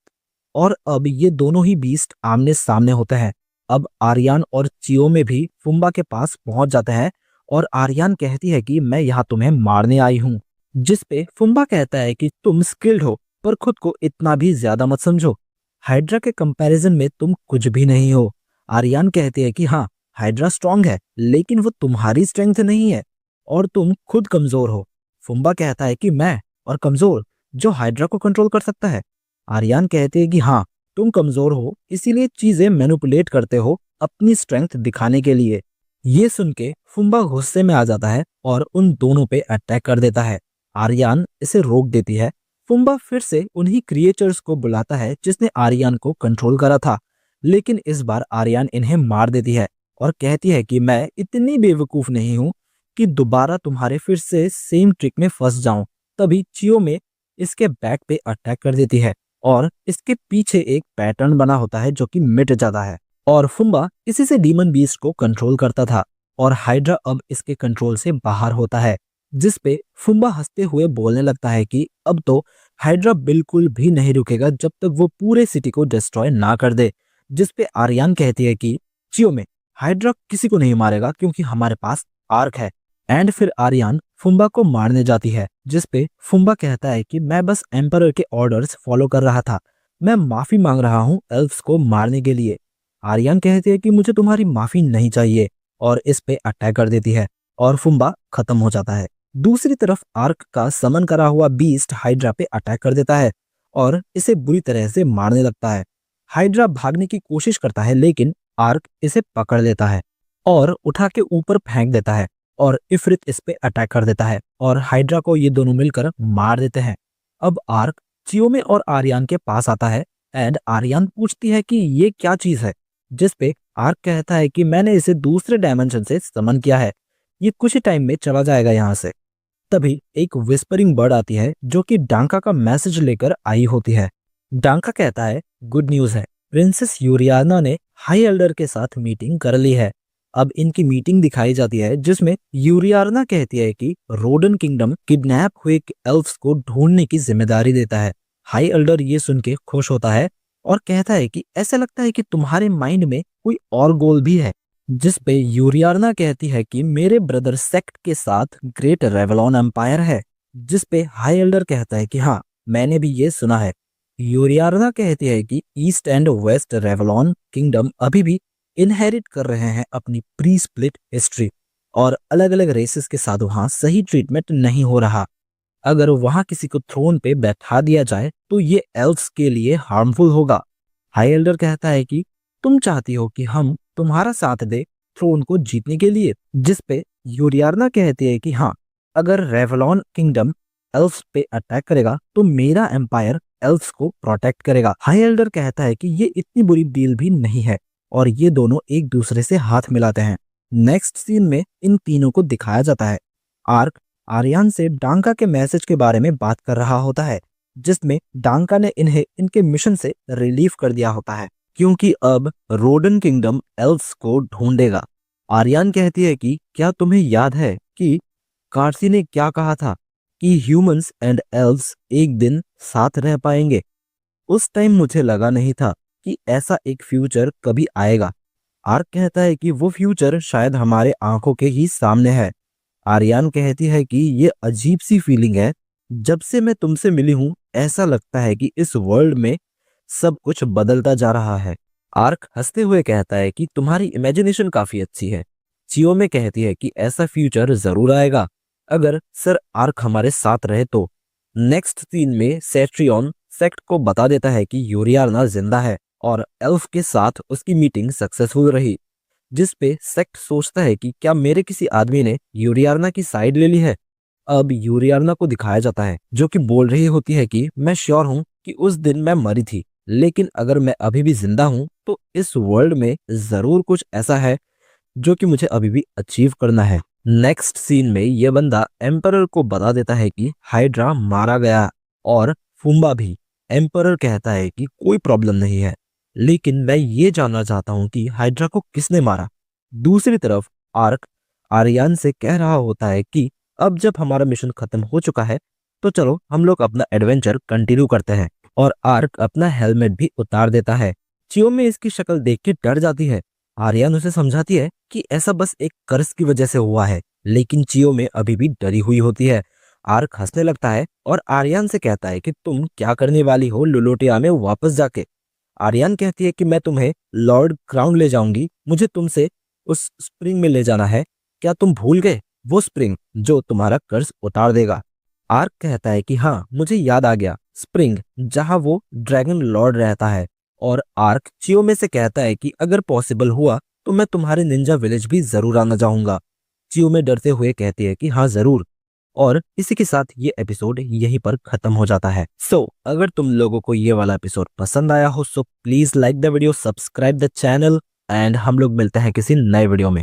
और अब ये दोनों ही बीस्ट आमने सामने होते हैं। अब आर्यन और चियो में भी फुम्बा के पास पहुंच जाते हैं और आर्यन कहती है कि मैं यहाँ तुम्हें मारने आई हूँ। जिस पे फुम्बा कहता है कि तुम स्किल्ड हो पर खुद को इतना भी ज्यादा मत समझो, हाइड्रा के कंपैरिजन में तुम कुछ भी नहीं हो। आर्यन कहती है कि हाँ, हाइड्रा स्ट्रांग है लेकिन वो तुम्हारी स्ट्रेंथ नहीं है और तुम खुद कमजोर हो। फुम्बा कहता है कि मैं और कमजोर जो हाइड्रा को कंट्रोल कर सकता है। आर्यन कहते हैं कि हाँ, तुम कमजोर हो इसीलिए चीजें मैनिपुलेट करते हो अपनी स्ट्रेंथ दिखाने के लिए। ये सुन के फुम्बा गुस्से में आ जाता है और उन दोनों पे अटैक कर देता है। आर्यन इसे रोक देती है। फुम्बा फिर से उन्हीं क्रिएचर्स को बुलाता है जिसने आर्यन को कंट्रोल करा था, लेकिन इस बार आर्यन इन्हें मार देती है और कहती है कि मैं इतनी बेवकूफ नहीं हूं कि दोबारा तुम्हारे फिर से सेम ट्रिक में फंस जाऊं। तभी चियो में इसके बैक पे अटैक कर देती है और इसके पीछे एक पैटर्न बना होता है जो कि मिट जाता है, और फुम्बा इसी से डीमन बीस्ट को कंट्रोल करता था और हाइड्रा अब इसके कंट्रोल से बाहर होता है। जिस पे फुम्बा हंसते हुए बोलने लगता है कि अब तो हाइड्रा बिल्कुल भी नहीं रुकेगा जब तक वो पूरे सिटी को डिस्ट्रॉय ना कर दे। जिस पे आर्यन कहती है कि चियो में हाइड्रा किसी को नहीं मारेगा क्योंकि हमारे पास आर्क है। एंड फिर आर्यन फुम्बा को मारने जाती है, जिस पे फुम्बा कहता है कि मैं बस एम्परर के ऑर्डर्स फॉलो कर रहा था, मैं माफी मांग रहा हूँ एल्फ्स को मारने के लिए। आर्यन कहती है कि मुझे तुम्हारी माफी नहीं चाहिए और इस पे अटैक कर देती है और फुम्बा खत्म हो जाता है। दूसरी तरफ आर्क का समन करा हुआ बीस्ट हाइड्रा पे अटैक कर देता है और इसे बुरी तरह से मारने लगता है। हाइड्रा भागने की कोशिश करता है लेकिन आर्क इसे पकड़ लेता है और उठा के ऊपर फेंक देता है और इफरित इस पे अटैक कर देता है और हाइड्रा को ये दोनों मिलकर मार देते हैं। अब आर्क चियोमे और आर्यन के पास आता है एंड आर्यन पूछती है कि ये क्या चीज है, जिस पे आर्क कहता है कि मैंने इसे दूसरे डायमेंशन से समन किया है, ये कुछ ही टाइम में चला जाएगा यहाँ से। तभी एक विस्परिंग बर्ड आती है जो कि डांका का मैसेज लेकर आई होती है। डांका कहता है गुड न्यूज़ है, प्रिंसेस यूरियाना ने हाई एल्डर के साथ मीटिंग कर ली है। अब इनकी मीटिंग दिखाई जाती है जिसमें यूरियाना कहती है कि रोडन किंगडम किडनैप हुए एल्फ्स को ढूंढने की जिम्मेदारी देता है। हाई एल्डर ये सुन के खुश होता है और कहता है कि ऐसा लगता है कि तुम्हारे माइंड में कोई और गोल भी है। जिस पे यूरियाना कहती है कि मेरे ब्रदर सेक्ट के साथ ग्रेट रेवलॉन एम्पायर है। जिस पे हाई एल्डर कहता है कि हाँ, मैंने भी ये सुना है। यूरियाना कहती है कि east and west Revalon kingdom अभी भी इनहेरिट कर रहे हैं अपनी प्री स्प्लिट हिस्ट्री और अलग अलग रेसेस के साथ वहां सही ट्रीटमेंट नहीं हो रहा। अगर वहां किसी को थ्रोन पे बैठा दिया जाए तो ये एल्फ्स के लिए हार्मफुल होगा। हाई एल्डर कहता है कि तुम चाहती हो कि हम तुम्हारा साथ दे थ्रोन को जीतने के लिए। जिस पे यूरियाना कहती है कि हाँ, अगर रेवलॉन किंगडम एल्फ्स पे अटैक करेगा तो मेरा एम्पायर एल्फ्स को प्रोटेक्ट करेगा। हाई एल्डर कहता है कि ये इतनी बुरी डील भी नहीं है और ये दोनों एक दूसरे से हाथ मिलाते हैं। नेक्स्ट सीन में इन तीनों को दिखाया जाता है। आर्क आर्यन से डांका के मैसेज के बारे में बात कर रहा होता है, जिसमें डांका ने इन्हें इनके मिशन से रिलीव कर दिया होता है क्योंकि अब रोडन किंगडम एल्फ्स को ढूंढेगा। आर्यन कहती है कि क्या तुम्हें याद है कि कार्सी ने क्या कहा था कि ह्यूमंस एंड एल्व्स एक दिन साथ रह पाएंगे। उस टाइम मुझे लगा नहीं था कि ऐसा एक फ्यूचर कभी आएगा। आर्क कहता है कि वो फ्यूचर शायद हमारे आंखों के ही सामने है। आर्यन कहती है कि ये अजीब सी फीलिंग है, जब से मैं तुमसे मिली हूं ऐसा लगता है कि इस वर्ल्ड में सब कुछ बदलता जा रहा है। आर्क हंसते हुए कहता है कि तुम्हारी इमेजिनेशन काफी अच्छी है। चियो में कहती है कि ऐसा फ्यूचर जरूर आएगा अगर सर आर्क हमारे साथ रहे तो। नेक्स्ट सीन में सेट्रियन सेक्ट को बता देता है कि यूरियाना जिंदा है और एल्फ के साथ उसकी मीटिंग सक्सेसफुल रही। जिस पे सेक्ट सोचता है कि क्या मेरे किसी आदमी ने यूरियाना की साइड ले ली है। अब यूरियाना को दिखाया जाता है जो कि बोल रही होती है कि मैं श्योर हूं कि उस दिन मैं मरी थी, लेकिन अगर मैं अभी भी जिंदा हूं तो इस वर्ल्ड में जरूर कुछ ऐसा है जो कि मुझे अभी भी अचीव करना है। नेक्स्ट सीन में यह बंदा एम्परर को बता देता है कि हाइड्रा मारा गया और फुम्बा भी। एम्परर कहता है कि कोई प्रॉब्लम नहीं है, लेकिन मैं ये जानना चाहता हूं कि हाइड्रा को किसने मारा। दूसरी तरफ आर्क आर्यन से कह रहा होता है कि अब जब हमारा मिशन खत्म हो चुका है तो चलो हम लोग अपना एडवेंचर कंटिन्यू करते हैं। और आर्क अपना हेलमेट भी उतार देता है। चियो में इसकी शक्ल देख के डर जाती है। आर्यन उसे समझाती है कि ऐसा बस एक कर्ज की वजह से हुआ है, लेकिन चियो में अभी भी डरी हुई होती है। आर्क हंसने लगता है और आर्यन से कहता है कि तुम क्या करने वाली हो लुलोटिया में वापस जाके। आर्यन कहती है कि मैं तुम्हें लॉर्ड क्राउन ले जाऊंगी, मुझे तुमसे उस स्प्रिंग में ले जाना है। क्या तुम भूल गए वो स्प्रिंग जो तुम्हारा कर्ज उतार देगा। आर्क कहता है कि हाँ, मुझे याद आ गया, स्प्रिंग जहां वो ड्रैगन लॉर्ड रहता है। और आर्क चियो में से कहता है कि अगर पॉसिबल हुआ तो मैं तुम्हारे निंजा विलेज भी जरूर आना चाहूंगा। चियो में डरते हुए कहती है कि हाँ जरूर। और इसी के साथ ये एपिसोड यहीं पर खत्म हो जाता है। अगर तुम लोगों को ये वाला एपिसोड पसंद आया हो please like the video, subscribe the channel and हम लोग मिलते हैं किसी नए वीडियो में।